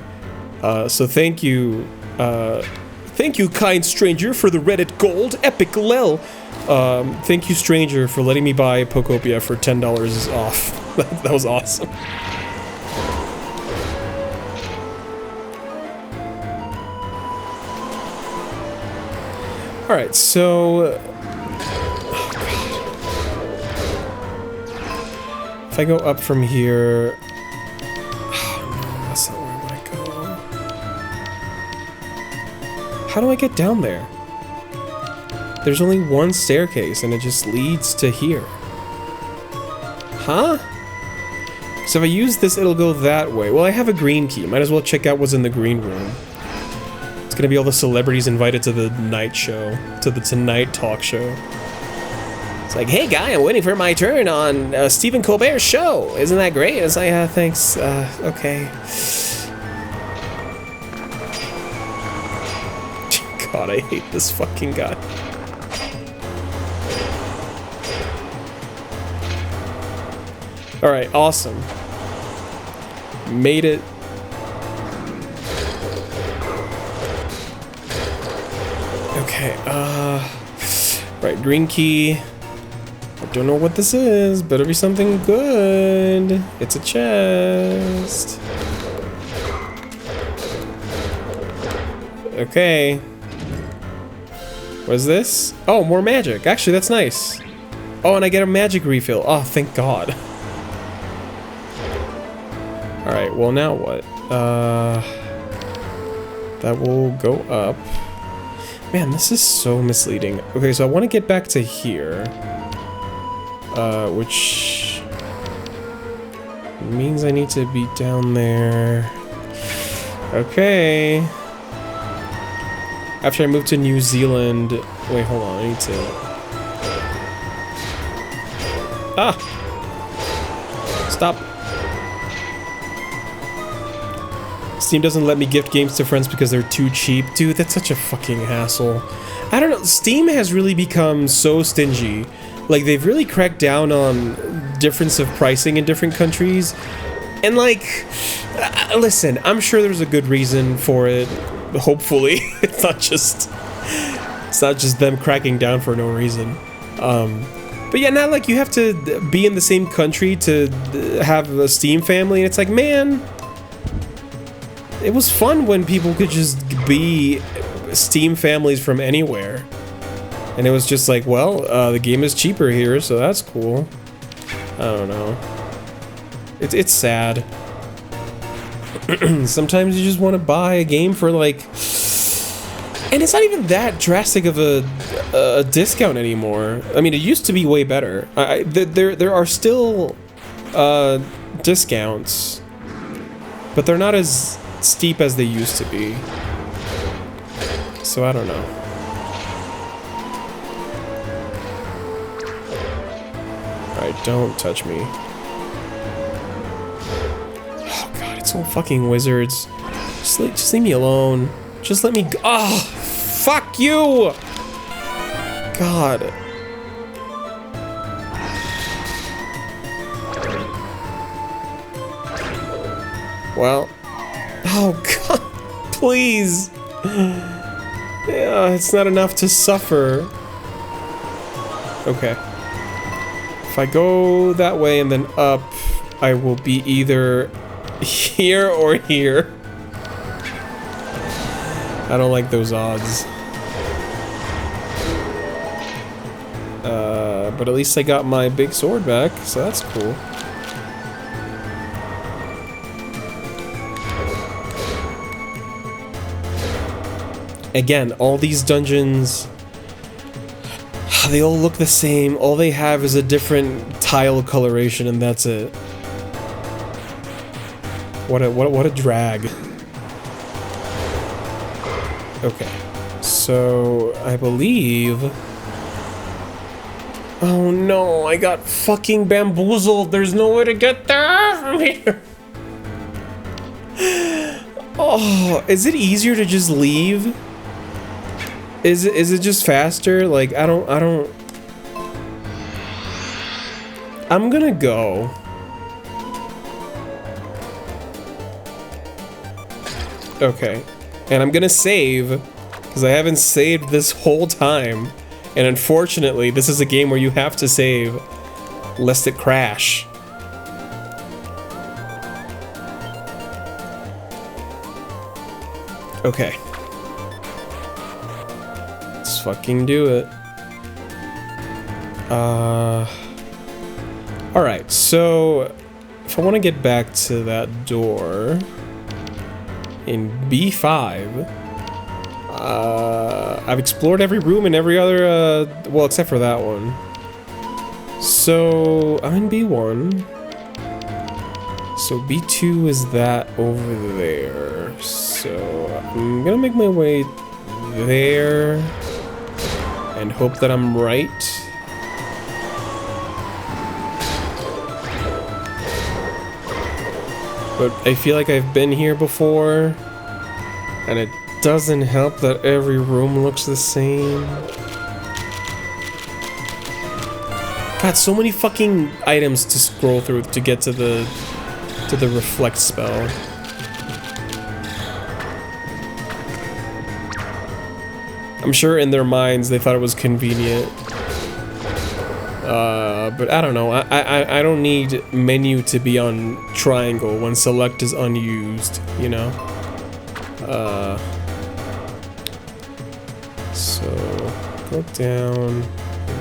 So thank you. Thank you, kind stranger, for the Reddit gold. Epic lel. Thank you, stranger, for letting me buy Pokopia for $10 off. That was awesome. Alright, so... oh, God. If I go up from here... oh, no, that's not where I want to go. How do I get down there? There's only one staircase, and it just leads to here. Huh? So if I use this, it'll go that way. Well, I have a green key. Might as well check out what's in the green room. It's gonna be all the celebrities invited to the night show. To the Tonight talk show. It's like, hey guy, I'm waiting for my turn on Stephen Colbert's show. Isn't that great? It's like, thanks. Okay. God, I hate this fucking guy. Alright, awesome. Made it. Okay, right, green key. I don't know what this is. Better be something good. It's a chest. Okay. What's this? Oh, more magic. Actually, that's nice. Oh, and I get a magic refill. Oh, thank God. Alright, well now what? That will go up. Man, this is so misleading. Okay, so I want to get back to here. Which means I need to be down there. Okay. After I move to New Zealand... Wait, hold on, I need to... Ah! Stop. Steam doesn't let me gift games to friends because they're too cheap. Dude, that's such a fucking hassle. I don't know, Steam has really become so stingy. Like, they've really cracked down on difference of pricing in different countries. And like, listen, I'm sure there's a good reason for it. Hopefully, it's not just them cracking down for no reason. But yeah, not like you have to be in the same country to have a Steam family, and it's like, man, it was fun when people could just be Steam families from anywhere. And it was just like, well, the game is cheaper here, so that's cool. I don't know. It's sad. Sometimes you just want to buy a game for like... And it's not even that drastic of a discount anymore. I mean, it used to be way better. There are still discounts, but they're not as steep as they used to be. So I don't know. Alright, don't touch me. Oh god, it's all fucking wizards. Just leave me alone. Just let me go. Oh, fuck you! God. Well. Oh god, please. Yeah, it's not enough to suffer. Okay. If I go that way and then up, I will be either here or here. I don't like those odds. But at least I got my big sword back, so that's cool. Again, all these dungeons, they all look the same. All they have is a different tile coloration, and that's it. What a drag. Okay, so I believe... Oh no, I got fucking bamboozled. There's no way to get there from here. Oh, is it easier to just leave? Is it just faster? Like, I don't... I'm gonna go. Okay. And I'm gonna save, because I haven't saved this whole time. And unfortunately, this is a game where you have to save, lest it crash. Okay. Let's fucking do it. Alright, so if I want to get back to that door in B5, I've explored every room and every other, well, except for that one. So, I'm in B1. So, B2 is that over there. So, I'm gonna make my way there and hope that I'm right. But I feel like I've been here before, and it doesn't help that every room looks the same. God, so many fucking items to scroll through to get to the reflect spell. I'm sure in their minds they thought it was convenient. But I don't know. I don't need menu to be on triangle when select is unused, you know? So, Go down.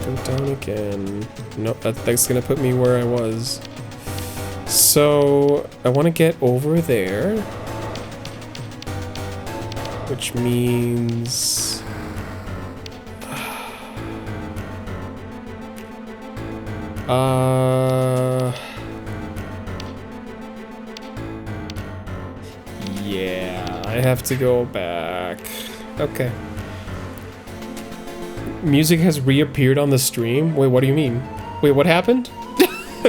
Go down again. Nope, that's gonna put me where I was. So, I want to get over there. Which means... Yeah, I have to go back. Okay. Music has reappeared on the stream? Wait, what do you mean? Wait, what happened?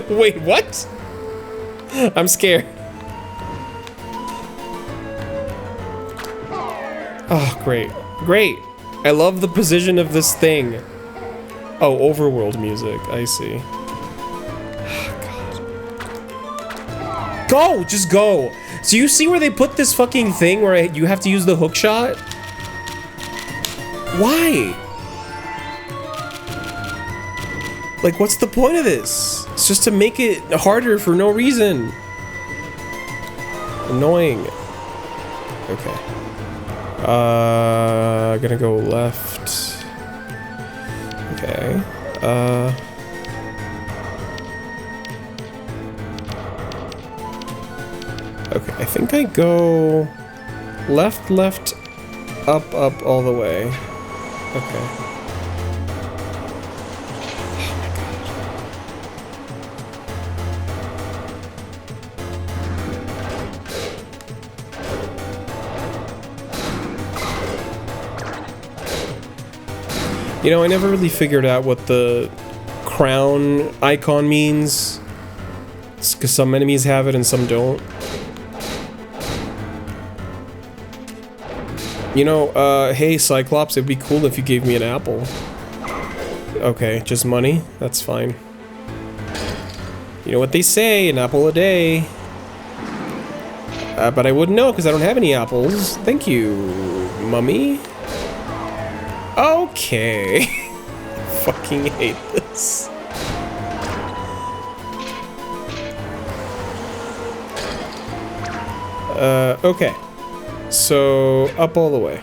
Wait, what? I'm scared. Oh, great. Great. I love the position of this thing. Oh, overworld music. I see. God. Go! Just go! So you see where they put this fucking thing where you have to use the hook shot? Why? Like, what's the point of this? It's just to make it harder for no reason. Annoying. Okay. Gonna go left. Okay. Okay, I think I go left, left, up, up, all the way. Okay. You know, I never really figured out what the crown icon means. It's because some enemies have it and some don't. You know, hey Cyclops, it'd be cool if you gave me an apple. Okay, just money? That's fine. You know what they say, an apple a day. But I wouldn't know because I don't have any apples. Thank you, mummy. Okay. Fucking hate this. Okay. So, up all the way.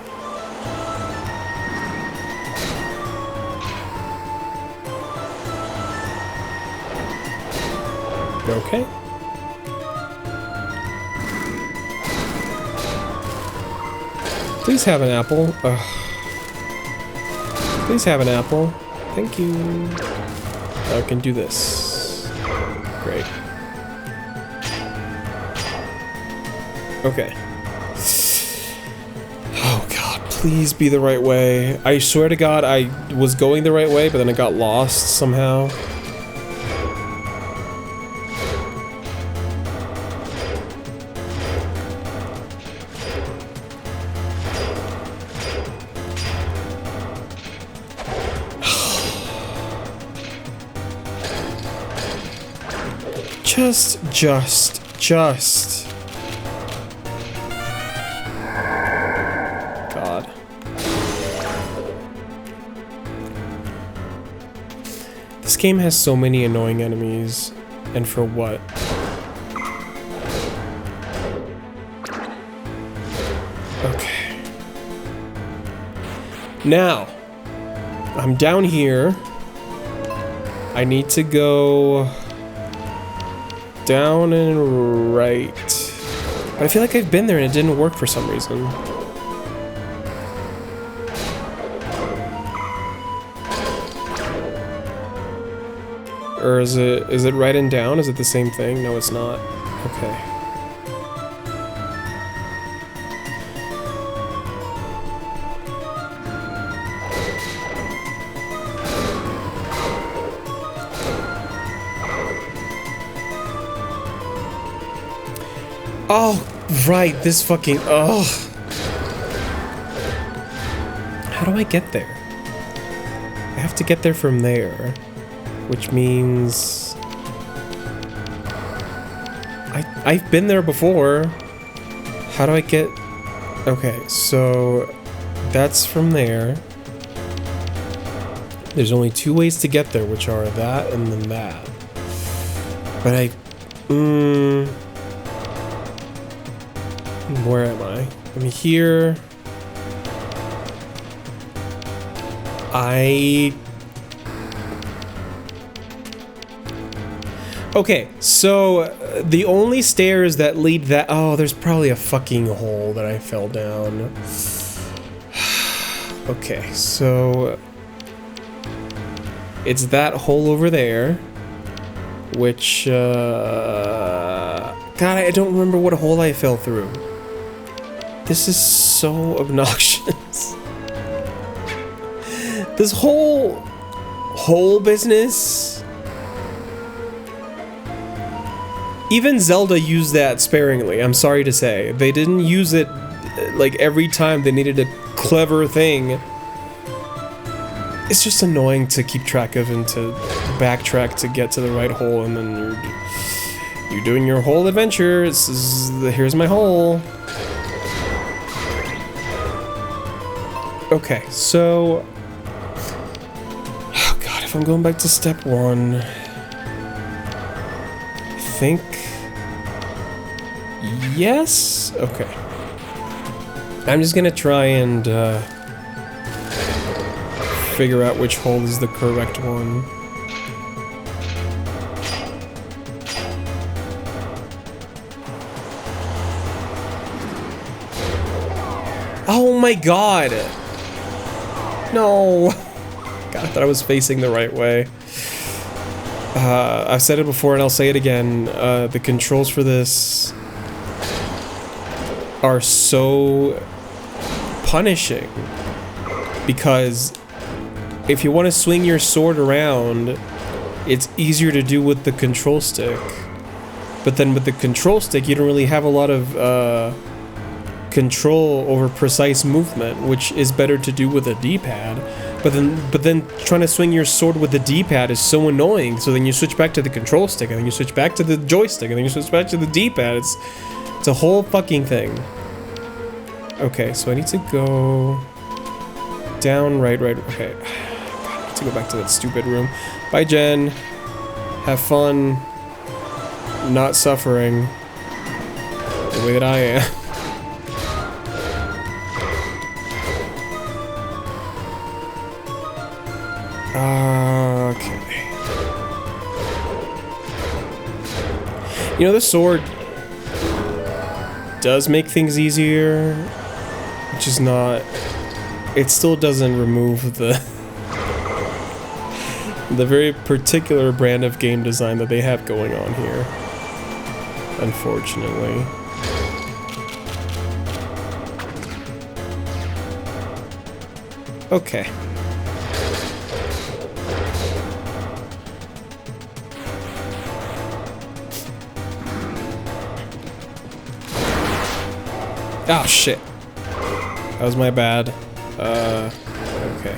Okay. Please have an apple. Ugh. Please have an apple. Thank you. I can do this. Great. Okay. Oh god, please be the right way. I swear to god I was going the right way, but then I got lost somehow. Just. God. This game has so many annoying enemies, and for what? Okay. Now, I'm down here. I need to go down and right. But I feel like I've been there and it didn't work for some reason. Or is it right and down? Is it the same thing? No, it's not. Okay. Oh, right, this fucking, ugh. How do I get there? I have to get there from there, which means I've been there before. How do I get, okay, so that's from there. There's only two ways to get there, which are that and then that. But where am I? I'm here. Okay, so the only stairs that lead that... Oh, there's probably a fucking hole that I fell down. Okay, so... It's that hole over there. Which, God, I don't remember what hole I fell through. This is so obnoxious. This whole business... Even Zelda used that sparingly, I'm sorry to say. They didn't use it, like, every time they needed a clever thing. It's just annoying to keep track of and to backtrack to get to the right hole, and then you're doing your whole adventure. Here's my hole. Okay, so... Oh god, if I'm going back to step 1... I think... Yes? Okay. I'm just gonna try and figure out which hole is the correct one. Oh my god! No! God, I thought I was facing the right way. I've said it before and I'll say it again. The controls for this are so punishing, because if you want to swing your sword around, it's easier to do with the control stick. But then with the control stick, you don't really have a lot of control over precise movement, which is better to do with a D-pad. But then trying to swing your sword with the D-pad is so annoying. So then you switch back to the control stick, and then you switch back to the joystick, and then you switch back to the D-pad. It's a whole fucking thing. Okay, so I need to go down, right. Okay, God, I need to go back to that stupid room. Bye, Jen. Have fun. Not suffering the way that I am. Okay. You know, the sword does make things easier, which is not... It still doesn't remove the very particular brand of game design that they have going on here, unfortunately. Okay. Oh shit. That was my bad. Okay.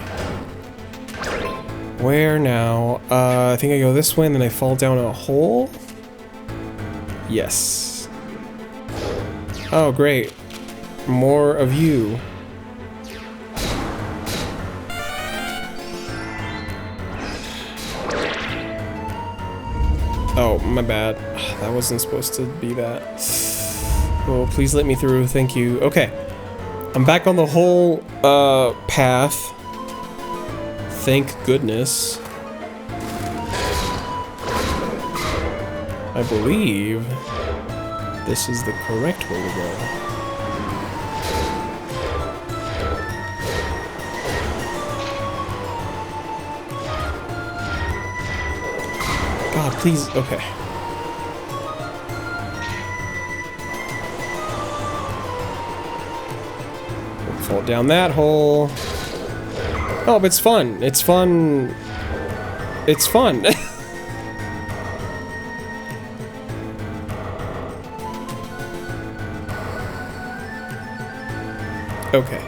Where now? I think I go this way and then I fall down a hole? Yes. Oh, great. More of you. Oh, my bad. That wasn't supposed to be that. Oh, please let me through. Thank you. Okay. I'm back on the whole, path. Thank goodness. I believe this is the correct way to go. God, please. Okay. Fall down that hole. Oh, but it's fun. It's fun. It's fun. Okay.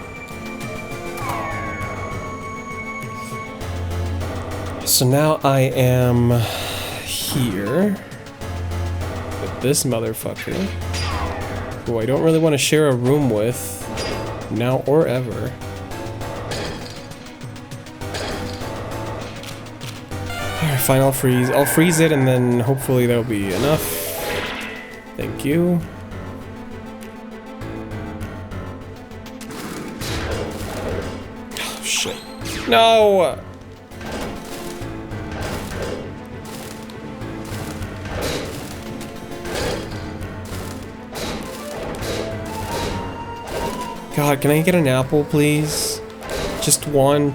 So now I am here with this motherfucker, who I don't really want to share a room with. Now or ever. Alright, fine, I'll freeze. I'll freeze it and then hopefully that'll be enough. Thank you. Oh, shit. No! God, can I get an apple, please? Just one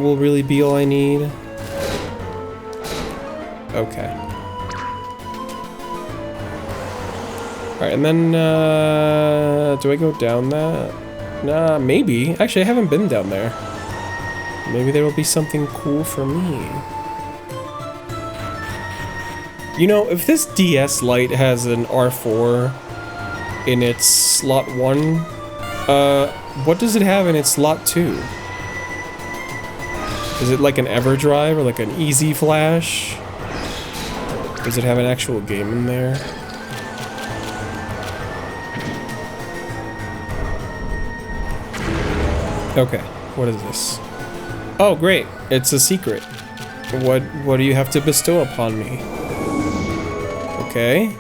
will really be all I need. Okay. Alright, and then, do I go down that? Nah, maybe. Actually, I haven't been down there. Maybe there will be something cool for me. You know, if this DS Lite has an R4 in its slot 1, what does it have in its slot 2? Is it like an EverDrive or like an Easy Flash? Does it have an actual game in there? Okay, what is this? Oh, great. It's a secret. What do you have to bestow upon me? Okay.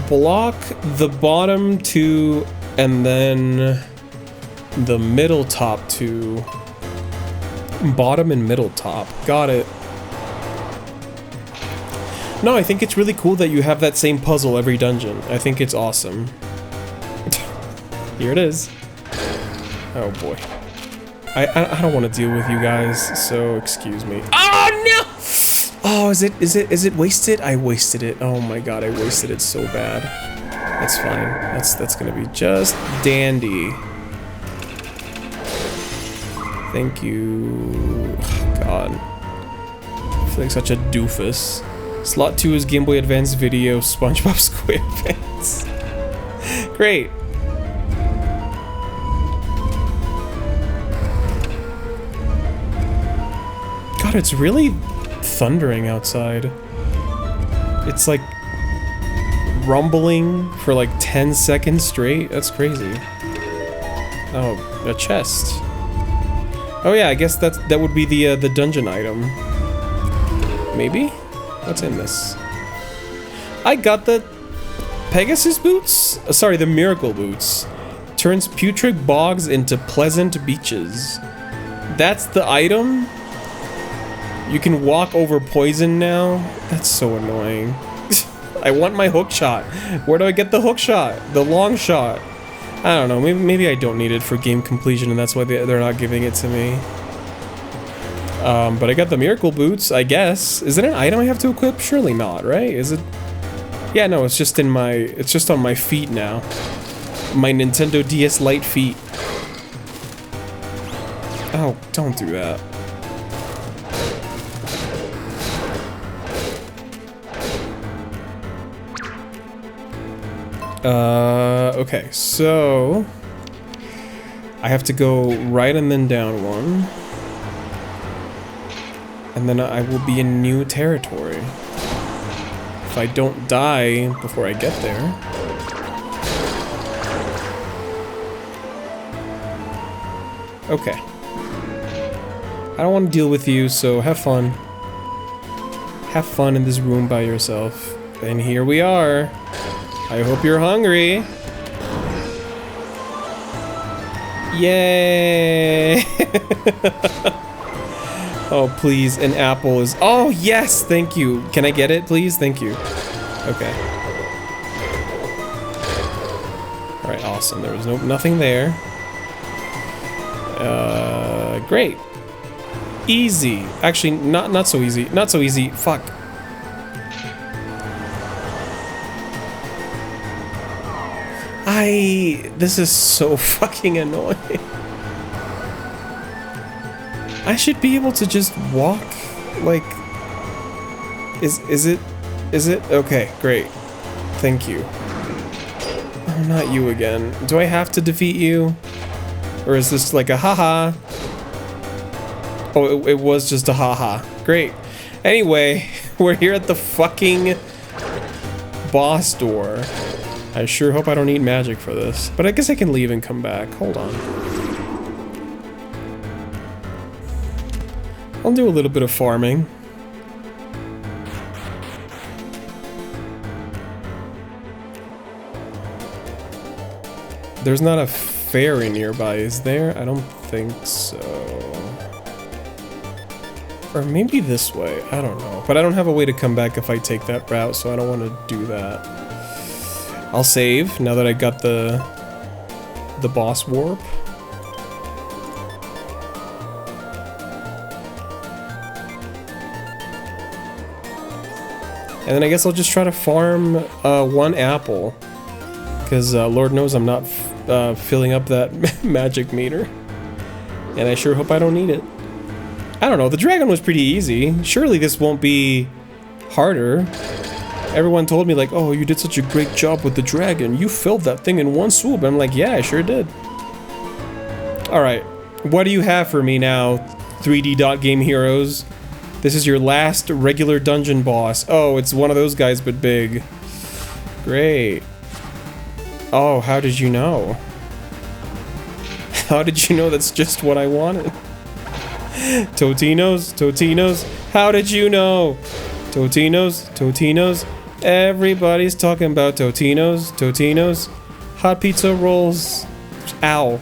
Block the bottom 2 and then the middle top 2. Bottom and middle top. Got it. No, I think it's really cool that you have that same puzzle every dungeon. I think it's awesome. Here it is. Oh boy. I don't want to deal with you guys, so excuse me. Oh no! Oh, is it wasted? I wasted it. Oh my god, I wasted it so bad. That's fine. That's gonna be just dandy. Thank you. Oh, god. I feel like such a doofus. Slot 2 is Game Boy Advance Video, SpongeBob SquarePants. Great. God, it's really thundering outside. It's like rumbling for like 10 seconds straight. That's crazy. Oh, a chest. Oh yeah, I guess that would be the dungeon item. Maybe? What's in this? I got the Pegasus boots? Sorry, the Miracle boots. Turns putrid bogs into pleasant beaches. That's the item? You can walk over poison now? That's so annoying. I want my hook shot. Where do I get the hook shot? The long shot? I don't know, maybe I don't need it for game completion and that's why they're not giving it to me. But I got the Miracle Boots, I guess. Is it an item I have to equip? Surely not, right? Is it? Yeah, no, it's just on my feet now. My Nintendo DS Lite feet. Oh, don't do that. Okay, so I have to go right and then down one. And then I will be in new territory. If I don't die before I get there. Okay. I don't want to deal with you, so have fun. Have fun in this room by yourself. And here we are. I hope you're hungry. Yay! Oh, please, an apple is... Oh, yes! Thank you. Can I get it, please? Thank you. Okay. Alright, awesome. There was nothing there. Great. Easy. Actually, not so easy. Not so easy. Fuck. This is so fucking annoying. I should be able to just walk, like... Is it? Okay, great. Thank you. Oh, not you again. Do I have to defeat you? Or is this like a haha? Oh, it was just a haha. Great. Anyway, we're here at the fucking boss door. I sure hope I don't need magic for this. But I guess I can leave and come back. Hold on. I'll do a little bit of farming. There's not a ferry nearby, is there? I don't think so. Or maybe this way, I don't know. But I don't have a way to come back if I take that route, so I don't want to do that. I'll save, now that I got the boss warp. And then I guess I'll just try to farm 1 apple. Because Lord knows I'm not filling up that magic meter. And I sure hope I don't need it. I don't know, the dragon was pretty easy. Surely this won't be harder. Everyone told me like, oh, you did such a great job with the dragon. You filled that thing in 1 swoop. And I'm like, yeah, I sure did. Alright, what do you have for me now, 3D dot game heroes? This is your last regular dungeon boss. Oh, it's one of those guys but big. Great. Oh, how did you know? How did you know that's just what I wanted? Totino's, Totino's, how did you know? Totino's, Totino's, everybody's talking about Totino's, Totino's, hot pizza rolls. Ow.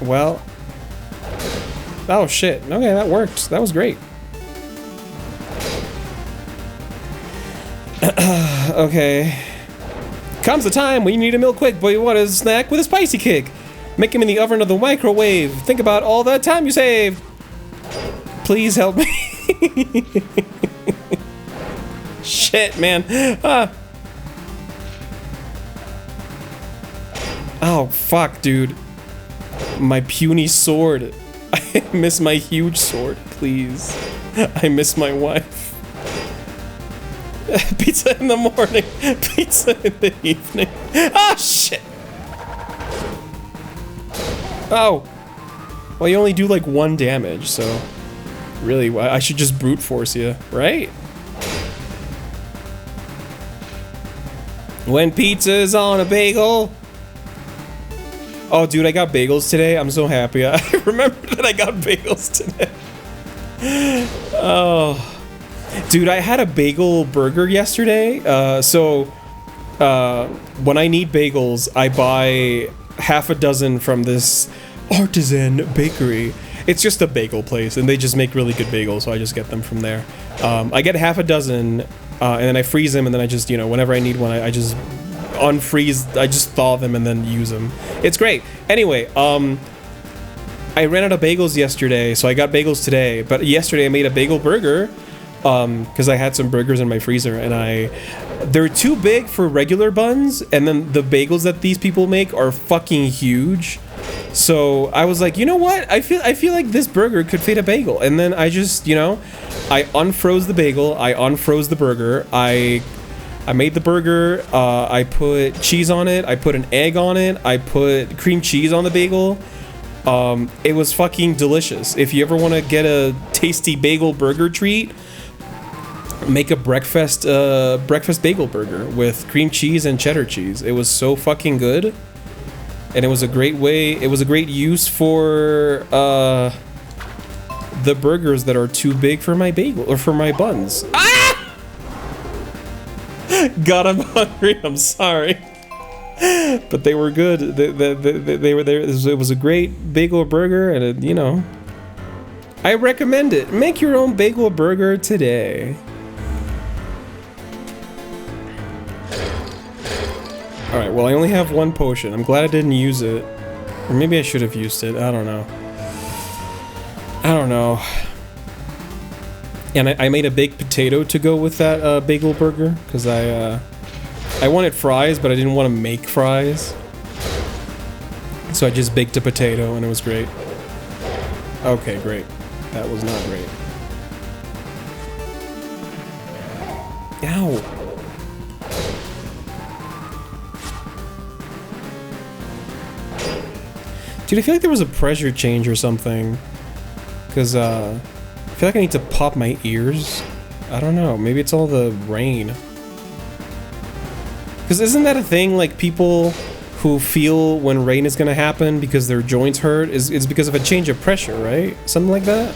Well. Oh shit, okay, that worked. That was great. Okay. Comes the time when you need a meal quick, but you want a snack with a spicy kick. Make him in the oven or the microwave. Think about all the time you saved. Please help me. Shit, man. Oh, fuck, dude. My puny sword. I miss my huge sword, please. I miss my wife. Pizza in the morning. Pizza in the evening. Ah, shit. Oh. Well, you only do like 1 damage, so... Really, I should just brute force you, right? When pizza's on a bagel. Oh, dude, I got bagels today. I'm so happy. I remember that I got bagels today. Oh. Dude, I had a bagel burger yesterday. When I need bagels, I buy half a dozen from this artisan bakery. It's just a bagel place, and they just make really good bagels, so I just get them from there. I get half a dozen, and then I freeze them, and then I just, you know, whenever I need one, I just unfreeze, I just thaw them and then use them. It's great. Anyway, I ran out of bagels yesterday, so I got bagels today, but yesterday I made a bagel burger, because I had some burgers in my freezer, and they're too big for regular buns, and then the bagels that these people make are fucking huge. So I was like, you know what? I feel like this burger could fit a bagel. And then I just, you know, I unfroze the bagel, I unfroze the burger, I made the burger, I put cheese on it, I put an egg on it, I put cream cheese on the bagel. It was fucking delicious. If you ever want to get a tasty bagel burger treat, make a breakfast bagel burger with cream cheese and cheddar cheese. It was so fucking good. And it was a great way, it was a great use for the burgers that are too big for my bagel, or for my buns. Ah! God, I'm hungry, I'm sorry. But they were good, they were there, it was a great bagel burger, and it, you know, I recommend it. Make your own bagel burger today. Alright, well I only have 1 potion. I'm glad I didn't use it. Or maybe I should have used it. I don't know. I don't know. And I made a baked potato to go with that bagel burger. Because I wanted fries, but I didn't want to make fries. So I just baked a potato and it was great. Okay, great. That was not great. Ow. Dude, I feel like there was a pressure change or something. Because, I feel like I need to pop my ears. I don't know, maybe it's all the rain. Because isn't that a thing, like, people who feel when rain is gonna happen because their joints hurt, it's because of a change of pressure, right? Something like that?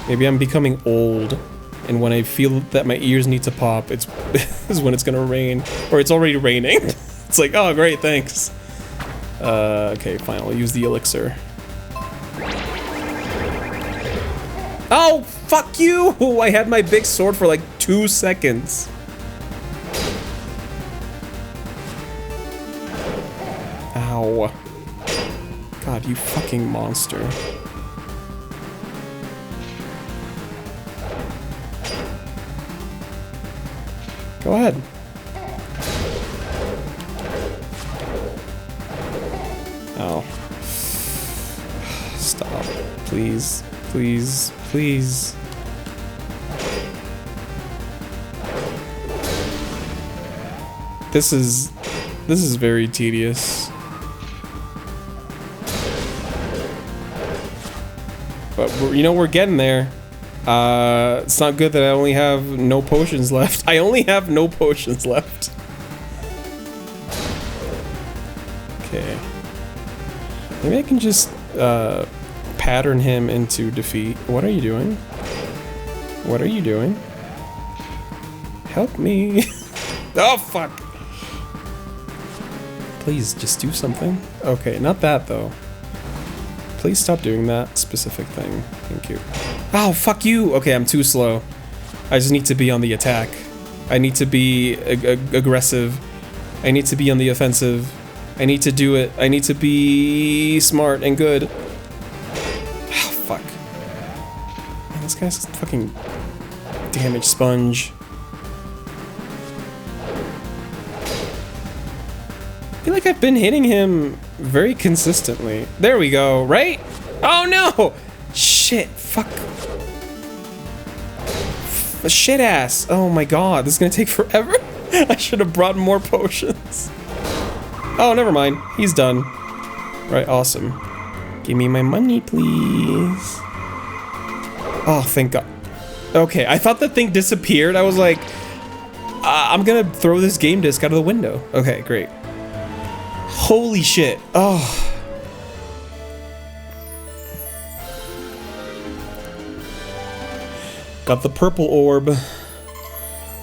Maybe I'm becoming old, and when I feel that my ears need to pop, it's is when it's gonna rain. Or it's already raining. It's like, oh great, thanks. Okay, fine, I'll use the elixir. Oh, fuck you! I had my big sword for like 2 seconds. Ow. God, you fucking monster. Go ahead. Oh. Stop. Please. Please. Please. This is very tedious. But we're getting there. It's not good that I only have no potions left. I only have no potions left. Okay. Maybe I can just pattern him into defeat. What are you doing? What are you doing? Help me. Oh, fuck. Please, just do something. Okay, not that, though. Please stop doing that specific thing. Thank you. Oh, fuck you! Okay, I'm too slow. I just need to be on the attack. I need to be aggressive. I need to be on the offensive. I need to do it. I need to be smart and good. Oh, fuck. Man, this guy's a fucking damage sponge. I feel like I've been hitting him very consistently. There we go, right? Oh no! Shit, fuck. Shit ass. Oh my god, this is gonna take forever. I should have brought more potions. Oh, never mind. He's done. Right, awesome. Give me my money, please. Oh, thank god. Okay, I thought the thing disappeared. I was like, I'm gonna throw this game disc out of the window. Okay, great. Holy shit. Oh. Got the purple orb.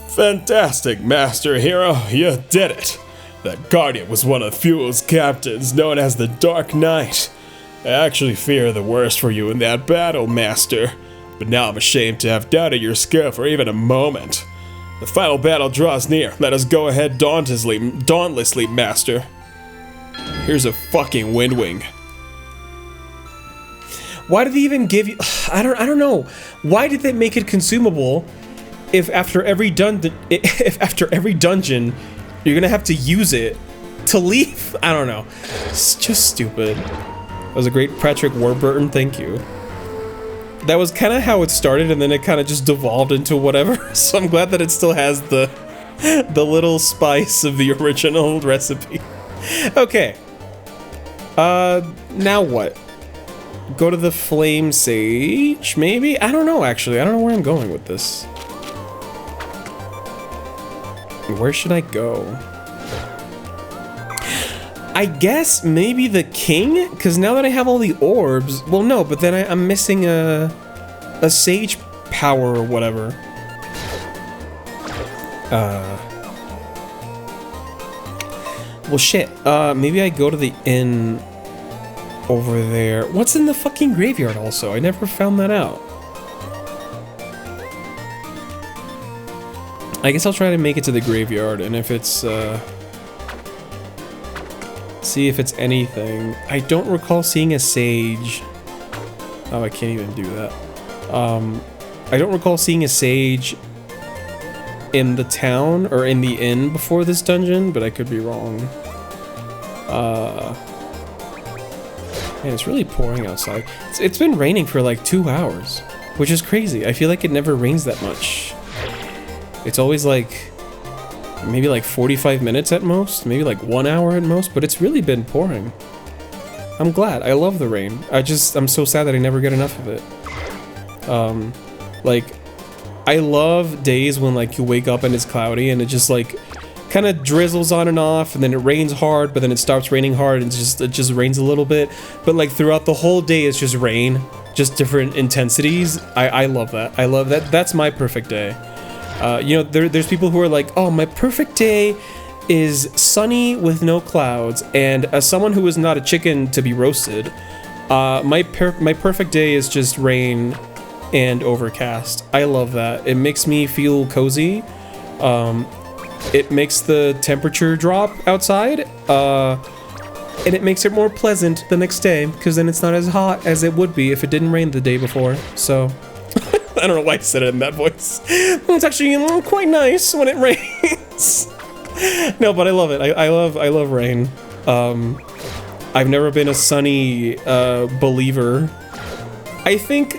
Fantastic, Master Hero. You did it. That Guardian was one of Fuel's captains, known as the Dark Knight. I actually fear the worst for you in that battle, Master. But now I'm ashamed to have doubted your skill for even a moment. The final battle draws near. Let us go ahead dauntlessly, Master. Here's a fucking wind wing. Why did they even give you? I don't know. Why did they make it consumable if after every dungeon you're gonna have to use it to leave? I don't know. It's just stupid. That was a great Patrick Warburton, thank you. That was kind of how it started, and then it kind of just devolved into whatever. So I'm glad that it still has the little spice of the original recipe. Okay. Now what? Go to the Flame Sage, maybe? I don't know, actually. I don't know where I'm going with this. Where should I go? I guess maybe the king? Because now that I have all the orbs... Well, no, but then I'm missing a sage power or whatever. Well, shit. Maybe I go to the inn over there. What's in the fucking graveyard also? I never found that out. I guess I'll try to make it to the graveyard, and if it's, see if it's anything. I don't recall seeing a sage. Oh, I can't even do that. I don't recall seeing a sage in the town, or in the inn before this dungeon, but I could be wrong. Man, it's really pouring outside. It's been raining for like 2 hours, which is crazy. I feel like it never rains that much. It's always like, maybe like 45 minutes at most, maybe like 1 hour at most, but it's really been pouring. I'm glad. I love the rain. I'm so sad that I never get enough of it. Like, I love days when like you wake up and it's cloudy and it just like kind of drizzles on and off, and then it rains hard, but then it stops raining hard and it just rains a little bit. But like throughout the whole day it's just rain, just different intensities. I love that. I love that. That's my perfect day. You know, there's people who are like, oh, my perfect day is sunny with no clouds, and as someone who is not a chicken to be roasted, my perfect day is just rain and overcast. I love that. It makes me feel cozy. It makes the temperature drop outside, and it makes it more pleasant the next day, because then it's not as hot as it would be if it didn't rain the day before. So I don't know why I said it in that voice. It's actually quite nice when it rains. No, but I love it. I love rain. I've never been a sunny believer. I think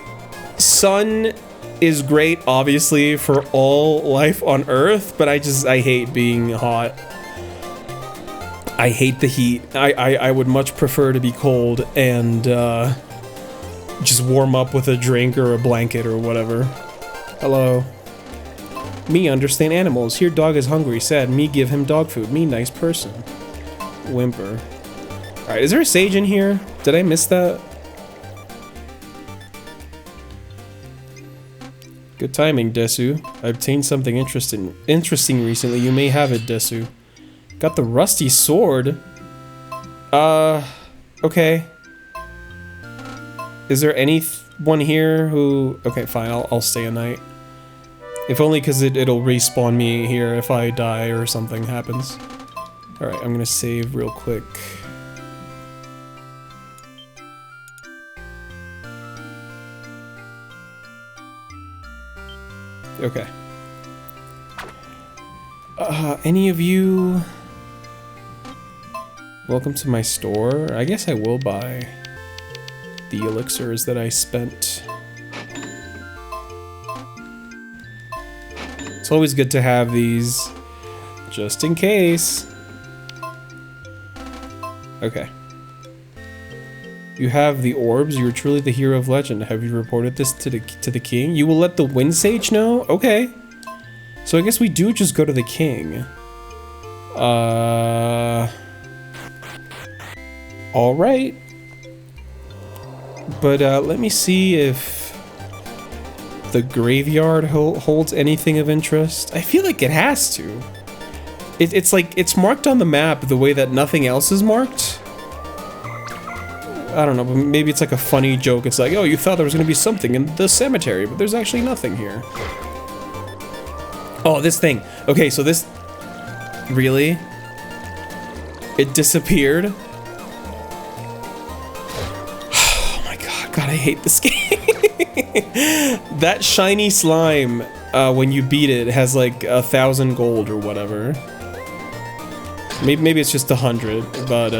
sun is great, obviously, for all life on Earth, but I hate being hot. I hate the heat. I would much prefer to be cold and just warm up with a drink or a blanket or whatever. Hello. Me understand animals. Here dog is hungry, sad. Me give him dog food. Me nice person. Whimper. Alright, is there a sage in here? Did I miss that? Good timing, Desu. I obtained something interesting recently. You may have it, Desu. Got the rusty sword. Okay. Is there anyone here who... Okay, fine, I'll stay a night. If only because it'll respawn me here if I die or something happens. Alright, I'm gonna save real quick. Okay. Any of you... Welcome to my store. I guess I will buy the elixirs that I spent. It's always good to have these, just in case. Okay. You have the orbs. You are truly the hero of legend. Have you reported this to the king? You will let the wind sage know? Okay. So I guess we do just go to the king. Alright. But let me see if the graveyard holds anything of interest. I feel like it has to. It's like, it's marked on the map the way that nothing else is marked. I don't know, but maybe it's like a funny joke. It's like, oh, you thought there was gonna be something in the cemetery, but there's actually nothing here. Oh, this thing. Okay, so this... Really? It disappeared? Oh my god, I hate this game. That shiny slime, when you beat it, has like 1,000 gold or whatever. Maybe it's just 100, but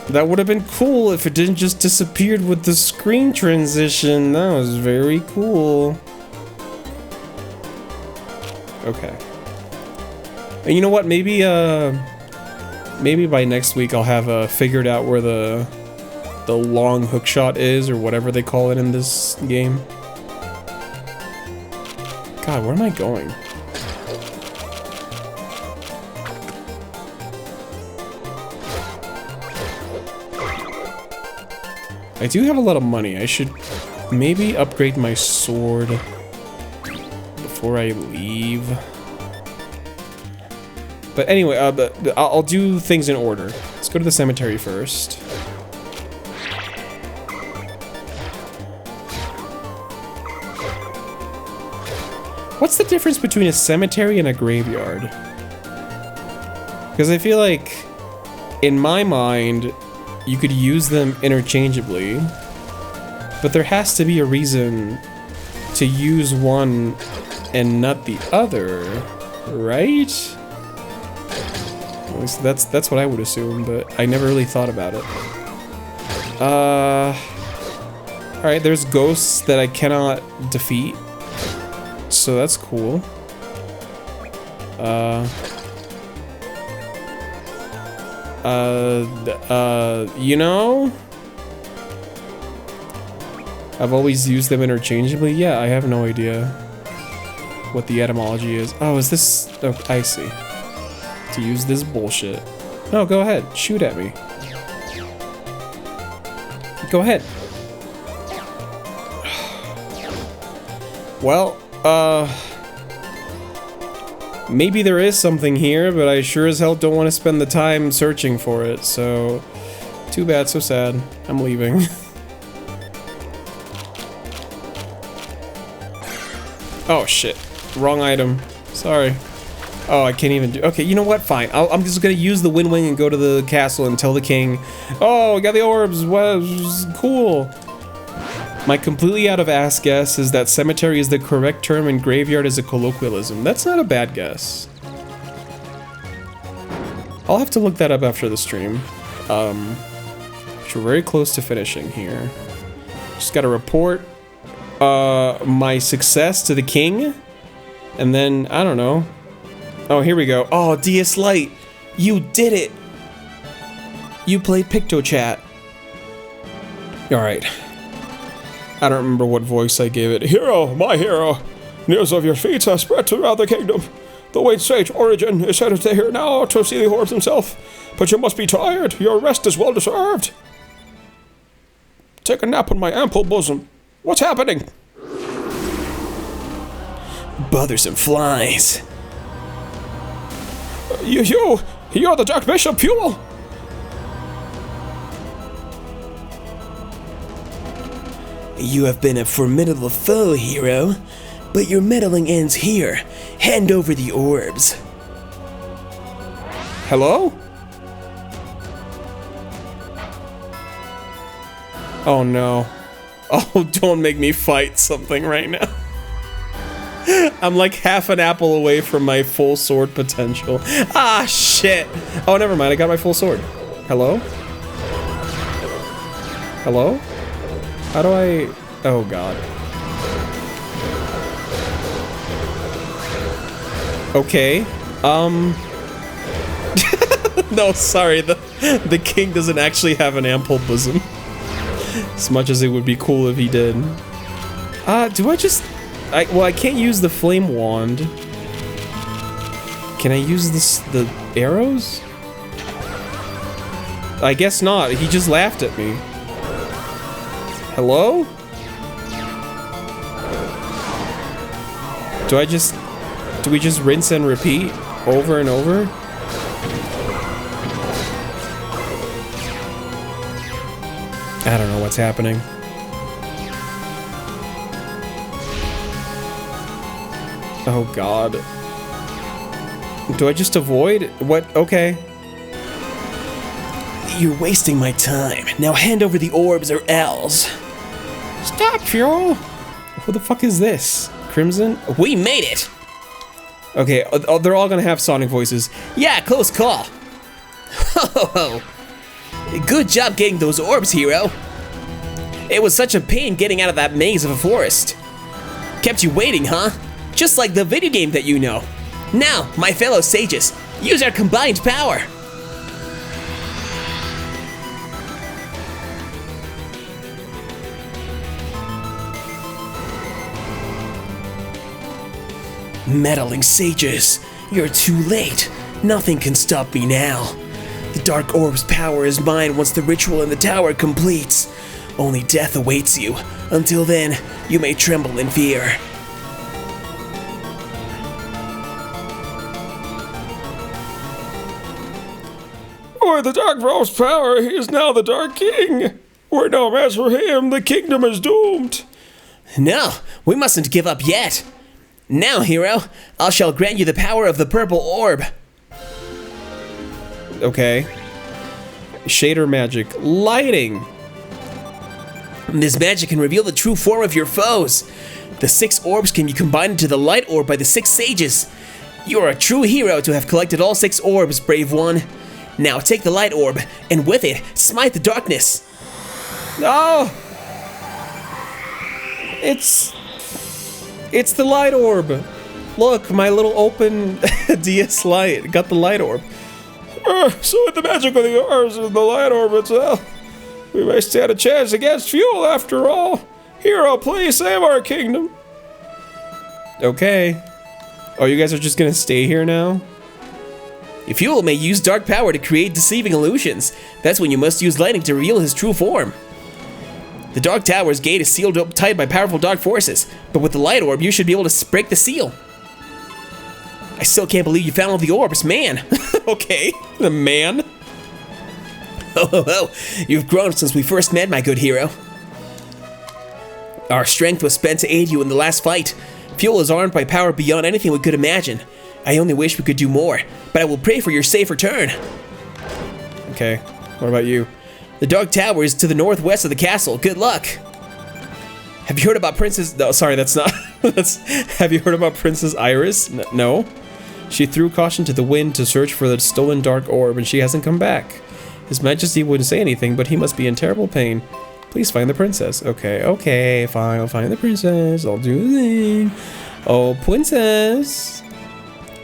that would have been cool if it didn't just disappeared with the screen transition. That was very cool. Okay. And you know what? Maybe maybe by next week I'll have figured out where the long hookshot is, or whatever they call it in this game. God, where am I going? I do have a lot of money. I should maybe upgrade my sword before I leave. But anyway, I'll do things in order. Let's go to the cemetery first. What's the difference between a cemetery and a graveyard? Because I feel like, in my mind, you could use them interchangeably, but there has to be a reason to use one and not the other, right? At least that's what I would assume, but I never really thought about it. Alright, there's ghosts that I cannot defeat, so that's cool. You know? I've always used them interchangeably. Yeah, I have no idea what the etymology is. Oh, is this... Oh, I see. To use this bullshit. No, go ahead. Shoot at me. Go ahead. Well, Maybe there is something here, but I sure as hell don't want to spend the time searching for it, so... Too bad, so sad. I'm leaving. Oh shit. Wrong item. Sorry. Oh, I can't even do... Okay, you know what? Fine. I'm just gonna use the wind wing and go to the castle and tell the king, oh, I got the orbs. Was cool. My completely out of ass guess is that cemetery is the correct term and graveyard is a colloquialism. That's not a bad guess. I'll have to look that up after the stream. We're very close to finishing here. Just gotta report my success to the king. And then, I don't know. Oh, here we go. Oh, DS Lite. You did it. You played PictoChat. Alright. I don't remember what voice I gave it. Hero, my hero. News of your feats has spread throughout the kingdom. The Wayne Sage Origin is headed to here now to see the orbs himself. But you must be tired. Your rest is well deserved. Take a nap on my ample bosom. What's happening? Bothersome flies. You're the Dark Bishop Puel. You have been a formidable foe, hero. But your meddling ends here. Hand over the orbs. Hello? Oh no. Oh, don't make me fight something right now. I'm like half an apple away from my full sword potential. Ah, shit. Oh, never mind. I got my full sword. Hello? Hello? How do I... Oh, God. Okay. No, sorry. The king doesn't actually have an ample bosom. As much as it would be cool if he did. Do I just... well, I can't use the flame wand. Can I use the arrows? I guess not. He just laughed at me. Hello? Do we just rinse and repeat over and over? I don't know what's happening. Oh god. Do I just avoid? What? Okay. You're wasting my time. Now hand over the orbs or else. Stop, Fuel! Who the fuck is this? Crimson? We made it! Okay, they're all gonna have Sonic voices. Yeah, close call. Ho. Good job getting those orbs, hero. It was such a pain getting out of that maze of a forest. Kept you waiting, huh? Just like the video game that you know. Now, my fellow sages, use our combined power. Meddling sages, you're too late. Nothing can stop me now. The Dark Orb's power is mine once the ritual in the tower completes. Only death awaits you. Until then, you may tremble in fear. With the Dark Orb's power, he is now the Dark King. We're no match for him. The kingdom is doomed. No, we mustn't give up yet. Now, hero, I shall grant you the power of the purple orb. Okay. Shader magic. Lighting. This magic can reveal the true form of your foes. The 6 orbs can be combined into the light orb by the 6 sages. You are a true hero to have collected all 6 orbs, brave one. Now take the light orb, and with it, smite the darkness. Oh! It's the light orb. Look, my little open DS Lite got the light orb. So with the magic of the orbs and the light orb itself, we may stand a chance against Fuel after all. Hero, please save our kingdom. Okay. Oh, you guys are just gonna stay here now? Fuel may use dark power to create deceiving illusions. That's when you must use lightning to reveal his true form. The Dark Tower's gate is sealed up tight by powerful dark forces, but with the light orb, you should be able to break the seal. I still can't believe you found all the orbs, man. Okay, the man. Oh, you've grown since we first met, my good hero. Our strength was spent to aid you in the last fight. Fuel is armed by power beyond anything we could imagine. I only wish we could do more, but I will pray for your safe return. Okay, what about you? The Dark Tower is to the northwest of the castle. Good luck. Have you heard about Princess... No, sorry, that's not... Have you heard about Princess Iris? No. She threw caution to the wind to search for the stolen dark orb, and she hasn't come back. His Majesty wouldn't say anything, but he must be in terrible pain. Please find the princess. Okay, fine, I'll find the princess. I'll do the thing. Oh, princess.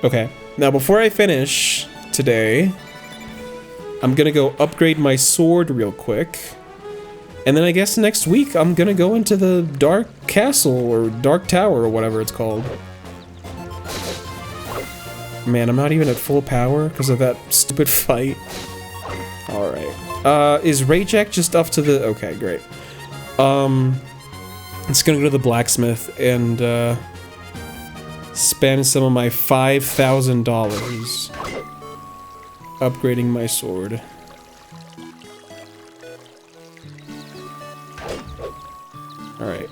Okay, now before I finish today, I'm gonna go upgrade my sword real quick. And then I guess next week I'm gonna go into the Dark Castle, or Dark Tower, or whatever it's called. Man, I'm not even at full power because of that stupid fight. Alright. Is Rayjack just off to the... Okay, great. It's gonna go to the blacksmith and, spend some of my $5,000 upgrading my sword. Alright.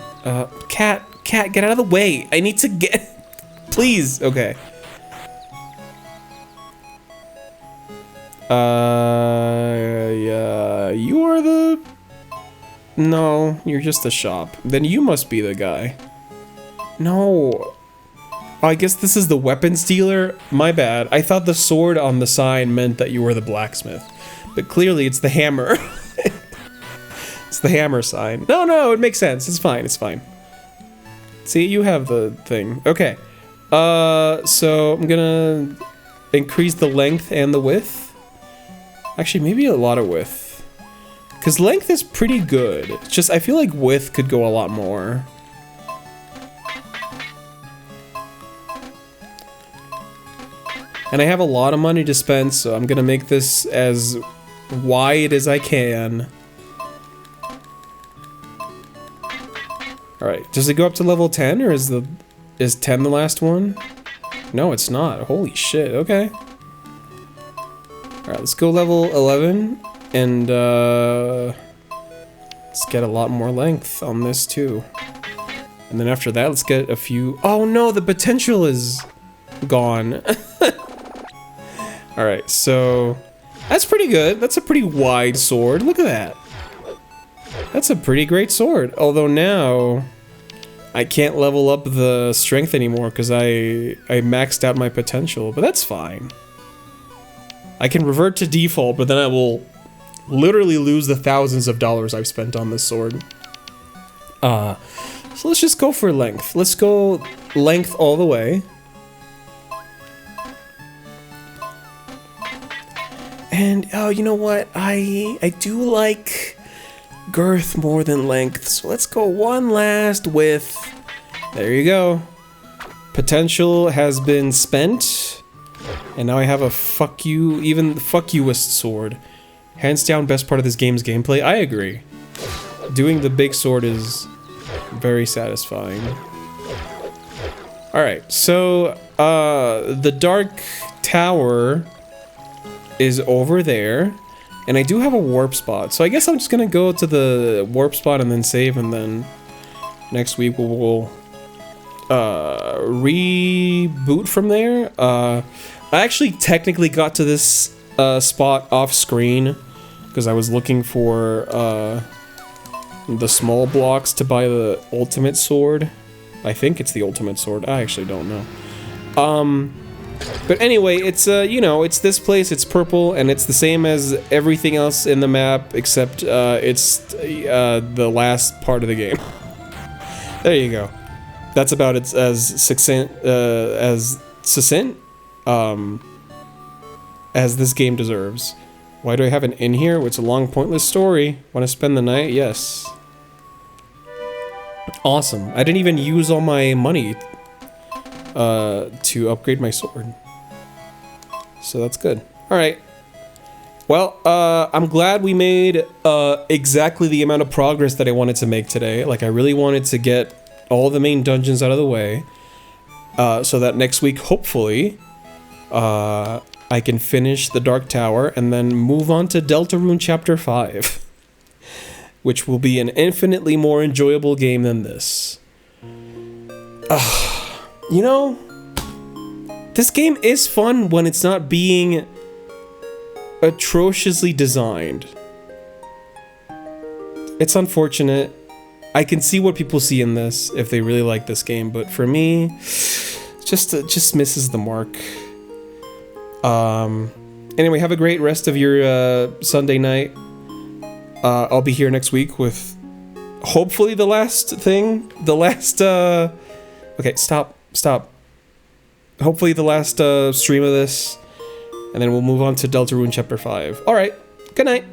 Cat, get out of the way! I need to get... Please! Okay. Yeah, you are the... No, you're just the shop. Then you must be the guy. No. Oh, I guess this is the weapons dealer? My bad. I thought the sword on the sign meant that you were the blacksmith. But clearly it's the hammer. It's the hammer sign. No, it makes sense. It's fine, it's fine. See, you have the thing. Okay. So I'm gonna increase the length and the width. Actually, maybe a lot of width. Because length is pretty good. It's just, I feel like width could go a lot more. And I have a lot of money to spend, so I'm gonna make this as wide as I can. Alright, does it go up to level 10, or is 10 the last one? No, it's not. Holy shit, okay. Alright, let's go level 11, and let's get a lot more length on this too. And then after that, let's get a few... Oh no, the potential is gone. Alright, so... That's pretty good. That's a pretty wide sword. Look at that. That's a pretty great sword. Although now... I can't level up the strength anymore because I maxed out my potential, but that's fine. I can revert to default, but then I will literally lose the thousands of dollars I've spent on this sword. So let's just go for length. Let's go length all the way. And, oh, you know what? I do like girth more than length, so let's go one last width. There you go. Potential has been spent, and now I have a fuck you, even fuck youest sword. Hands down best part of this game's gameplay. I agree. Doing the big sword is very satisfying. Alright, so the Dark Tower is over there. And I do have a warp spot, so I guess I'm just gonna go to the warp spot and then save, and then next week we'll reboot from there. I actually technically got to this spot off screen because I was looking for the small blocks to buy the ultimate sword. I think it's the ultimate sword. I actually don't know. But anyway, it's, you know, it's this place, it's purple, and it's the same as everything else in the map, except, it's, the last part of the game. There you go. That's about it as succinct, as this game deserves. Why do I have an inn here? It's a long, pointless story. Want to spend the night? Yes. Awesome. I didn't even use all my money to upgrade my sword. So that's good. Alright. Well, I'm glad we made exactly the amount of progress that I wanted to make today. Like, I really wanted to get all the main dungeons out of the way. So that next week, hopefully, I can finish the Dark Tower and then move on to Deltarune Chapter 5, which will be an infinitely more enjoyable game than this. You know, this game is fun when it's not being atrociously designed. It's unfortunate. I can see what people see in this if they really like this game, but for me, it just misses the mark. Anyway, have a great rest of your Sunday night. I'll be here next week with hopefully the last thing. The last, okay, stop. Hopefully the last stream of this, and then we'll move on to Deltarune Chapter 5. Alright, good night.